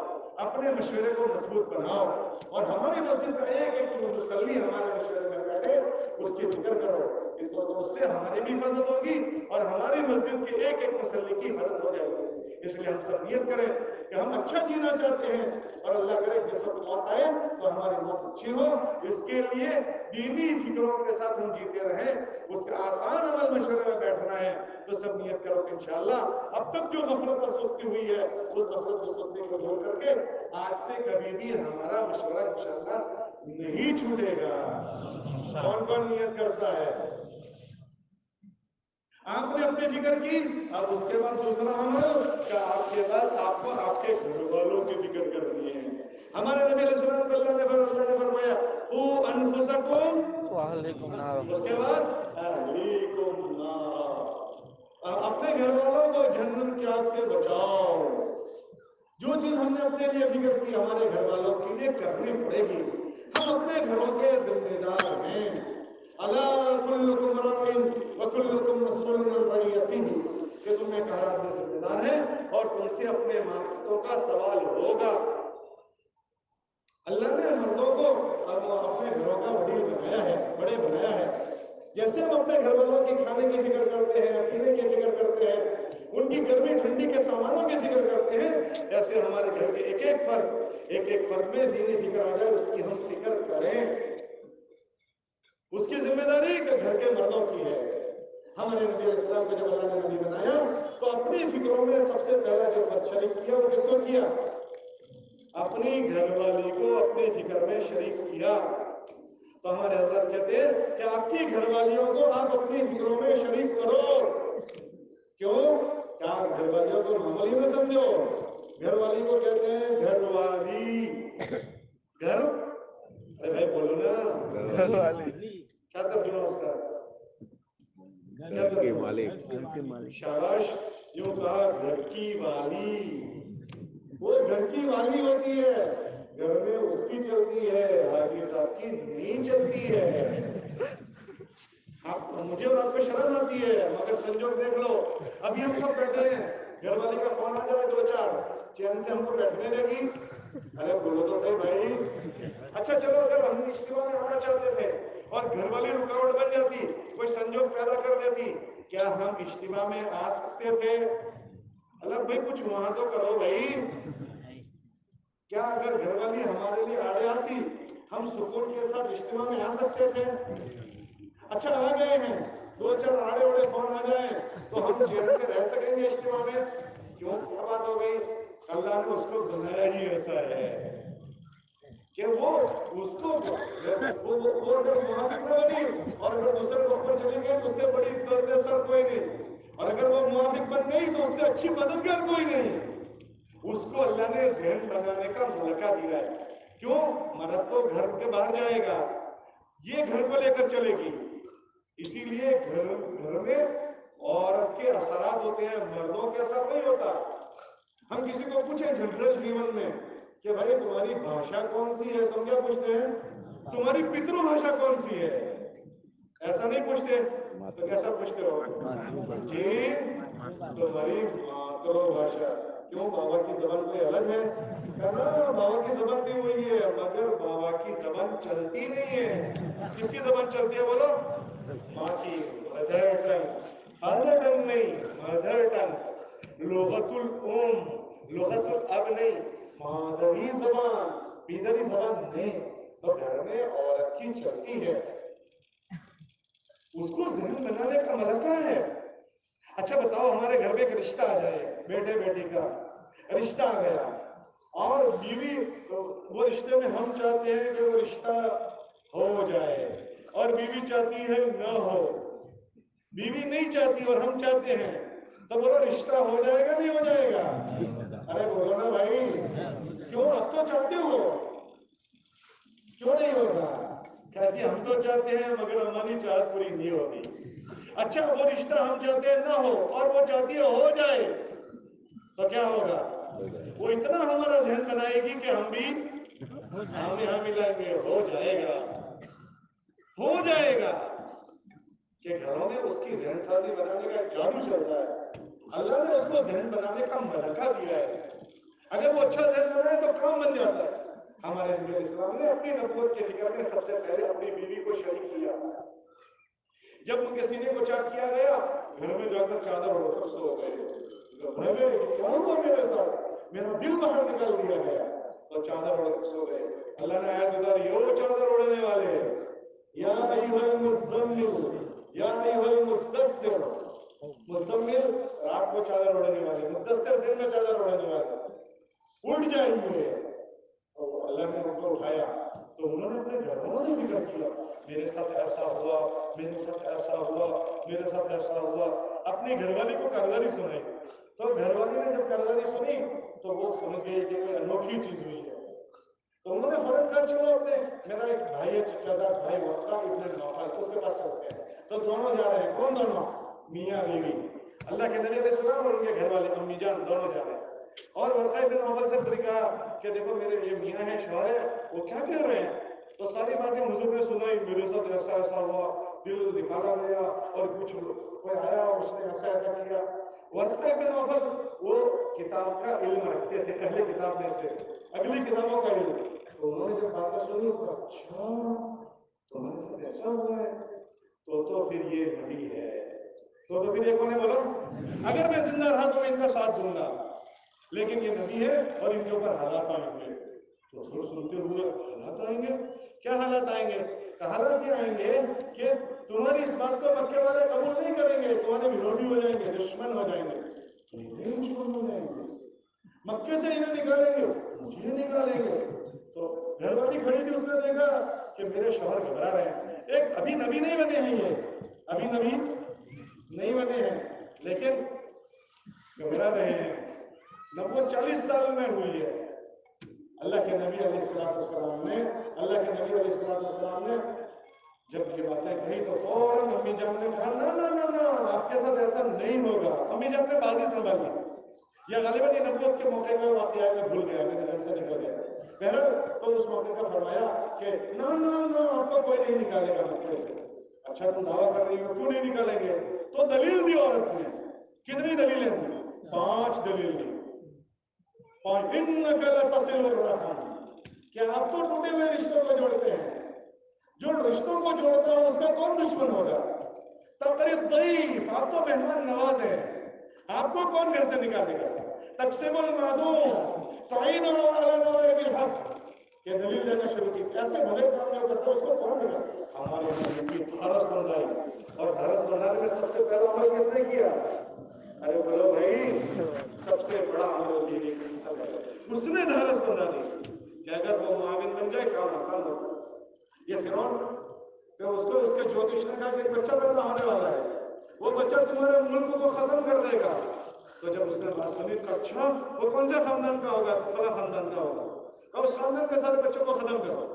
اپنے مشورے کو مضبوط بناؤ اور ہماری مسجد کا ایک مسلی ہمارے مشورے میں بیٹھے اس کی فکر کرو. تو اس سے ہماری بھی حفاظت ہوگی اور ہماری مسجد کے ایک مسلی کی حفاظت ہو جائے گی. اس لیے ہم سب نیت کریں کہ ہم اچھا جینا چاہتے ہیں اور اللہ کرے جس وقت موت آئے تو ہماری موت اچھی ہو. اس کے لیے دینی فکروں کے ساتھ ہم جیتے رہیں. اس کا آسان عمل مشورے میں بیٹھنا ہے تو سب نیت کرو کہ انشاءاللہ اب تک جو غفلت اور سستی ہوئی ہے اس غفلت اور سستی کو دور کر کے آج سے کبھی بھی ہمارا مشورہ انشاءاللہ نہیں چھوٹے گا. کون کون نیت کرتا ہے؟ آپ نے اپنی فکر کی. اب اس کے بعد دوسرا عمل کہ آپ کے بعد آپ کو آپ کے گھر والوں کی فکر کرنی ہے. ہمارے نبی علیہ السلام کو اللہ نے فرمایا قوا انفسکم واہلیکم نارا, اس کے بعد اہلیکم نارا, اپنے گھر والوں کو جہنم کی آگ سے بچاؤ. جو چیز ہم نے اپنے لیے فکر کی ہمارے گھر والوں کے لیے کرنی پڑے گی. ہم اپنے گھروں کے ذمہ دار ہیں. الا کلکم راع وکلکم مسئول عن رعیتہ, کہ تمہیں کہا اپنے ذمہ دار ہیں اور تم سے اپنے مالکوں کا سوال ہوگا. اللہ نے مردوں کو اپنے گھروں کا بڑے بنایا ہے. جیسے ہم اپنے گھر والوں کی کھانے کی فکر کرتے ہیں, پینے کی فکر کرتے ہیں, ان کی گرمی ٹھنڈی کے سامانوں کی فکر کرتے ہیں, ایسے ہمارے گھر کے ایک ایک فرد میں دینی فکر آ جائے اس کی ہم فکر کریں. اس کی ذمہ داری کہ گھر کے مردوں کی ہے. ہمارے نبی علیہ السلام کو جب اللہ نے نبی بنایا تو اپنی فکروں میں سب سے پہلا جو فرد شریک کیا وہ کس کو کیا؟ اپنی گھر والی کو اپنی فکر میں شریک کیا. تو ہمارے حضرت کہتے ہیں کہ آپ کی گھر والیوں کو آپ اپنی فکروں میں شریک کرو. کیوں؟ کیا گھر والیوں کو معمولی میں سمجھو. گھر والی کو کہتے ہیں گھر والی. گھر ارے بھائی بولو نا, گھر والی. کیا ترجمہ اس کا؟ گھر کے مالک. شاباش. یوں کہا گھر کی والی. وہ گھر کی والی ہوتی ہے، گھر میں اس کی چلتی ہے، حاجی صاحب کی نہیں چلتی ہے. آپ مجھے اور آپ کو شرم آتی ہے، مگر سنجوگ دیکھ لو. ابھی ہم سب بیٹھے ہیں، گھر والے کا فون آ جائے 2-4 چین سے ہم کو بیٹھنے دے گی؟ ارے بولو تو صحیح بھائی. اچھا چلو، اگر ہم اجتماع میں آنا چاہتے تھے اور گھر والی رکاوٹ بن جاتی، کوئی سنجوگ پیدا کر دیتی، کیا ہم اجتماع میں آ سکتے تھے؟ اللہ بھائی کچھ وہاں تو کرو بھائی. کیا اگر گھر والی ہمارے لیے آڑے آتی، ہم سکون کے ساتھ اجتماع میں آ سکتے تھے؟ اچھا آ گئے ہیں، 2-4 آڑے اوڑے فون آ جائیں تو ہم چین سے رہ سکیں گے اجتماع میں؟ کیوں کیا بات ہو گئی؟ اللہ نے اس کو بنایا ہی ایسا ہے کہ وہ اس کو وہ اگر موافق نہ بنی اور اگر دوسرے لوگ پر چلی گئی تو اس سے بڑی درد سر کوئی نہیں، اور اگر وہ موافق بن گئی تو اس سے اچھی مددگار کوئی نہیں. اس کو اللہ نے ذہن بنانے کا ملکہ دیا ہے. کیوں؟ مرد تو گھر کے باہر جائے گا، یہ گھر کو لے کر چلے گی. اسی لیے گھر میں عورت کے اثرات ہوتے ہیں، مردوں کے اثر نہیں ہوتا. ہم کسی کو پوچھیں جنرل جیون میں کہ بھائی تمہاری بھاشا کون سی ہے، تم کیا پوچھتے ہیں؟ تمہاری پترو بھاشا کون سی ہے؟ ایسا نہیں پوچھتے. تو کیسا پوچھتے ہو؟ جی تمہاری ماترو بھاشا. کیوں بابا کی زبان کوئی الگ ہے؟ کہنا بابا کی زبان بھی وہی ہے، مگر بابا کی زبان چلتی نہیں ہے. کس کی زبان چلتی ہے بولو؟ ماں کی، مدر ٹنگ. فادر ٹنگ نہیں، مدر ٹنگ. لغت الام، لغت الاب نہیں، مادری زبان، پیدری زبان نہیں. تو گھر میں عورت کی چلتی ہے، اس کو ذہن بنانے کا ملکہ ہے. اچھا بتاؤ، ہمارے گھر میں ایک رشتہ آ جائے، بیٹے بیٹی کا رشتہ آ گیا، اور بیوی، وہ رشتے میں ہم چاہتے ہیں کہ وہ رشتہ ہو جائے اور بیوی چاہتی ہے نہ ہو. بیوی نہیں چاہتی اور ہم چاہتے ہیں، تو بولو رشتہ ہو جائے گا نہیں ہو جائے گا؟ ارے بولو نا بھائی. کیوں؟ اب تو چاہتے ہو، کیوں نہیں ہوگا؟ کہا جی ہم تو چاہتے ہیں مگر ہماری چاہت پوری نہیں ہوگی. اچھا وہ رشتہ ہم چاہتے ہیں نہ ہو اور وہ چاہتی ہے ہو جائے، تو کیا ہوگا؟ وہ اتنا ہمارا ذہن بنائے گی کہ ہم بھی ہاں ملائیں گے. ہو جائے گا، ہو جائے گا. کہ گھروں میں اس کی ذہن سازی بنانے کا جادو چلتا ہے. اللہ نے اس کو ذہن بنانے کا ملکہ دیا ہے. اگر وہ اچھا ذہن بنائے تو کام بن جاتا ہے. ہمارے نبی اسلام نے اپنی نبوت کے فکر میں سب سے پہلے اپنی بیوی کو شریک کیا. جب ان کے سینے کو چاک کیا گیا، گھر میں جا کر چادر اوڑھ کر سو گئے. کیا ہوا میرے ساتھ؟ میرا دل باہر نکال دیا گیا. تو چادر اوڑھ کر سو گئے. اللہ نے آیت اتاری، یو چادر اوڑھنے والے، یا ایھا المزمل، یا ایھا المدثر. مزمل رات کو چادر اوڑھنے والے، مدثر دن میں چادر اوڑھنے والے، اٹھ جائیے. اللہ نے ان کو اٹھایا تو انہوں نے اپنے گھر والوں سے فکر کیا، میرے ساتھ ایسا ہوا، میرے ساتھ ایسا ہوا، میرے ساتھ ایسا ہوا. اپنی گھر والی کو کرداری سنائی. تو گھر والی نے جب کرداری سنی تو وہ سمجھ گئی کہ کوئی انوکھی چیز ہوئی ہے. تو انہوں نے فوراً کہا چلو اپنے، میرا ایک بھائی ہے چچا زاد بھائی ورقہ ابن نوفل، اس کے پاس چلتے ہیں. تو دونوں جا رہے ہیں. کون دونوں؟ میاں بیوی. اللہ کے نبی علیہ السلام اور ان کے گھر والے امی جان دونوں جا رہے ہیں. اور ورقہ ابن نوفل سے پھر کہا کہ دیکھو میرے یہ میاں ہیں، شوہر ہے، وہ کیا کہہ رہے ہیں. تو ساری باتیں حضور نے سنائی. میرے ساتھ ایسا ایسا ہوا، دل نکالا گیا، اور کچھ کوئی آیا اور اس نے ایسا ایسا کیا. ورقہ ابن نوفل وہ کتاب کا علم رکھتے تھے، اہل کتاب میں سے، اگلی کتابوں کا علم. تو انہوں نے جب باتیں سنی تو اچھا تمہارے ساتھ ایسا ہوا ہے، تو پھر یہ نبی ہے. تو پھر یہ کون ہے بولو؟ اگر میں زندہ رہا تو میں ان کا ساتھ دوں گا، لیکن یہ نبی ہے اور ان کے اوپر حالات آئیں گے. تو پھر سنتے ہوئے حالات آئیں گے. کیا حالات آئیں گے؟ حالات یہ آئیں گے کہ تمہاری اس بات کو مکے والے قبول نہیں کریں گے، تمہارے ورودھی ہو جائیں گے، دشمن ہو جائیں گے. دشمن ہو جائیں گے، مکے سے انہیں نکالیں گے، مجھے نکالیں گے. تو گھر والی کھڑی تھی، اس نے دیکھا کہ میرے شوہر گھبرا رہے ہیں. ایک ابھی نبی نہیں بنے ہیں، یہ ابھی نبی نہیں بنے ہیں، لیکن گھبرا رہے ہیں. نبوت 40 سال میں ہوئی ہے. اللہ کے نبی علیہ السلام نے جب یہ باتیں کہی تو فوراً امی جان نے کہا نا نا نا نا آپ کے ساتھ ایسا نہیں ہوگا. امی جان نے بازی سنبھالی, یا غالباً یہ نبوت کے موقع میں واقعہ میں بھول گیا, میرے ذہن سے نکل گیا. بہرحال تو اس موقع پر فرمایا کہ نا نا نا آپ کو کوئی نہیں نکالے گا مکے سے. اچھا تم دعویٰ کر رہی ہو, کیوں نہیں نکالیں گے؟ تو دلیل دی عورت نے. کتنی دلیلیں تھیں؟ 5 دلیل دی. إِنَّكَ لَتَصِلُ الرَّحِمَ, کہ آپ تو ٹوٹے ہوئے رشتوں کو جوڑتے ہیں. جو رشتوں کو جوڑتا ہے اس کا کون دشمن ہوگا؟ تقری الضیف, آپ تو مہمان نواز ہیں, آپ کو کون گھر سے نکالے گا؟ تقسیم المعدوم, تعین علی نوائب الحق, کہ دلیل دینا شروع کی. ایسے بھلے کام جو کرتا ہے اس کو کون نکالے؟ ہمارے نبی کی دھارس بندائی, اور دھارس بندانے میں سب سے پہلا عمل کس نے کیا؟ ارے بولو بھائی, سب سے بڑا عمل بیوی کا ہے. اس نے دھارس بندھا دی کہ اگر وہ معاون بن جائے کام آسان ہوتا. یہ فرعون کہ اس کو اس کے جوتش نے کہا کہ ایک بچہ پیدا ہونے والا ہے, وہ بچہ تمہارے ملک کو ختم کر دے گا. تو جب اس نے بات سنی تو اچھا وہ کون سے خاندان کا ہوگا؟ فلاں خاندان کا ہوگا. اور اس خاندان کے سارے بچوں کو ختم کرو.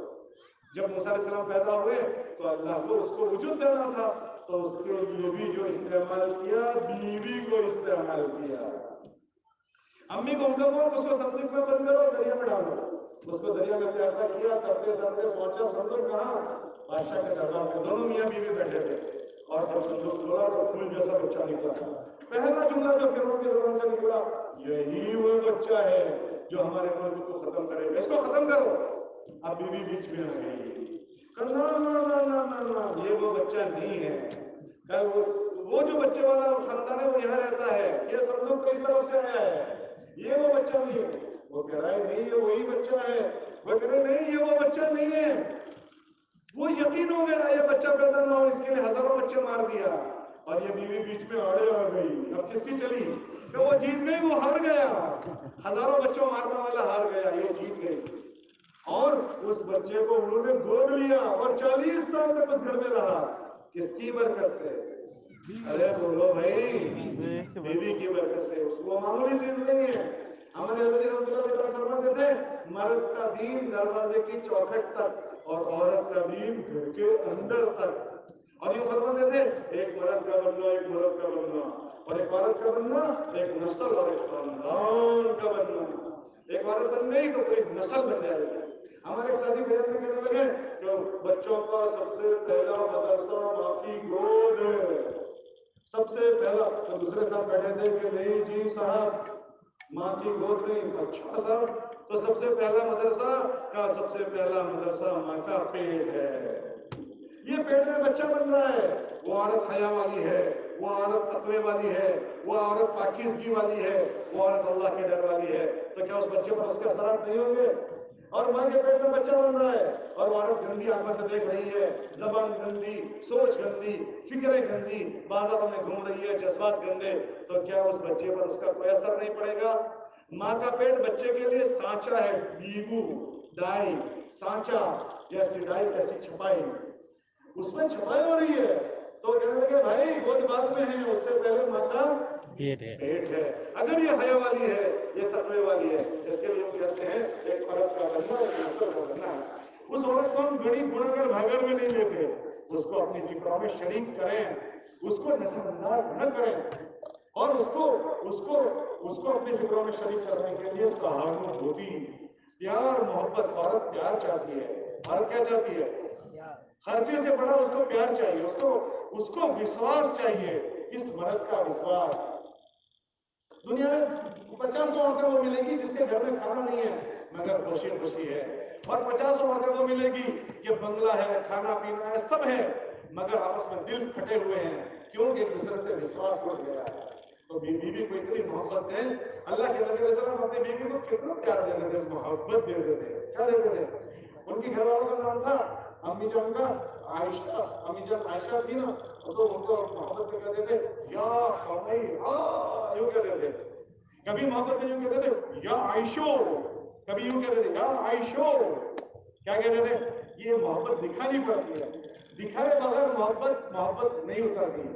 جب موسیٰ علیہ السلام پیدا ہوئے تو اللہ کو اس کو وجود دینا تھا, تو اس کے لیے بھی جو استعمال کیا, بیوی کو استعمال کیا. امی کو حکم ہوا اس کو صندوق میں بند کرو, دریا میں ڈالو. اس کو دریا میں تیرتا کیا, ترتے ترتے پہنچا صندوق کہاں؟ بادشاہ کے دربار میں. دونوں میاں بیوی بیٹھے تھے, اور جب صندوق کھولا تو پھول جیسا بچہ نکلا. پہلا جملہ جو فرعون کی زبان سے نکلا, یہی وہ بچہ ہے جو ہمارے ملک کو ختم کرے گا, اس کو ختم کرو. اب بیوی بیچ میں آ گئی, نا نا نا نا نا, یہ وہ بچہ نہیں ہے. وہ جو بچے والا خاندان ہے وہ یہاں رہتا ہے, یہ صندوق تو اس طرف سے آیا ہے, یہ وہ بچہ نہیں ہے. وہ کہہ رہا ہے نہیں یہ وہی بچہ ہے. وہ کہہ رہے نہیں یہ وہ بچہ نہیں ہے. وہ یقین ہو گیا یہ بچہ پیدا نہ ہو, اس کے لیے ہزاروں بچے مار دیا. اور یہ بیوی بیچ میں آڑے آ گئی. اب کس کی چلی کہ وہ جیت گئی, وہ ہار گیا. ہزاروں بچوں مارنے والا ہار گیا, یہ جیت گئی. اور اس بچے کو انہوں نے گود لیا اور 40 سال تک اس گھر میں رہا. کس کی برکت سے؟ ارے بولو بھائی, بیوی کی برکت سے. اس کو معمولی چیز نہیں ہے. ہمارے حضرت رسول اللہ صلی اللہ علیہ وسلم فرماتے تھے مرد کا دین دروازے کی چوکھٹ تک اور عورت کا دین گھر کے اندر تک. اور یہ فرماتے تھے ایک مرد کا بننا, ایک مرد کا بننا, اور ایک عورت کا بننا, ایک نسل اور ایک خاندان کا بننا. ایک عورت بن گئی تو ایک نسل بن جائے گی. ہمارے ساتھی بیان میں کہنے لگے کہ بچوں کا سب سے پہلا مدرسہ ماں کی گود ہے. سب سے پہلا. تو دوسرے ساتھ بیٹھے تھے کہ نہیں جی صاحب ماں کی گود نہیں. اچھا صاحب, تو سب سے پہلا مدرسہ کا سب سے پہلا مدرسہ ماں کا پیٹ ہے. یہ پیٹ میں بچہ بن رہا ہے. وہ عورت حیا والی ہے, وہ عورت تقوی والی ہے, وہ عورت پاکیزگی والی ہے, وہ عورت اللہ کے ڈر والی ہے. تو کیا اس بچے پر اس کے اثرات نہیں ہوں گے؟ اور ماں کے پیٹ میں بچہ بن رہا ہے اور عورت گندی آنکھوں سے دیکھ رہی ہے, زبان گندی, سوچ گندی, فکریں گندی, بازاروں میں گھوم رہی ہے, جذبات گندے. تو کیا اس بچے پر اس کا کوئی اثر نہیں پڑے گا؟ ماں کا پیٹ بچے کے لیے سانچا ہے, بیگو, ڈائی, سانچا جیسی ڈائی ایسی چھپائی, اس میں چھپائی ہو رہی ہے. تو کہنے لگے بھائی گود بعد میں ہے, اس سے پہلے ماں کا پیٹ ہے. اگر یہ حیا والی ہے, یہ تقوی والی ہے, اس کے لیے ہم کہتے ہیں ایک عورت کا بننا, ایک نسل کا بننا ہے. اس عورت کو ہم گڑی گھوڑا کر بھاگر میں نہیں لیتے, اس کو اپنی فکروں میں شریک کریں, اس کو نظر انداز نہ کریں, اور اس کو اپنی فکروں میں شریک کرنے کے لیے تحامل ہوتی. پیار محبت, عورت پیار چاہتی ہے. عورت کیا چاہتی ہے؟ ہر چیز سے بڑا اس کو پیار چاہیے, اس کو وشواس چاہیے. اس مرد کا وشواس. دنیا میں 50 عورتیں وہ ملے گی جس کے گھر میں کھانا نہیں ہے مگر خوشی خوشی ہے, اور 50 عورتیں وہ ملے گی کہ بنگلہ ہے, کھانا پینا ہے, سب ہے, مگر آپس میں دل پھٹے ہوئے ہیں. کیوں کہ ایک دوسرے سے وشواس ٹوٹ گیا ہے. تو بیوی کو اتنی محبت ہے. اللہ کے نبی علیہ السلام اپنی بیوی کو کتنا پیار دیتے تھے, محبت دیتے تھے. کیا دیتے تھے؟ ان کی گھر والوں کا نام تھا امی جان کا عائشہ. امی جان عائشہ تھی نا, تو ان کو محبت میں کہتے تھے یا حمیرہ, یوں کہتے تھے. کبھی محبت میں یوں کہتے تھے یا عائشو, کبھی یوں کہتے تھے یا عائشو. کیا کہتے تھے؟ یہ محبت دکھانی پڑتی ہے, دکھائے بغیر محبت نہیں اترتی.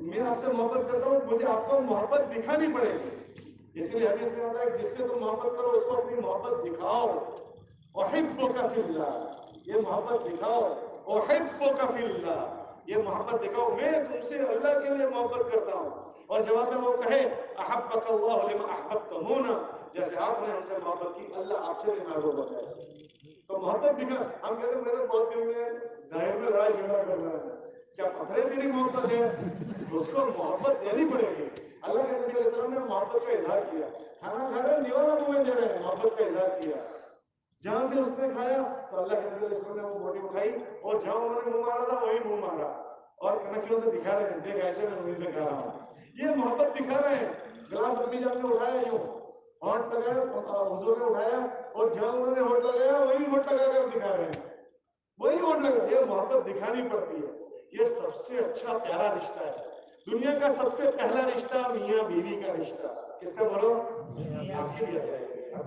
میں آپ سے محبت کرتا ہوں, مجھے آپ کو محبت دکھانی پڑے گی. اس لیے حدیث میں آتا ہے جس سے تم محبت کرو اس کو اپنی محبت دکھاؤ. احبک فی اللہ, یہ محبت دکھاؤ. احبک فی اللہ، یہ محبت دکھاؤ میں تم سے اللہ کے لیے محبت کرتا ہوں. اور جواب میں وہ کہے احبک اللہ لما احببتمونا، جیسے آپ نے ہم سے محبت کی اللہ آپ سے بھی محبت ہے. تو محبت دکھا. ہم کہتے ہیں میرے بہت دل میں ظاہر میں لڑائی جھگڑا کر رہا ہے، کیا پتھرے تیری محبت ہے؟ اس کو محبت دینی پڑے گی. اللہ کے نبی علیہ السلام نے محبت کا اظہار کیا. کھانا کھا رہے دیوانا منہ میں دے رہے ہیں، محبت کا اظہار کیا. جہاں سے اس نے کھایا تو اللہ کے نبی علیہ السلام نے وہ روٹی اٹھائی اور جہاں انہوں نے منہ مارا تھا وہی منہ مارا اور کنکھیوں سے دکھا رہے ہیں دیکھ ایسے میں وہیں سے کھا رہا ہوں. یہ محبت دکھا رہے ہیں. گلاس امی جان نے اٹھایا یوں ہونٹ لگایا، حضور نے اٹھایا اور جہاں انہوں نے ہونٹ لگایا وہی ہونٹ لگا کر دکھا رہے ہیں، وہی ہونٹ لگا. یہ محبت دکھانی پڑتی ہے. یہ سب سے اچھا پیارا رشتہ ہے. دنیا کا سب سے پہلا رشتہ میاں بیوی کا رشتہ. کس کا بولو؟ آپ کے دیا جائے گا.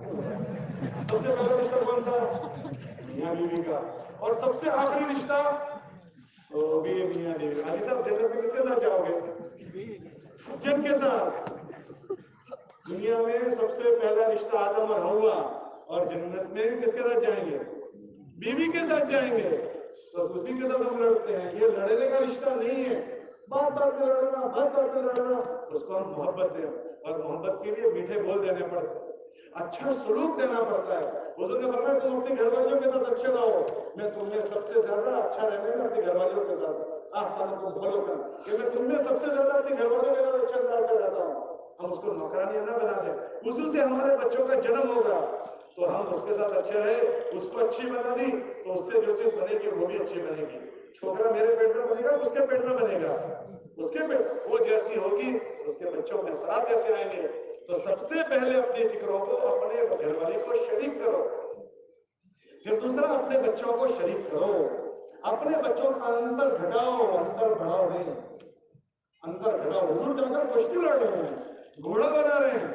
سب سے پہلا رشتہ کون سا؟ میاں بیوی کا. اور سب سے آخری رشتہ تو بھی میاں بیوی. حاجی صاحب جنت میں کس کے ساتھ جاؤ گے؟ جن کے ساتھ. دنیا میں سب سے پہلا رشتہ آدم اور حوا، اور جنت میں کس کے ساتھ جائیں گے؟ بیوی کے ساتھ جائیں گے. تو اسی کے ساتھ ہم لڑتے ہیں. یہ لڑنے کا رشتہ نہیں ہے، بات بات میں لڑنا، بات بات میں لڑنا. اس کو ہم محبت دیں، اور محبت کے لیے میٹھے بول دینے پڑتے ہیں، اچھا سلوک دینا پڑتا ہے. حضور نے فرمایا تم اپنے گھر والوں کے ساتھ اچھے رہو، میں تم میں سب سے زیادہ اچھا رہنے میں اپنے گھر والوں کے ساتھ احسنکم خلقا، کہ میں تم میں سب سے زیادہ اپنے گھر والوں کے ساتھ اچھا انداز سے رہتا ہوں. ہم اس کو نوکرانیاں نہ بنا دیں. اسی سے ہمارے بچوں کا جنم ہوگا تو ہم اس کے ساتھ اچھے رہے. اس کو اچھی بنا دی تو اس سے جو چیز بنے گی وہ بھی اچھی بنے گی. چھوکرا میرے پیٹ میں بنے گا اس کے پیٹ میں بنے گا، اس کے پیٹ وہ جیسی ہوگی اس کے بچوں میں اثرات کیسے آئیں گے. تو سب سے پہلے اپنی فکروں کو اپنے گھر والے کو شریک کرو، پھر دوسرا اپنے بچوں کو شریک کرو. اپنے بچوں کا اندر گھٹاؤ، اندر بڑھاؤ نہیں. اندر گھٹاؤ. حضور جا کر کشتی لڑ رہے ہیں، گھوڑا بنا رہے ہیں.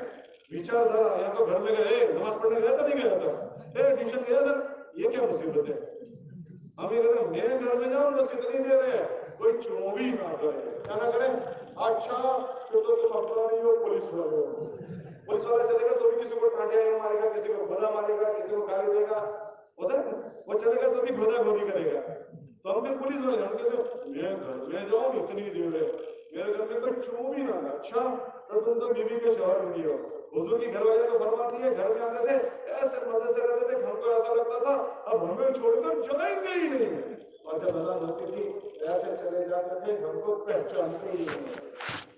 بیچارہ ذرا یا تو گھر میں گئے نماز پڑھنے گیا تھا نہیں گیا تھا، ٹیوشن گیا تھا. یہ کیا مصیبت ہے؟ ہم یہ کہتے ہیں میرے گھر میں جاؤ بس اتنی دیر ہے، کوئی چوبی نہ کرے. کیا نہ کرے؟ اچھا تو تم اپنا نہیں ہو، پولیس والے ہو. پولیس والا چلے گا تو بھی کسی کو ٹانٹے مارے گا، کسی کو گھوڑا مارے گا، کسی کو گالی دے گا. ادھر وہ چلے گا تو بھی گھوڑا گھوڑی کرے گا. تو ہم پھر پولیس والے ہم کہتے ہیں میں گھر میں جاؤں اتنی دیر ہے، میرے گھر میں کوئی چوبی نہ. اچھا تو تم تو بیوی کے شوہر نہیں ہو. حضور کی گھر والے کو فرماتی ہے گھر میں آتے تھے ایسے مزے سے رہتے تھے، ہم کو ایسا لگتا تھا اب ہمیں چھوڑ کر جائیں گے ہی نہیں. اور جب اللہ ہوتی تھی ایسے چلے جاتے تھے ہم کو پہچانتے ہی نہیں.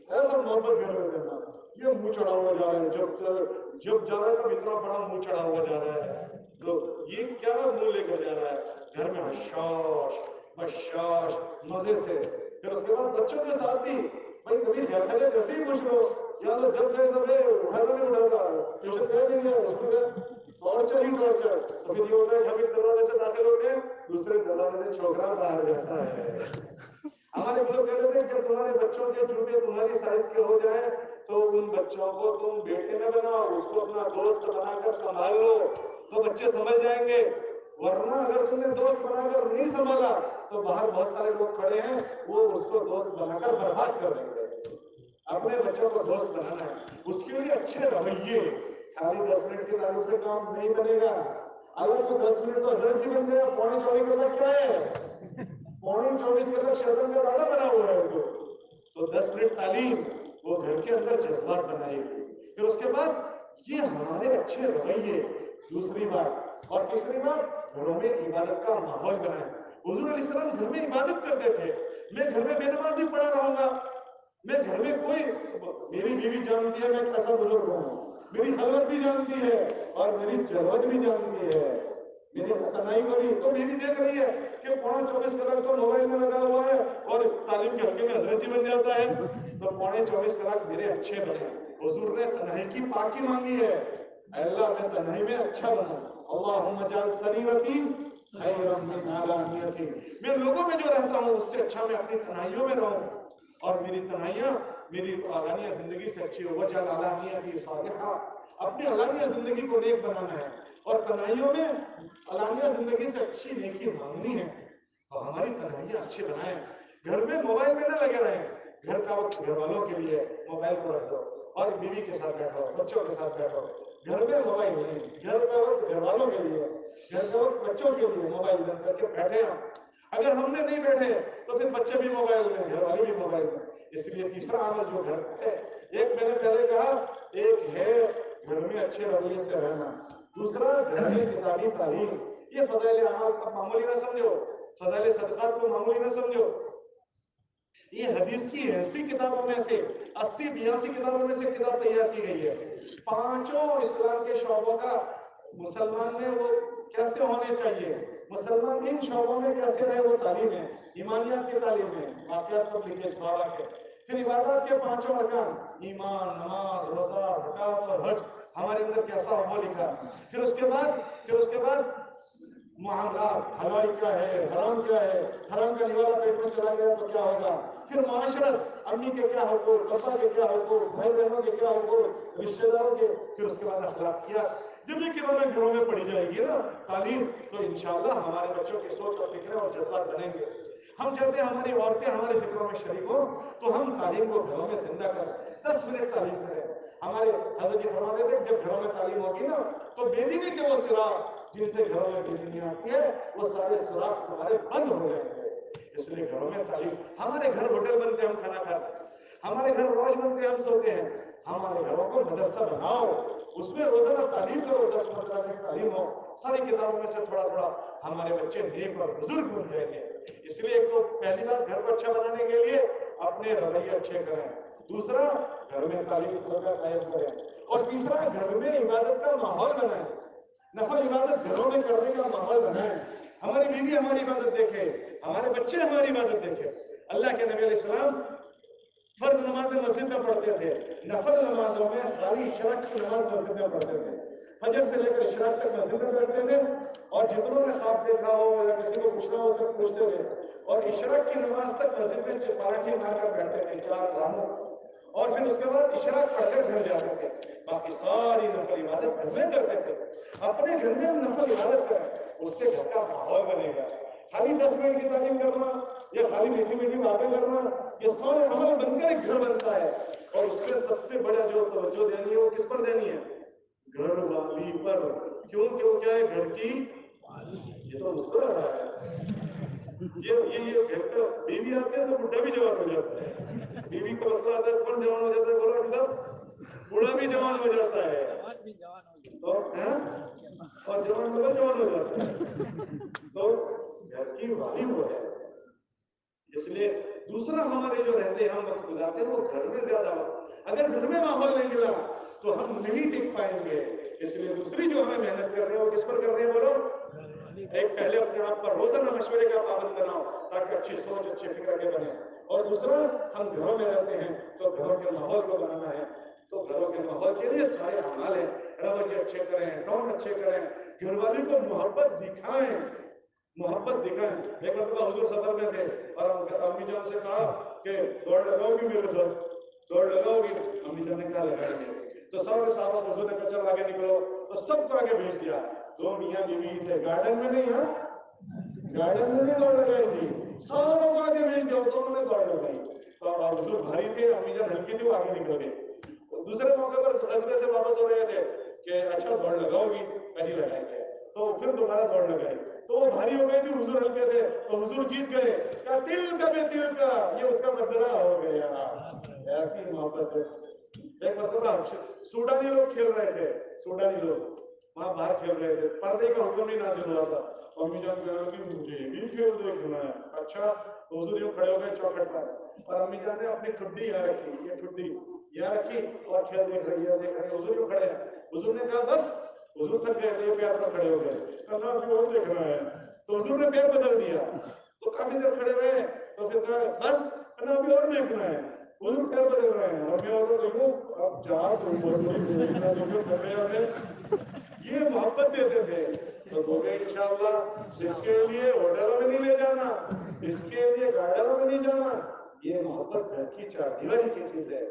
ایسا محبت گھر میں دینا. یہ منہ چڑھا ہوا جا رہا ہے، جب جا رہا ہے تب اتنا بڑا منہ چڑھا ہوا جا رہا ہے. تو یہ کیا منہ لے کر جا رہا ہے؟ گھر میں حشاش بشاش مزے سے. پھر اس کے بعد بچوں کے ساتھ بھی بھائی کبھی خیال جیسے ہی خوش ہو یا تو جب گئے تو اٹھاتا نہیں اٹھاتا، ٹیوشن گئے نہیں گیا اس کو ٹارچر ہی ٹارچر. تو پھر یہ ہوتا ہے کہ ہم ایک دروازے سے داخل ہوتے ہیں دوسرے دروازے سے چھوکرا باہر جاتا ہے. ہمارے لوگ کہتے ہیں جب تمہارے بچوں کے جوتے تمہاری سائز کے ہو جائیں تو ان بچوں کو تم بیٹے نہ بناؤ، اس کو اپنا دوست بنا کر سنبھال لو تو بچے سمجھ جائیں گے. ورنہ اگر تم نے دوست بنا کر نہیں سنبھالا تو باہر بہت سارے لوگ کھڑے ہیں وہ اس کو دوست بنا کر برباد کر دیں گے. اپنے بچوں کو دوست بنانا ہے، اس کے لیے اچھے رویے. خالی 10 منٹ کے تعلق سے کام نہیں بنے گا. اگر تو 10 منٹ تو حضرت جی بن گیا، پونے 24 گھنٹہ کیا ہے؟ پونے 24 گھنٹہ شیطان کا راجا بنا ہوا ہے. تو 10 منٹ تعلیم وہ گھر کے اندر جذبات بنائے گی. پھر اس کے بعد یہ ہمارے اچھے رویے. دوسری بات اور تیسری بات گھروں میں عبادت کا ماحول بنائے. حضور علیہ السلام گھر میں عبادت کرتے تھے. میں گھر میں بے نمازی پڑا رہوں گا، میں گھر میں کوئی، میری بیوی جانتی ہے میں کیسا بزرگ ہوں، میری خلوت بھی جانتی ہے اور میری جلوت بھی جانتی ہے، میری تنہائی کو بھی. تو بیوی دیکھ رہی ہے کہ پونے 24 کلاک تو موبائل میں لگا ہوا ہے اور تعلیم کے حلقے میں حضرت جی بن جاتا ہے. تو پونے 24 کلاک میرے اچھے بنے. حضور نے تنہائی کی پاکی مانگی ہے. اے اللہ میں تنہائی میں اچھا بنوں. اللہم اجعل خلیوتی خیرا من علانیتی. میں لوگوں میں جو رہتا ہوں اس سے اچھا میں اپنی تنہائیوں میں رہوں اور میری تنہائیاں میری علانیہ زندگی سے اچھی ہو. وجعل علانیتی صالحہ. اپنی علانیہ زندگی کو نیک بنانا ہے اور تنہائیوں میں علانیہ زندگی سے اچھی نیکی مانگنی ہے. اور ہماری تنہائیاں اچھی بنائیں. گھر میں موبائل میں نہ لگے رہیں. گھر کا وقت گھر والوں کے لیے موبائل کو رکھ دو اور بیوی کے ساتھ بیٹھو، بچوں کے ساتھ بیٹھو. گھر میں موبائل نہیں. گھر کا وقت گھر والوں کے لیے، گھر کا وقت بچوں کے لیے موبائل بند کر کے بیٹھے. اگر ہم نے نہیں بیٹھے تو پھر بچے بھی موبائل میں، گھر والے بھی موبائل میں. اس لیے تیسرا عمل جو گھر کا ہے، ایک میں نے پہلے کہا، ایک ہے گھر میں اچھے رویے سے رہنا، دوسرا گھر میں کتابی تعلیم. یہ فضائل اعمال کو معمولی نہ سمجھو، فضائل صدقات کو معمولی نہ سمجھو. یہ حدیث کی ایسی کتابوں میں سے 80-82 کتابوں میں سے کتاب تیار کی گئی ہے. پانچوں اسلام کے شعبوں کا مسلمان میں وہ کیسے ہونے چاہیے، مسلمان ان شعبوں میں کیسے رہے، وہ تعلیم ہے. ایمانیات کی تعلیم ہے، واقعات سب لکھے سوال کے. پھر عبادات کے پانچوں ارکان، ایمان، نماز، روزہ، زکات اور حج ہمارے اندر کیسا ہو وہ لکھا. پھر اس کے بعد معاملات، حلال کیا ہے، حرام کیا ہے، حرام کا نوالا پیٹ میں چلا گیا تو کیا ہوگا. پھر معاشرت، امی کے کیا حقوق، پاپا کے کیا حقوق، بھائی بہنوں کے کیا حقوق، رشتہ داروں کے. پھر اس کے بعد اخلاقیات. جب یہ کتابیں گھروں میں پڑھی جائے گی نا تعلیم، تو انشاءاللہ ہمارے بچوں کی سوچ اور فکریں اور جذبات بنیں گے. ہم چاہتے ہیں ہماری عورتیں ہمارے فکروں میں شریک ہوں، تو ہم تعلیم کو گھروں میں زندہ کریں. 10 منٹ تعلیم کریں. ہمارے حضرت جی فرماتے تھے جب گھروں میں تعلیم ہوگی نا تو بے دینی کے وہ سراغ جن سے گھروں میں بے دینی آتی ہے وہ سارے سراغ تمہارے بند ہو جائیں گے. اس لیے گھروں میں تعلیم. ہمارے گھر ہوٹل بنتے ہم کھانا کھاتے ہیں، ہمارے گھر روز بنتے ہم سوتے ہیں. ہمارے گھروں کو مدرسہ بناؤ، اس میں روزانہ تعلیم کرو، 10-15 منٹ تعلیم ہو. ساری کتابوں میں سے تھوڑا تھوڑا ہمارے بچے نیک اور بزرگ بن جائیں گے. اس لیے ایک تو پہلی بات گھر کو اچھا بنانے کے لیے اپنے رویے اچھے کریں، دوسرا گھر میں تعلیم کا قائم کریں، اور تیسرا گھر میں عبادت کا ماحول بنائیں. نفل عبادت گھروں میں کرنے کا ماحول بنائیں. ہماری بیوی ہماری عبادت دیکھے، ہمارے بچے ہماری عبادت دیکھے. اللہ کے نبی علیہ السلام فرض نمازیں مسجد میں پڑھتے تھے، نفل نمازوں میں خالی اشراق کی نماز مسجد میں پڑھتے تھے. فجر سے لے کر اشراق تک مسجد میں بیٹھتے تھے، اور جتنوں نے خواب دیکھا ہو یا کسی کو پوچھنا ہو سب پوچھتے تھے. اور اشراق کی نماز تک مسجد میں پراٹھے مار کر بیٹھتے تھے 4 راموں، اور پھر اس کے بعد اشراق پڑھ کر گھر جاتے تھے. باقی ساری نفل عبادت گھر میں کرتے تھے. اپنے گھر میں ہم نفل عبادت کریں، اس سے گھر کا ماحول بنے گا. خالی 10 منٹ کی تعلیم کرنا یا خالی میٹھی میٹھی باتیں کرنا، یہ سارے عمل بن کر ایک گھر بنتا ہے. اور اس میں سب سے بڑا جو توجہ دینی ہے وہ کس پر دینی ہے؟ گھر والی پر. کیوں کیا ہے گھر کی، یہ تو مسکرا رہا ہے. یہ گھر کا بیوی آتے ہیں تو بڈھا بھی جوان ہو جاتا ہے. بیوی کا مسئلہ آتا ہے تو کون جوان ہو جاتا ہے؟ بولو صاحب، بوڑھا بھی جوان ہو جاتا ہے، اور جوان بڑا جوان ہو جاتا ہے. تو گھر کی والی وہ ہے. اس لیے دوسرا ہمارے جو رہتے ہیں ہم وقت گزارتے ہیں وہ گھر میں زیادہ وقت. اگر گھر میں ماحول نہیں ملا تو ہم نہیں ٹک پائیں گے. اس لیے دوسری جو ہمیں محنت کر رہے ہیں وہ کس پر کر رہے ہیں بولو؟ ایک پہلے اپنے آپ پر روزانہ مشورے کا پابند بناؤ تاکہ اچھی سوچ اچھے فکر کے بنے. اور دوسرا ہم گھروں میں رہتے ہیں تو گھروں کے ماحول کو بنانا ہے. تو گھروں کے ماحول کے لیے سارے اعمال ہیں. رویے اچھے کریں، ٹون اچھے کریں، گھر والے کو محبت دکھائیں. ایک مرتبہ حضور سفر میں تھے اور امی جان سے کہا کہ دوڑ لگاؤ گی میرے ساتھ، دوڑ لگاؤ گی؟ امی جان نے کہا لگائیں گے. تو سارے صحابہ حضور نے کہا چل آگے نکلو، تو سب کو آگے بھیج دیا. 2 میاں بیوی تھے، گارڈن میں نہیں، گارڈن میں نہیں دوڑ لگائی تھی، ساروں کو آگے بھیج دیا. تو انہوں نے دوڑ لگائی. تو حضور بھاری تھے، امی جان ہلکی تھی، وہ آگے نکل گئے. دوسرے موقع پر غزوے سے واپس ہو رہے تھے کہ اچھا دوڑ لگاؤ گی؟ پہلی لگائیں گے. تو پھر دوبارہ دوڑ لگائی تو وہ بھاری ہو گئی تھی، حضور ہلکے تھے تو حضور جیت گئے. کہا دل کا بے دل کا، یہ اس کا بدلہ ہو گیا. ایسی محبت ہے. ایک مرتبہ سوڈانی لوگ کھیل رہے تھے، سوڈانی لوگ وہاں باہر کھیل رہے تھے، پردے کا حکم نہیں نازل ہوا تھا. امی جان کہا کہ مجھے بھی کھیل دیکھنا ہے. اچھا. حضور یوں کھڑے ہو گئے چوکھٹ پر، اور امی جان نے اپنی ٹھڈی یہاں رکھی، یہ ٹھڈی یہاں رکھی اور کھیل دیکھ رہی ہے. حضور یوں کھڑے ہیں. حضور نے کہا بس. حضور تھک گئے تھے، پیار پر کھڑے ہو گئے. کہا ابھی اور دیکھنا ہے. تو حضور نے پیر بدل دیا. تو کافی دیر کھڑے ہوئے تو پھر کہا بس ابھی اور دیکھنا ہے. حضور پیر بدل رہے ہیں اور میں اور دیکھوں اب چار یہ محبت دیتے تھے. تو بولے انشاءاللہ اس کے لیے ہوٹلوں میں نہیں لے جانا، اس کے لیے گارڈنوں میں نہیں جانا. یہ محبت گھر کی چاردیواری کی چیز ہے.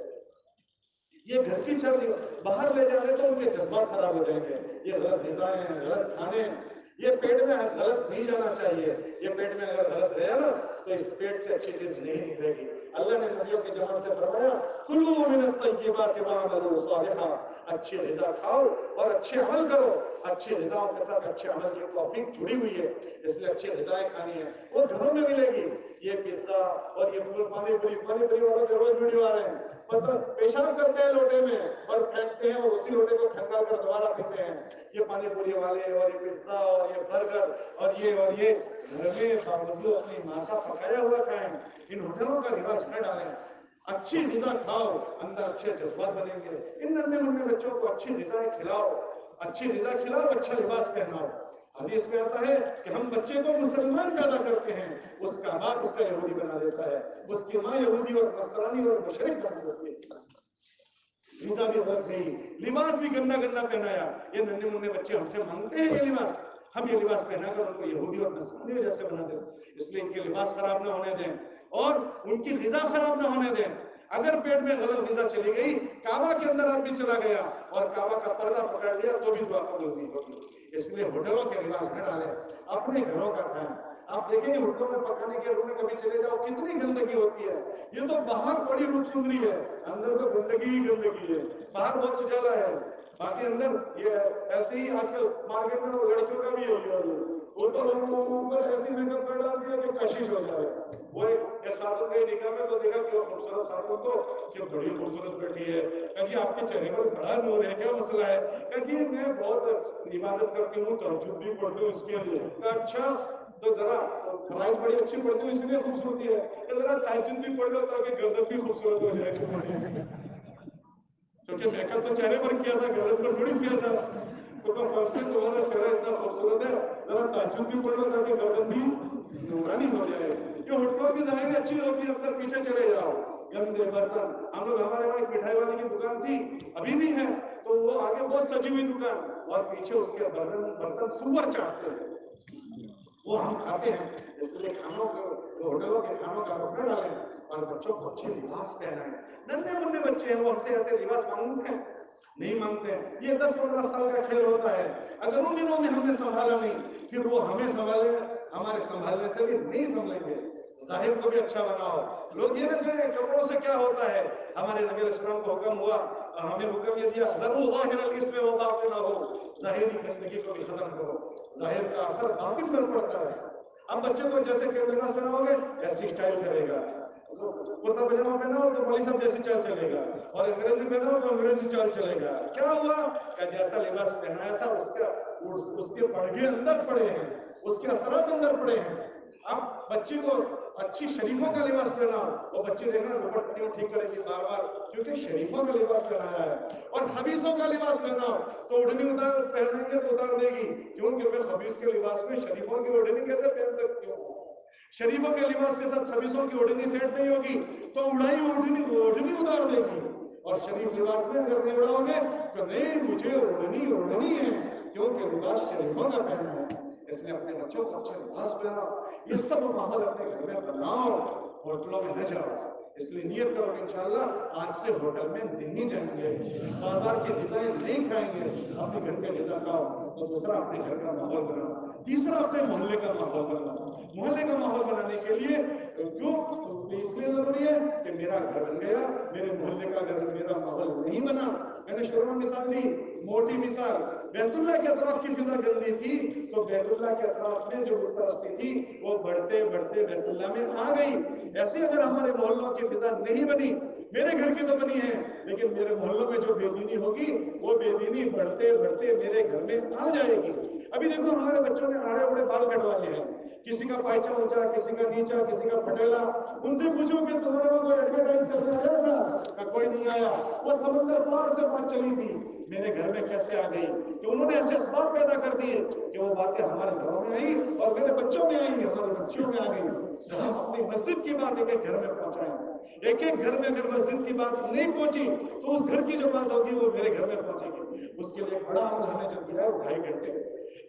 یہ گھر کی چاردیواری باہر لے جانے تو ان کے جذبات خراب ہو جائیں گے. یہ غلط غذائیں ہیں، غلط کھانے ہیں. یہ پیٹ میں غلط نہیں جانا چاہیے. یہ پیٹ میں اگر غلط گیا نا تو اس پیٹ سے اچھی چیز نہیں نکلے گی. اللہ نے نبیوں کی جماعت سے فرمایا کلوا من الطیبات واعملوا صالحا، اچھی غذا کھاؤ اور اچھے عمل کرو. اچھی غذاؤں کے ساتھ اچھے عمل کی توفیق جڑی ہوئی ہے، اس لیے اچھی غذائیں کھانی ہے، وہ گھروں میں ملے گی. یہ پیزا اور یہ پانی پوری والوں کے روز ویڈیو آ رہے ہیں، مطلب پیشاب کرتے ہیں لوٹے میں اور پھینکتے ہیں اور اسی لوٹے کو کھنگال کر دوبارہ پیتے ہیں. یہ پانی پوری والے اور یہ پیزا اور یہ برگر اور یہ گھر میں باوجود اپنی ماں کا پکایا ہوا کھائیں. ان ہوٹلوں کا رواج نہ ڈالیں. اچھی غذا کھاؤ، اندر اچھے جذبات بنیں گے. ان ننھے منھے بچوں کو اچھی غذائیں کھلاؤ، اچھی غذا کھلاؤ، اچھا لباس پہناؤ. حدیث میں آتا ہے کہ ہم بچے کو مسلمان پیدا کرتے ہیں، اس کا باپ اس کا یہودی بنا دیتا ہے، اس کی ماں یہودی اور نصرانی اور مشرک بنا دیتی ہے. غذا بھی غلط نہیں، لباس بھی گندا گندا پہنایا. یہ ننھے منھے بچے ہم سے مانگتے ہیں یہ لباس، ہم یہ لباس پہنا کر ان کو یہودی اور نصرانی جیسے بنا دیں. اس لیے ان کے لباس خراب نہ ہونے دیں اور ان کی غذا خراب نہ ہونے دیں. اگر پیٹ میں غلط غذا چلی گئی، کعبہ کے اندر آدمی چلا گیا اور کعبہ کا پردہ پکڑ لیا تو بھی دعا قبول نہیں ہوگی. اس لیے ہوٹلوں کے لباس نہ ڈالیں، اپنے گھروں کا کھائیں. آپ دیکھیں گے ہوٹلوں میں پکانے کے روم میں کبھی چلے جاؤ کتنی گندگی ہوتی ہے. یہ تو باہر بڑی روپ سندری ہے، اندر تو گندگی ہی گندگی ہے. باہر بہت اجالا ہے، باقی اندر یہ ایسے ہی آج کل مارکیٹ میں لڑکیوں کا بھی یہی ہے، وہ تو اوپر ایسی میک اپ کر ڈالتی ہے کہ کشش ہو جائے. وہ ایک خاتون کے نکاح میں تو دیکھا کہ وہ خوبصورت خاتون کو کہ بڑی خوبصورت بیٹھی ہے. کہ جی آپ کے چہرے پر بڑا نور ہے، کیا مسئلہ ہے؟ کہ جی میں بہت عبادت کرتی ہوں، تہجد بھی پڑھتی ہوں اس کے لیے. اچھا تو ذرا فرائض بڑی اچھی پڑھتی ہوں اس لیے خوبصورتی ہے، کہ ذرا تہجد بھی پڑھ لو تاکہ گردن بھی خوبصورت ہو جائے. کیونکہ میک اپ تو چہرے پر کیا تھا، گردن پر تھوڑی کیا تھا. تو تمہارا چہرہ اتنا خوبصورت ہے، ذرا تہجد بھی پڑھ لو تاکہ گردن بھی نورانی ہو جائے. یہ ہوٹلوں کی ظاہر اچھی ہوتی ہے، اندر پیچھے چلے جاؤ گندے برتن. ہم لوگ ہمارے وہاں ایک مٹھائی والے کی دکان تھی، ابھی بھی ہے، تو وہ آگے بہت سجی ہوئی دکان اور پیچھے اس کے برتن سور چاہتے ہیں، وہ ہم کھاتے ہیں. اس لیے کھانوں کے ہوٹلوں کے کھانوں کا رخ نہ ڈالیں اور بچوں کو اچھے لباس پہنائیں. ننھے منھے بچے ہیں، وہ ہم سے ایسے لباس مانگتے ہیں؟ نہیں مانگتے ہیں. یہ 10-15 سال کا کھیل ہوتا ہے. اگر ان دنوں میں ہم نے سنبھالا نہیں، پھر وہ ہمیں سنبھالے، ہمارے سنبھالنے سے بھی نہیں سنبھلیں گے. ظاہر کو بھی اچھا بناؤ. لوگ یہ نہ کہیں کپڑوں سے کیا ہوتا ہے. ہمارے نبی علیہ السلام کو حکم ہوا، ہمیں حکم یہ دیا ذروا ظاہر الاسم وباطنہ، ظاہری گندگی کو بھی ختم کرو. ظاہر کا اثر باطن پر پڑتا ہے. اب بچے کو جیسے لباس پہناؤ گے ایسی اسٹائل کرے گا. کرتا پاجامہ پہنا ہو تو مولوی صاحب جیسی چال چلے گا، اور انگریزی پہنا ہو تو انگریزی چال چلے گا. کیا ہوا کہ جیسا لباس پہنایا تھا اس کے پردے اندر پڑے ہیں، اس کے اثرات اندر پڑے ہیں. اب بچی کو اچھی شریفوں کا لباس پہناؤ، اور بچی دیکھنا دوپٹہ کیوں ٹھیک کرے گی بار بار، کیونکہ شریفوں کا لباس پہنایا ہے. اور خبیثوں کا لباس پہناؤ تو اوڑھنی اتار پہنیں گے تو اتار دے گی. کیوں؟ کیونکہ خبیث کے لباس میں شریفوں کی اوڑھنی کیسے پہن سکتی ہوں؟ شریفوں کے لباس کے ساتھ خبیثوں کی اوڑھنی سیٹ نہیں ہوگی تو اڑائی اوڑھنی اتار دے گی. اور شریف لباس میں اگر نہیں اڑاؤ گے تو نہیں مجھے اوڑھنی ہے، کیونکہ لباس شریفوں کا پہننا ہے. اس لیے اپنے بچوں کو اچھے لباس پہناؤ. یہ سب ماحول اپنے گھر میں بناؤ، ہوٹلوں میں نہ جاؤ. اس لیے نیت کرو کہ انشاءاللہ آج سے ہوٹل میں نہیں جائیں گے، بازار کی غذائیں نہیں کھائیں گے، اپنے گھر کے غذا کھاؤ. اور دوسرا اپنے گھر کا ماحول بناؤ. تیسرا اپنے محلے کا ماحول بناؤ. محلے کا ماحول بنانے کے لیے جو اس لیے ضروری ہے کہ میرا گھر بن گیا، میرے محلے کا گھر میرا ماحول نہیں بنا. میں نے شروع میں مثال دی، موٹی مثال، بیت اللہ کے اطراف کی فضا گندی تھی تو بیت اللہ کے اطراف میں جو بت پرستی تھی وہ بڑھتے بڑھتے بیت اللہ میں آ گئی. ایسے اگر ہمارے محلوں کی فضا نہیں بنی، میرے گھر کی تو بنی ہے لیکن میرے محلوں میں جو بے دینی ہوگی وہ بے دینی بڑھتے بڑھتے میرے گھر میں آ جائے گی. ابھی دیکھو ہمارے بچوں نے آڑے اڑے بال کٹوا لیے ہیں، کسی کا پائچا اونچا، کسی کا نیچا، کسی کا پٹیلا. ان سے پوچھو کہ تمہارے وہاں کوئی ایڈورٹائز کرنے آیا تھا؟ کوئی نہیں آیا. وہ سمندر پار سے بات چلی تھی، میرے گھر میں کیسے آ گئی؟ کہ انہوں نے ایسے اسباب پیدا کر دیے کہ وہ باتیں ہمارے گھروں میں آئی اور میرے بچوں میں آئی، ہمارے بچوں میں آ گئی. تو ہم اپنی مسجد کی بات ایک ایک گھر میں پہنچائیں. ایک ایک گھر میں اگر مسجد کی بات نہیں پہنچی تو اس گھر کی جو بات ہوگی وہ میرے گھر میں پہنچے گی. اس کے لیے بڑا عمل ہمیں جو دیا ہے وہ 2.5 گھنٹے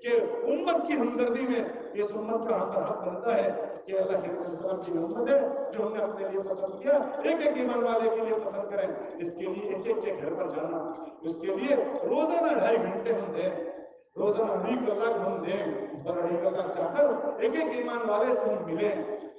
کہ امت کی ہمدردی میں اس امت کا ہم حق بنتا ہے کہ اللہ کے رسول کی امت ہے جو ہم نے اپنے لیے پسند کیا، ایک ایک ایمان والے کے لیے پسند کریں. اس کے لیے ایک ایک کے گھر پر جانا، اس کے لیے روزانہ 2.5 گھنٹے ہم دیں، روزانہ 2.5 کلاک ہم دیں، اور 2.5 کلاک جا کر ایک ایک ایمان والے سے ہم ملیں.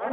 8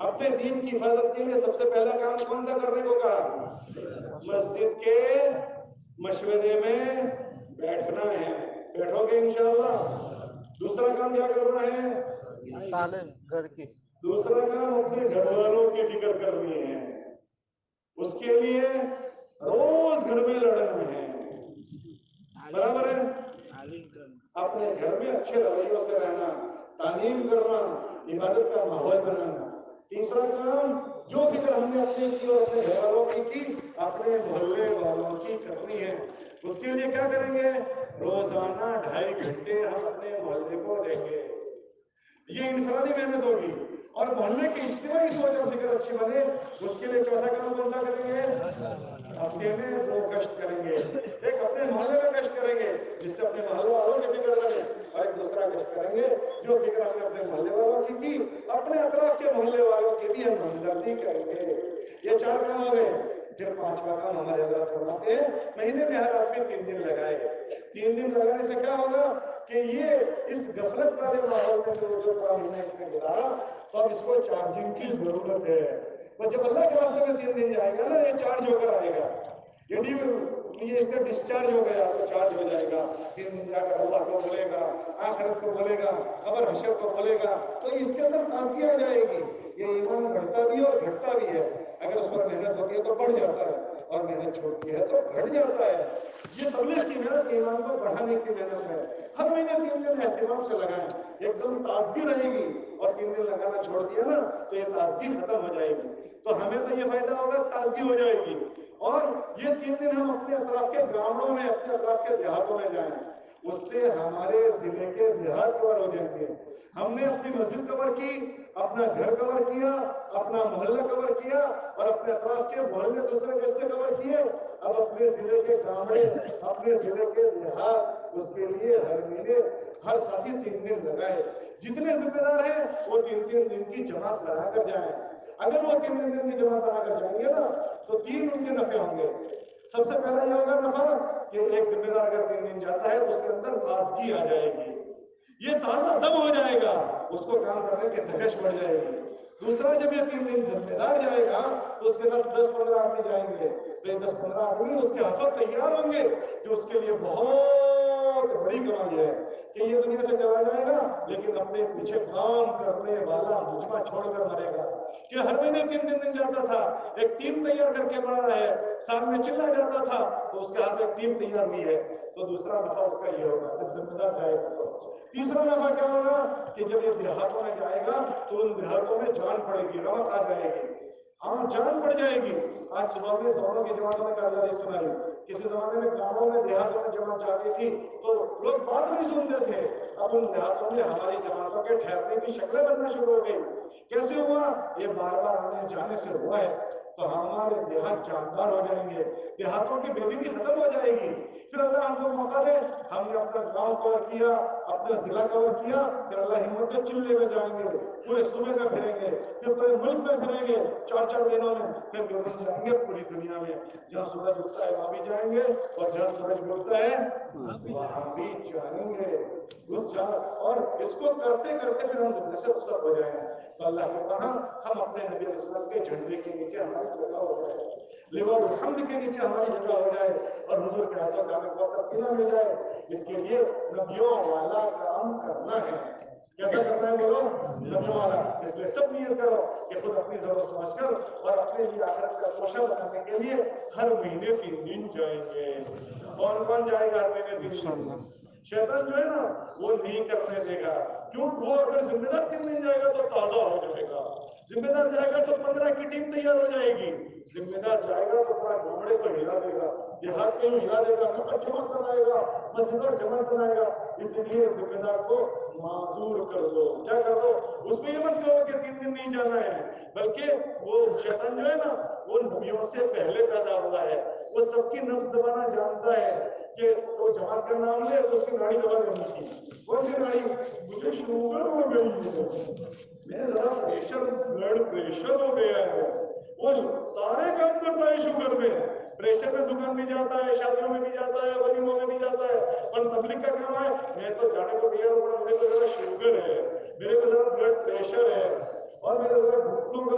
اپنے دین کی حفاظت کے لیے سب سے پہلا کام کون سا کرنے کو کہا؟ مسجد کے مشورے میں بیٹھنا ہے، بیٹھو گے انشاءاللہ۔ دوسرا کام کیا کرنا ہے؟ تعلیم گھر کی، دوسرا کام اپنے گھر والوں کی فکر کرنی ہے، اس کے لیے روز گھر میں لڑنا ہے، برابر ہے؟ اپنے گھر میں اچھے رویوں سے رہنا، تعلیم کرنا، عبادت کا ماحول بنانا۔ تیسرا کام جو فکر ہم نے اپنے کی اور اپنے گھر والوں کی اپنے محلے والوں کی کرنی ہے، اس کے لیے کیا کریں گے؟ روزانہ 2.5 گھنٹے ہم اپنے محلے کو دیں گے، یہ انفرادی محنت ہوگی۔ اور محلے کی اجتماعی سوچ اور فکر اچھی بنے، اس کے لیے چوتھا کام کون سا کریں گے؟ ہفتے میں 2 گشت کریں گے، ایک اپنے محلے میں گشت کریں گے جس سے اپنے محلے والوں کی فکر بنے، اور ایک دوسرا گشت کریں گے جو فکر ہم نے اپنے محلے والوں کی اپنے اطراف کے محلے والوں کی بھی ہم ہمدردی کریں گے۔ یہ 4 کام ہو گئے۔ پھر 5واں کام ہمارے حضرات فرماتے ہیں مہینے میں ہر آدمی 3 دن لگائے۔ 3 دن لگانے سے کیا ہوگا کہ یہ اس غفلت والے ماحول میں جو کام ہم نے اس میں گزارا، تو اب اس کو چارجنگ کی ضرورت ہے۔ اور جب اللہ کے راستے میں 3 دن جائے گا نا، یہ چارج ہو کر آئے گا، یہ اس کا ڈسچارج ہو گیا تو چارج ہو جائے گا۔ 3 دن جا کر اللہ کو بولے گا، آخرت کو بولے گا، قبر حشر کو بولے گا، تو اس کے اندر تازگی آ جائے گی۔ یہ ایمان بڑھتا بھی ہے اور گھٹتا بھی ہے، اگر اس پر محنت ہوتی ہے تو بڑھ جاتا ہے، اور محنت چھوٹتی ہے تو گھٹ جاتا ہے۔ یہ تبلیغ کی محنت ایمان کو بڑھانے کی محنت ہے۔ ہر مہینے 3 دن اہتمام سے لگائیں، ایک دم تازگی رہے گی، اور 3 دن لگانا چھوڑ دیا نا تو یہ تازگی ختم ہو جائے گی، تو ہمیں تو یہ فائدہ ہوگا، تازگی ہو جائے گی۔ اور یہ 3 دن ہم اپنے اطراف کے گاؤں میں، اپنے اطراف کے دیہاتوں میں جائیں، اس سے ہمارے ضلع کے دیہات کور ہو جائیں گے۔ ہم نے اپنی مسجد کور کی، اپنا گھر کور کیا، اپنا محلہ کور کیا، اور اپنے اطراف کے محلے دوسرے جیسے کور کیے۔ اب اپنے ضلع کے گاؤں، اپنے ضلع کے دیہات، اس کے لیے ہر مہینے ہر ساتھی 3 دن لگائے۔ جتنے ذمہ دار ہیں وہ 3 دن کی جماعت بنا کر جائیں۔ اگر وہ 3 دن کی جماعت بنا کر جائیں گے نا تو 3 ان کے نفع ہوں گے۔ سب سے پہلا یہ ہوگا نفع کہ ایک ذمہ دار اگر 3 دن جاتا ہے تو اس کے اندر تازگی آ جائے گی، یہ تازہ دم ہو جائے گا، اس کو کام کرنے کی دھگش بڑھ جائے گی۔ دوسرا جب یہ 3 دن ذمہ دار جائے گا تو اس کے ساتھ 10-15 آدمی جائیں گے، تو یہ 10-15 آدمی اس کے حفظ تیار ہوں گے، جو اس کے لیے بہت بڑی کمائی ہے کہ یہ دنیا سے چلا جائے گا لیکن اپنے پیچھے کام کرنے والا مجمع چھوڑ کر مرے گا۔ کہ ہر مہینے 3 دن جاتا تھا، ایک ٹیم تیار کر کے پڑا ہے، سامنے چلا جاتا تھا تو اس کے ہاتھ میں ٹیم تیار ہوئی ہے، تو دوسرا نفع اس کا یہ ہوگا جب ذمہ دار جائے گا۔ تیسرا نفع کیا ہوگا کہ جب یہ دیہاتوں میں جائے گا تو ان دیہاتوں میں جان پڑے گی، رونق آ جائے گی، ہاں جان پڑ جائے گی۔ آج صبح میں دونوں کی جماعتوں میں کارروائی سنائی، کسی زمانے میں گاؤں میں دیہاتوں میں جماعت جاتی تھی تو لوگ بات نہیں سنتے تھے، اب ان دیہاتوں میں ہماری جماعتوں کے ٹھہرنے کی شکلیں بننا شروع ہو گئی۔ کیسے ہوا؟ یہ بار بار آنے جانے سے ہوا ہے، تو ہمارے دیہات جاندار ہو جائیں گے، دیہاتوں کی بے دینی ختم ہو جائے گی۔ پھر اللہ ہم کو موقع دے، ہم نے اپنا گاؤں کور کیا، اپنا ضلع کور کیا، پھر اللہ ہمت کے چلے میں جائیں گے، پورے صوبے میں پھریں گے، پھر پورے ملک میں پھریں گے، 4 دنوں میں پھر گھوم جائیں گے پوری دنیا میں، جہاں سورج اگتا ہے وہاں بھی جائیں گے، اور جہاں سورج ڈوبتا ہے وہاں بھی جائیں گے۔ اور اس کو کرتے کرتے پھر ہم دنیا سے رخصت ہو جائیں گے، تو اللہ کے کہا ہم اپنے نبی علیہ السلام کے جھنڈے کے نیچے ہماری جگہ ہو جائے، لواء الحمد کے نیچے ہماری جگہ ہو جائے، اور حضور کے ہاتھوں سے ہمیں کوثر پینا مل جائے۔ اس کے لیے نبیوں والا کام کرنا ہے۔ کیسا کرنا ہے بولو؟ نبیوں والا۔ اس لیے سب نیت کرو کہ خود اپنی ضرورت سمجھ کر اور اپنے لیے آخرت کا توشہ بنانے کے لیے ہر مہینے 3 دن جائیں گے۔ کون کون جائے گا ہر مہینے 3 دن؟ شیطان جو ہے نا وہ نہیں کرنے دے گا، کیوں؟ وہ اگر ذمہ دار 3 دن جائے گا تو تازہ ہو جائے گا، ذمہ دار جائے گا تو 15 کی ٹیم تیار ہو جائے گی، ذمہ دار جائے گا تو پورا گھومڑے کو ہلا دے گا، دیہات کو ہلا دے گا، جماعت بنائے گا، مسجد اور جماعت بنائے گا۔ اس لیے ذمہ دار کو معذور کر دو۔ کیا کر دو؟ اس میں یہ مت کہو کہ 3 دن نہیں جانا ہے، بلکہ وہ شیطان جو ہے نا وہ نبیوں سے پہلے پیدا ہوا ہے، وہ سب کی نفس دبانا جانتا ہے کہ وہ جماعت کا نام لے تو اس کی ناڑی دبا دینی چاہیے۔ کون سی ناڑی؟ مجھے شوگر ہو گئی ہے، میں ذرا بلڈ پریشر ہو گیا ہے۔ وہ سارے کام کرتا ہے شوگر میں، پریشر میں دکان بھی جاتا ہے، شادیوں میں بھی جاتا ہے، ولیموں میں بھی جاتا ہے، پر تبلیغ کا کام ہے میں تو جانے کو تیار ہوں، میرے کو ذرا شوگر ہے، میرے کو ذرا بلڈ پریشر ہے، اور میرے ذرا گھٹنوں کا